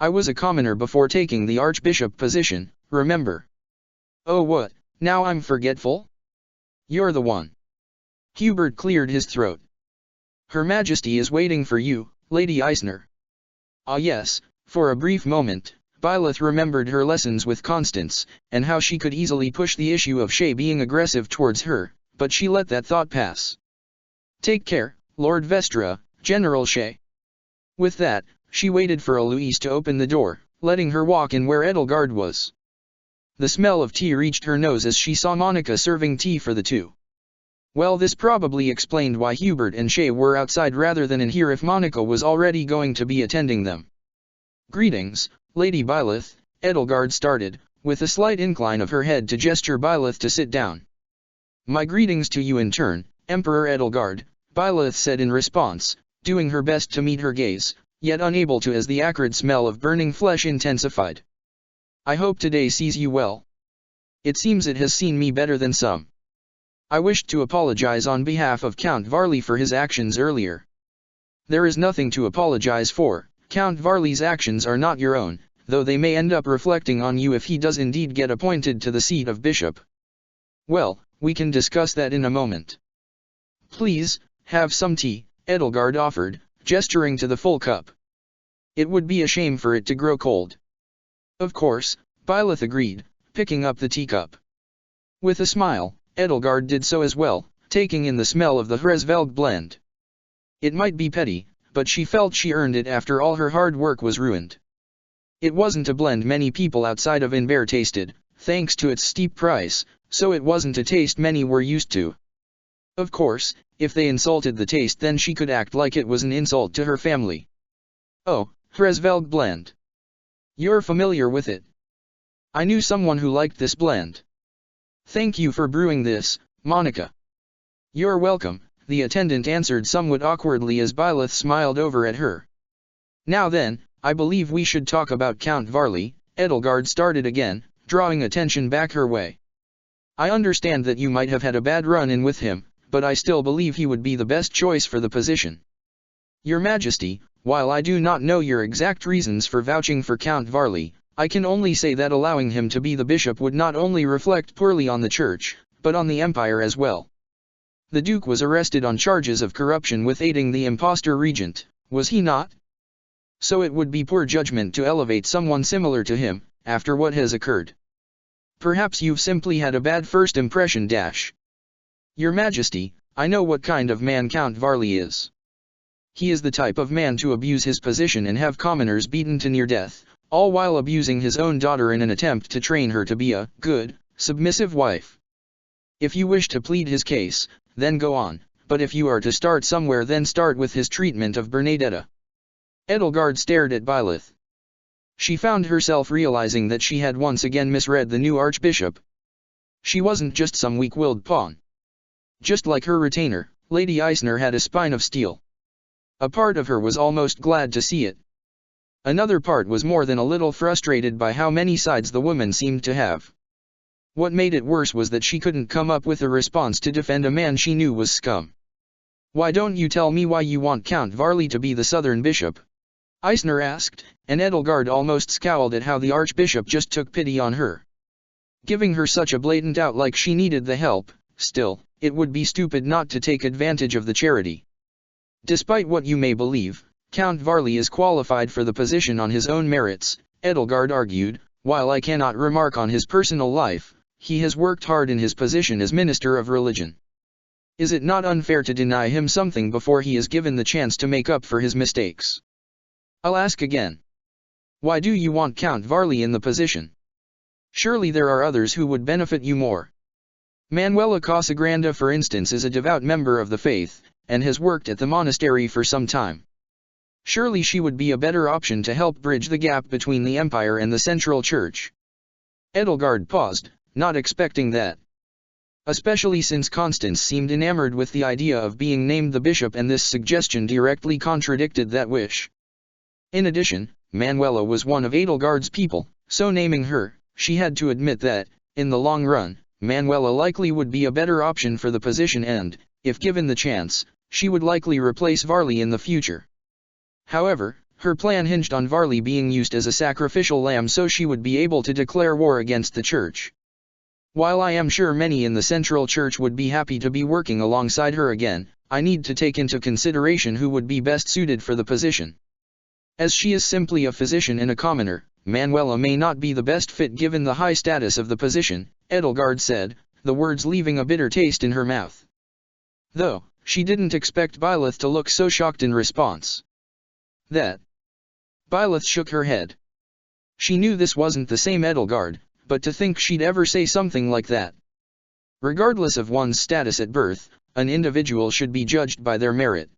I was a commoner before taking the Archbishop position, remember?" "Oh what, now I'm forgetful?" "You're the one." Hubert cleared his throat. "Her Majesty is waiting for you, Lady Eisner." Ah yes, for a brief moment, Byleth remembered her lessons with Constance, and how she could easily push the issue of Shay being aggressive towards her, but she let that thought pass. "Take care, Lord Vestra, General Shay." With that, she waited for Eloise to open the door, letting her walk in where Edelgard was. The smell of tea reached her nose as she saw Monica serving tea for the two. Well, this probably explained why Hubert and Shay were outside rather than in here if Monica was already going to be attending them. "Greetings, Lady Byleth," Edelgard started, with a slight incline of her head to gesture Byleth to sit down. "My greetings to you in turn, Emperor Edelgard," Byleth said in response, doing her best to meet her gaze, yet unable to as the acrid smell of burning flesh intensified. "I hope today sees you well. It seems it has seen me better than some. I wished to apologize on behalf of Count Varley for his actions earlier." "There is nothing to apologize for. Count Varley's actions are not your own, though they may end up reflecting on you if he does indeed get appointed to the seat of bishop." "Well, we can discuss that in a moment." "Please, have some tea," Edelgard offered, gesturing to the full cup. "It would be a shame for it to grow cold." "Of course," Byleth agreed, picking up the teacup. With a smile, Edelgard did so as well, taking in the smell of the Hresvelg blend. It might be petty, but she felt she earned it after all her hard work was ruined. It wasn't a blend many people outside of Inver tasted, thanks to its steep price, so it wasn't a taste many were used to. Of course, if they insulted the taste then she could act like it was an insult to her family. "Oh, Hresvelg blend. You're familiar with it. I knew someone who liked this blend. Thank you for brewing this, Monica." "You're welcome," the attendant answered somewhat awkwardly as Byleth smiled over at her. "Now then, I believe we should talk about Count Varley," Edelgard started again, drawing attention back her way. "I understand that you might have had a bad run-in with him, but I still believe he would be the best choice for the position. Your Majesty, while I do not know your exact reasons for vouching for Count Varley, I can only say that allowing him to be the bishop would not only reflect poorly on the church, but on the empire as well. The Duke was arrested on charges of corruption with aiding the impostor regent, was he not? So it would be poor judgment to elevate someone similar to him, after what has occurred. Perhaps you've simply had a bad first impression. Your Majesty, I know what kind of man Count Varley is. He is the type of man to abuse his position and have commoners beaten to near death, all while abusing his own daughter in an attempt to train her to be a good, submissive wife. If you wish to plead his case, then go on, but if you are to start somewhere then start with his treatment of Bernadetta." Edelgard stared at Byleth. She found herself realizing that she had once again misread the new archbishop. She wasn't just some weak-willed pawn. Just like her retainer, Lady Eisner had a spine of steel. A part of her was almost glad to see it. Another part was more than a little frustrated by how many sides the woman seemed to have. What made it worse was that she couldn't come up with a response to defend a man she knew was scum. "Why don't you tell me why you want Count Varley to be the southern bishop?" Eisner asked, and Edelgard almost scowled at how the archbishop just took pity on her. Giving her such a blatant out like she needed the help. Still, it would be stupid not to take advantage of the charity. "Despite what you may believe, Count Varley is qualified for the position on his own merits," Edelgard argued. "While I cannot remark on his personal life, he has worked hard in his position as Minister of Religion. Is it not unfair to deny him something before he is given the chance to make up for his mistakes? I'll ask again. Why do you want Count Varley in the position? Surely there are others who would benefit you more. Manuela Casagrande, for instance, is a devout member of the faith, and has worked at the monastery for some time. Surely she would be a better option to help bridge the gap between the Empire and the Central Church." Edelgard paused, not expecting that. Especially since Constance seemed enamored with the idea of being named the bishop and this suggestion directly contradicted that wish. In addition, Manuela was one of Edelgard's people, so naming her, she had to admit that, in the long run, Manuela likely would be a better option for the position and, if given the chance, she would likely replace Varley in the future. However, her plan hinged on Varley being used as a sacrificial lamb so she would be able to declare war against the church. While I am sure many in the Central Church would be happy to be working alongside her again, I need to take into consideration who would be best suited for the position. As she is simply a physician and a commoner, Manuela may not be the best fit given the high status of the position, Edelgard said, the words leaving a bitter taste in her mouth. Though, she didn't expect Byleth to look so shocked in response. That. Byleth shook her head. She knew this wasn't the same Edelgard, but to think she'd ever say something like that. Regardless of one's status at birth, an individual should be judged by their merit.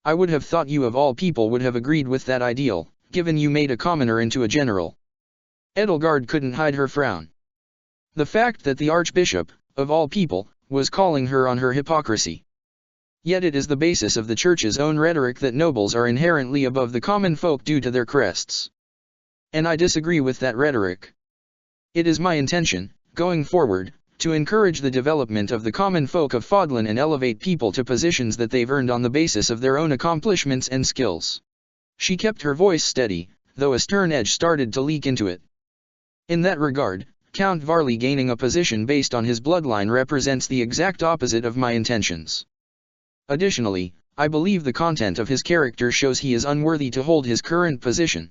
I would have thought you of all people would have agreed with that ideal, given you made a commoner into a general. Edelgard couldn't hide her frown. The fact that the Archbishop, of all people, was calling her on her hypocrisy. Yet it is the basis of the Church's own rhetoric that nobles are inherently above the common folk due to their crests. And I disagree with that rhetoric. It is my intention, going forward, to encourage the development of the common folk of Fodlan and elevate people to positions that they've earned on the basis of their own accomplishments and skills. She kept her voice steady, though a stern edge started to leak into it. In that regard, Count Varley gaining a position based on his bloodline represents the exact opposite of my intentions. Additionally, I believe the content of his character shows he is unworthy to hold his current position.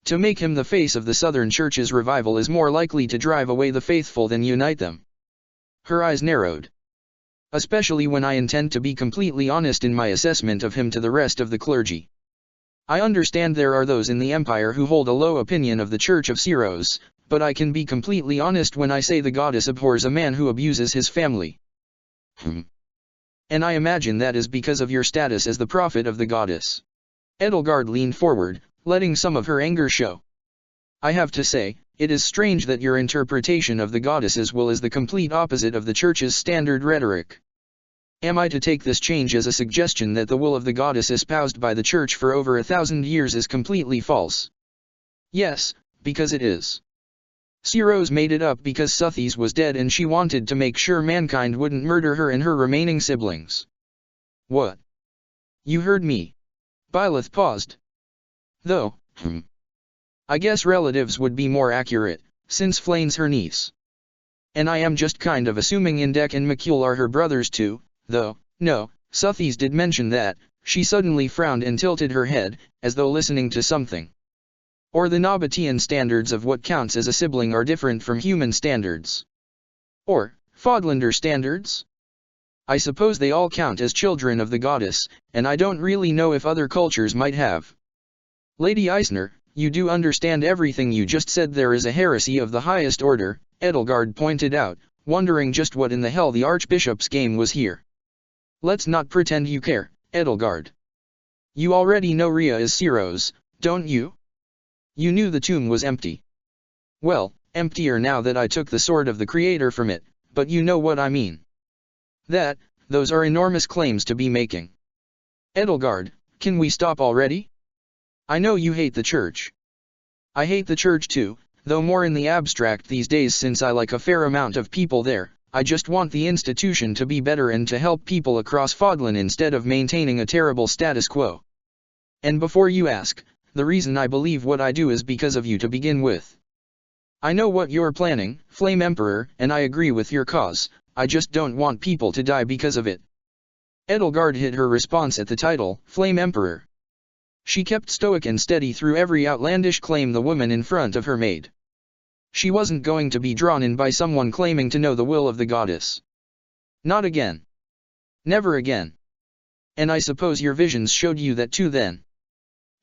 To make him the face of the Southern Church's revival is more likely to drive away the faithful than unite them. Her eyes narrowed. Especially when I intend to be completely honest in my assessment of him to the rest of the clergy. I understand there are those in the Empire who hold a low opinion of the Church of Syros, but I can be completely honest when I say the goddess abhors a man who abuses his family. And I imagine that is because of your status as the prophet of the goddess. Edelgard leaned forward, letting some of her anger show. I have to say, it is strange that your interpretation of the goddess's will is the complete opposite of the Church's standard rhetoric. Am I to take this change as a suggestion that the will of the goddess espoused by the Church for over 1,000 years is completely false? Yes, because it is. Syros made it up because Suthes was dead and she wanted to make sure mankind wouldn't murder her and her remaining siblings. What? You heard me. Byleth paused. Though, I guess relatives would be more accurate, since Flane's her niece. And I am just kind of assuming Indek and Mikul are her brothers too, though, no, Suthes did mention that. She suddenly frowned and tilted her head, as though listening to something. Or the Nabatean standards of what counts as a sibling are different from human standards. Or, Fodlander standards? I suppose they all count as children of the goddess, and I don't really know if other cultures might have. Lady Eisner, you do understand everything you just said. There is a heresy of the highest order, Edelgard pointed out, wondering just what in the hell the Archbishop's game was here. Let's not pretend you care, Edelgard. You already know Rhea is Syros, don't you? You knew the tomb was empty. Well, emptier now that I took the sword of the Creator from it, but you know what I mean. Those are enormous claims to be making. Edelgard, can we stop already? I know you hate the Church. I hate the Church too, though more in the abstract these days since I like a fair amount of people there. I just want the institution to be better and to help people across Fodlan instead of maintaining a terrible status quo. And before you ask, the reason I believe what I do is because of you to begin with. I know what you're planning, Flame Emperor, and I agree with your cause. I just don't want people to die because of it. Edelgard hid her response at the title, Flame Emperor. She kept stoic and steady through every outlandish claim the woman in front of her made. She wasn't going to be drawn in by someone claiming to know the will of the goddess. Not again. Never again. And I suppose your visions showed you that too then.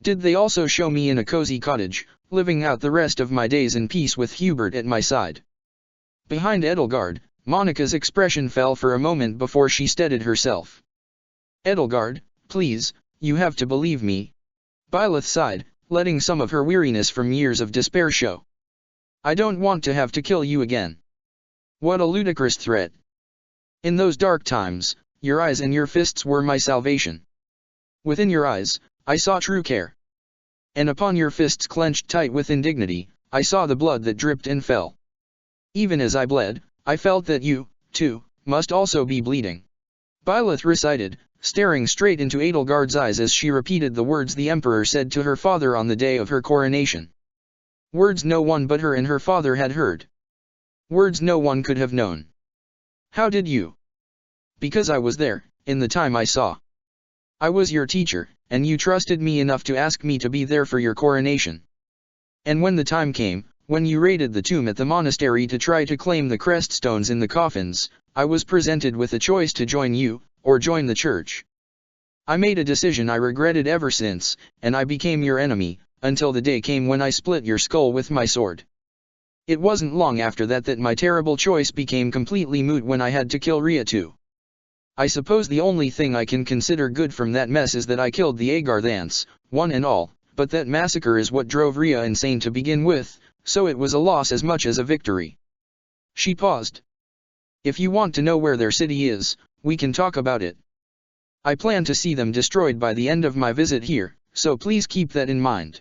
Did they also show me in a cozy cottage, living out the rest of my days in peace with Hubert at my side? Behind Edelgard, Monica's expression fell for a moment before she steadied herself. Edelgard, please, you have to believe me. Byleth sighed, letting some of her weariness from years of despair show. I don't want to have to kill you again. What a ludicrous threat. In those dark times, your eyes and your fists were my salvation. Within your eyes, I saw true care. And upon your fists clenched tight with indignity, I saw the blood that dripped and fell. Even as I bled, I felt that you, too, must also be bleeding. Byleth recited, staring straight into Edelgard's eyes as she repeated the words the Emperor said to her father on the day of her coronation. Words no one but her and her father had heard. Words no one could have known. How did you? Because I was there, in the time I saw. I was your teacher, and you trusted me enough to ask me to be there for your coronation. And when the time came, when you raided the tomb at the monastery to try to claim the crest stones in the coffins, I was presented with a choice to join you, or join the church. I made a decision I regretted ever since, and I became your enemy, until the day came when I split your skull with my sword. It wasn't long after that that my terrible choice became completely moot when I had to kill Rhea too. I suppose the only thing I can consider good from that mess is that I killed the Agarthans, one and all, but that massacre is what drove Rhea insane to begin with, so it was a loss as much as a victory. She paused. If you want to know where their city is, we can talk about it. I plan to see them destroyed by the end of my visit here, so please keep that in mind.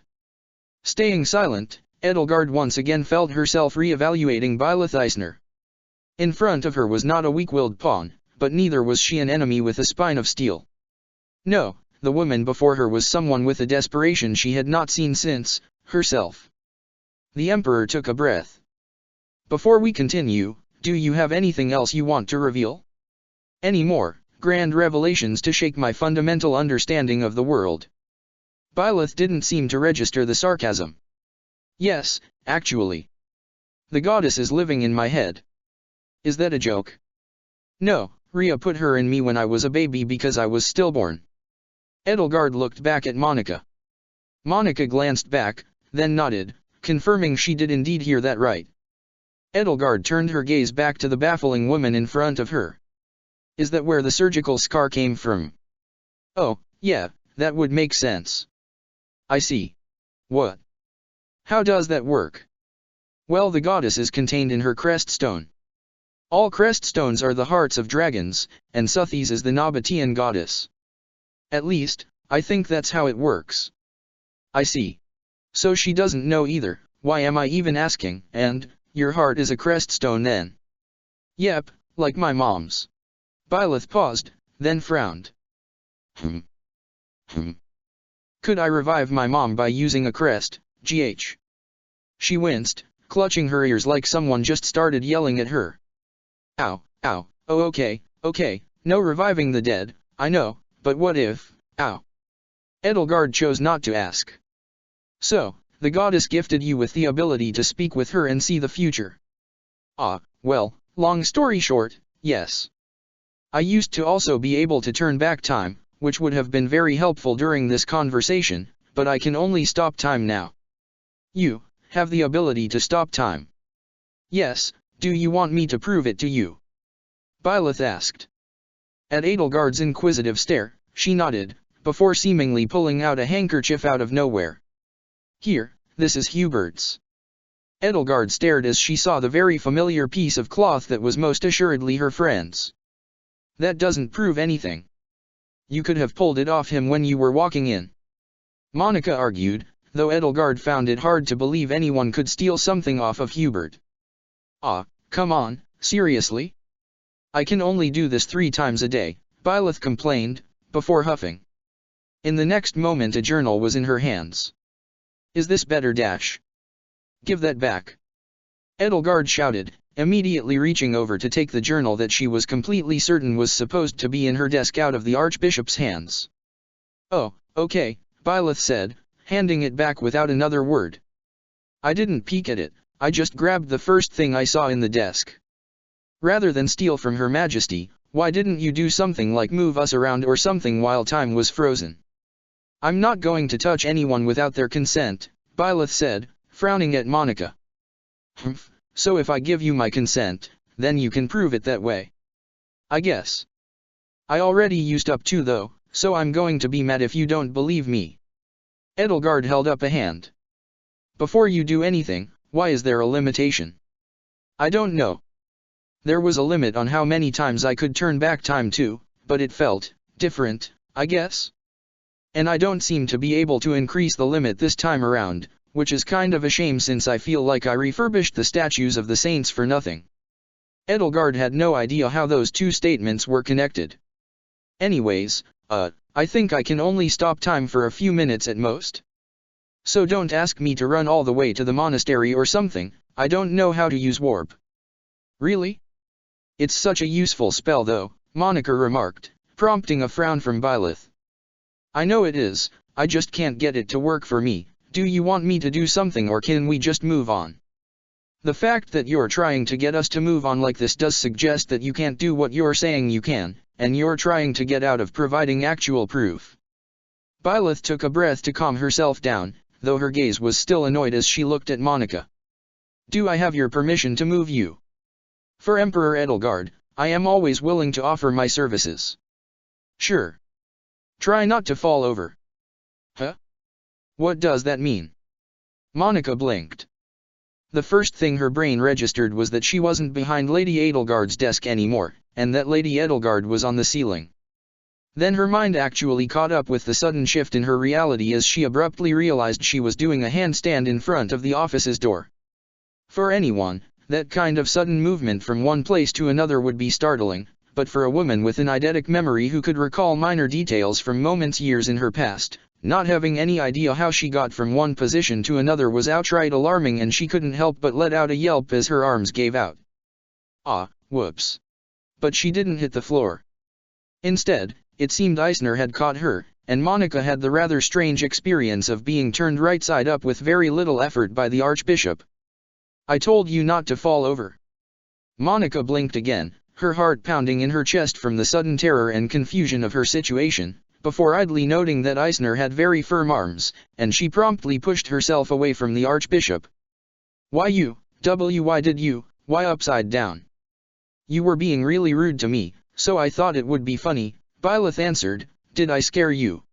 Staying silent, Edelgard once again felt herself re-evaluating Byleth Eisner. In front of her was not a weak-willed pawn, but neither was she an enemy with a spine of steel. No, the woman before her was someone with a desperation she had not seen since herself. The Emperor took a breath. Before we continue, do you have anything else you want to reveal? Any more grand revelations to shake my fundamental understanding of the world? Byleth didn't seem to register the sarcasm. Yes, actually. The goddess is living in my head. Is that a joke? No, Rhea put her in me when I was a baby because I was stillborn. Edelgard looked back at Monica. Monica glanced back, then nodded, confirming she did indeed hear that right. Edelgard turned her gaze back to the baffling woman in front of her. Is that where the surgical scar came from? Oh, yeah, that would make sense. I see. What? How does that work? Well, the goddess is contained in her crest stone. All crest stones are the hearts of dragons, and Suthi's is the Nabatean goddess. At least, I think that's how it works. I see. So she doesn't know either, why am I even asking? And, your heart is a crest stone then? Yep, like my mom's. Byleth paused, then frowned. Could I revive my mom by using a crest, GH? She winced, clutching her ears like someone just started yelling at her. Ow, ow, oh okay, no reviving the dead, I know, but what if, ow? Edelgard chose not to ask. So, the goddess gifted you with the ability to speak with her and see the future. Ah, well, long story short, yes. I used to also be able to turn back time, which would have been very helpful during this conversation, but I can only stop time now. You have the ability to stop time. Yes, do you want me to prove it to you? Byleth asked. At Edelgard's inquisitive stare, she nodded, before seemingly pulling out a handkerchief out of nowhere. Here, this is Hubert's. Edelgard stared as she saw the very familiar piece of cloth that was most assuredly her friend's. That doesn't prove anything. You could have pulled it off him when you were walking in. Monica argued, though Edelgard found it hard to believe anyone could steal something off of Hubert. Ah, come on, seriously? I can only do this 3 times a day, Byleth complained, before huffing. In the next moment a journal was in her hands. Is this better? Give that back. Edelgard shouted, immediately reaching over to take the journal that she was completely certain was supposed to be in her desk out of the Archbishop's hands. Oh, okay, Byleth said, handing it back without another word. I didn't peek at it, I just grabbed the first thing I saw in the desk. Rather than steal from Her Majesty, why didn't you do something like move us around or something while time was frozen? I'm not going to touch anyone without their consent, Byleth said, frowning at Monica. So if I give you my consent, then you can prove it that way. I guess. I already used up 2 though, so I'm going to be mad if you don't believe me. Edelgard held up a hand. Before you do anything, why is there a limitation? I don't know. There was a limit on how many times I could turn back time too, but it felt different, I guess. And I don't seem to be able to increase the limit this time around, which is kind of a shame since I feel like I refurbished the statues of the saints for nothing. Edelgard had no idea how those 2 statements were connected. Anyways, I think I can only stop time for a few minutes at most. So don't ask me to run all the way to the monastery or something, I don't know how to use warp. Really? It's such a useful spell though, Monica remarked, prompting a frown from Byleth. I know it is, I just can't get it to work for me, Do you want me to do something or can we just move on? The fact that you're trying to get us to move on like this does suggest that you can't do what you're saying you can, and you're trying to get out of providing actual proof. Byleth took a breath to calm herself down, though her gaze was still annoyed as she looked at Monica. Do I have your permission to move you? For Emperor Edelgard, I am always willing to offer my services. Sure. Try not to fall over. Huh? What does that mean? Monica blinked. The first thing her brain registered was that she wasn't behind Lady Edelgard's desk anymore, and that Lady Edelgard was on the ceiling. Then her mind actually caught up with the sudden shift in her reality as she abruptly realized she was doing a handstand in front of the office's door. For anyone, that kind of sudden movement from one place to another would be startling, but for a woman with an eidetic memory who could recall minor details from moments years in her past, not having any idea how she got from one position to another was outright alarming, and she couldn't help but let out a yelp as her arms gave out. Ah, whoops. But she didn't hit the floor. Instead, it seemed Eisner had caught her, and Monica had the rather strange experience of being turned right side up with very little effort by the Archbishop. I told you not to fall over. Monica blinked again, her heart pounding in her chest from the sudden terror and confusion of her situation, before idly noting that Eisner had very firm arms, and she promptly pushed herself away from the Archbishop. Why did you, why upside down? You were being really rude to me, so I thought it would be funny, Byleth answered. Did I scare you?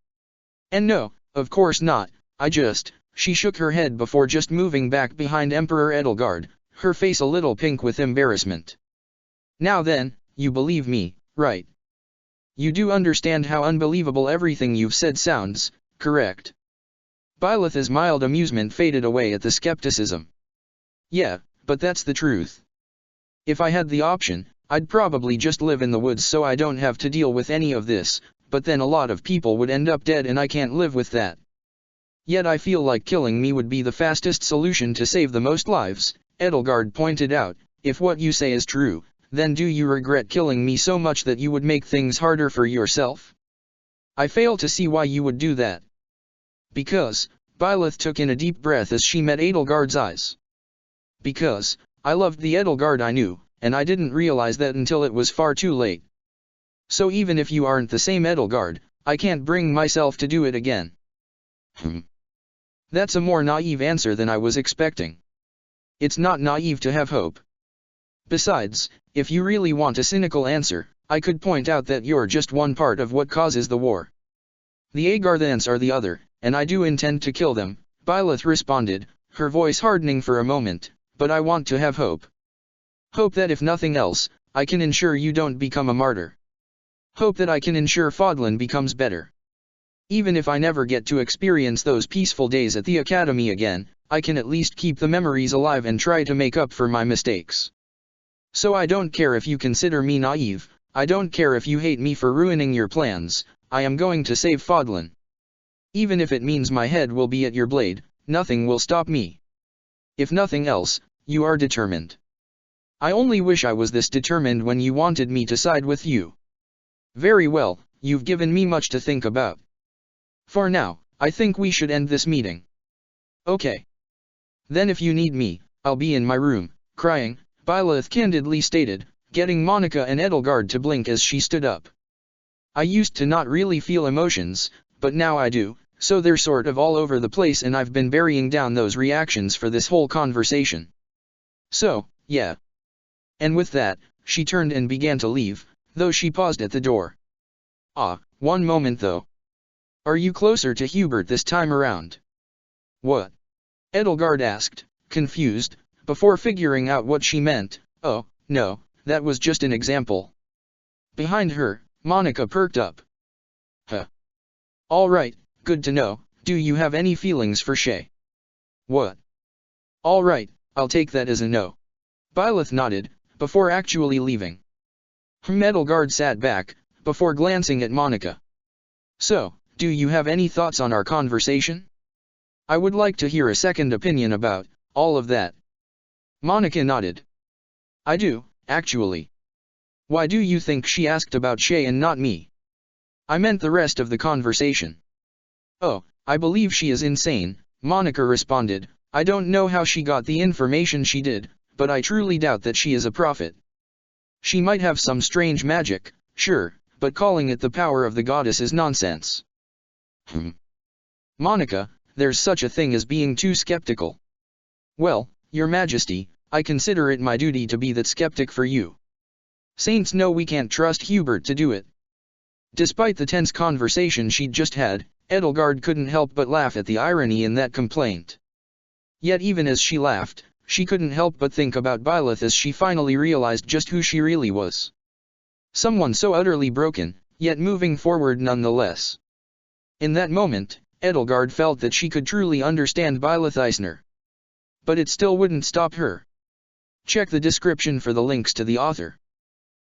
And no, of course not, she shook her head before just moving back behind Emperor Edelgard, her face a little pink with embarrassment. Now then, you believe me, right? You do understand how unbelievable everything you've said sounds, correct? Byleth's mild amusement faded away at the skepticism. Yeah, but that's the truth. If I had the option, I'd probably just live in the woods so I don't have to deal with any of this, but then a lot of people would end up dead and I can't live with that. Yet I feel like killing me would be the fastest solution to save the most lives, Edelgard pointed out. If what you say is true, then do you regret killing me so much that you would make things harder for yourself? I fail to see why you would do that. Because, Byleth took in a deep breath as she met Edelgard's eyes. Because, I loved the Edelgard I knew, and I didn't realize that until it was far too late. So even if you aren't the same Edelgard, I can't bring myself to do it again. That's a more naive answer than I was expecting. It's not naive to have hope. Besides, if you really want a cynical answer, I could point out that you're just one part of what causes the war. The Agarthans are the other, and I do intend to kill them, Byleth responded, her voice hardening for a moment, but I want to have hope. Hope that if nothing else, I can ensure you don't become a martyr. Hope that I can ensure Fodlan becomes better. Even if I never get to experience those peaceful days at the Academy again, I can at least keep the memories alive and try to make up for my mistakes. So I don't care if you consider me naive, I don't care if you hate me for ruining your plans, I am going to save Fodlan. Even if it means my head will be at your blade, nothing will stop me. If nothing else, you are determined. I only wish I was this determined when you wanted me to side with you. Very well, you've given me much to think about. For now, I think we should end this meeting. Okay. Then if you need me, I'll be in my room, crying, Byleth candidly stated, getting Monica and Edelgard to blink as she stood up. I used to not really feel emotions, but now I do, so they're sort of all over the place and I've been burying down those reactions for this whole conversation. So, yeah. And with that, she turned and began to leave, though she paused at the door. Ah, one moment though. Are you closer to Hubert this time around? What? Edelgard asked, confused, before figuring out what she meant. Oh, no, that was just an example. Behind her, Monica perked up. Huh. All right, good to know. Do you have any feelings for Shay? What? All right, I'll take that as a no. Byleth nodded, before actually leaving. Edelgard sat back, before glancing at Monica. So, do you have any thoughts on our conversation? I would like to hear a second opinion about all of that. Monica nodded. I do, actually. Why do you think she asked about Shay and not me? I meant the rest of the conversation. Oh, I believe she is insane, Monica responded, I don't know how she got the information she did, but I truly doubt that she is a prophet. She might have some strange magic, sure, but calling it the power of the goddess is nonsense. Monica, there's such a thing as being too skeptical. Well, Your Majesty, I consider it my duty to be that skeptic for you. Saints know we can't trust Hubert to do it. Despite the tense conversation she'd just had, Edelgard couldn't help but laugh at the irony in that complaint. Yet even as she laughed, she couldn't help but think about Byleth as she finally realized just who she really was. Someone so utterly broken, yet moving forward nonetheless. In that moment, Edelgard felt that she could truly understand Byleth Eisner. But it still wouldn't stop her. Check the description for the links to the author.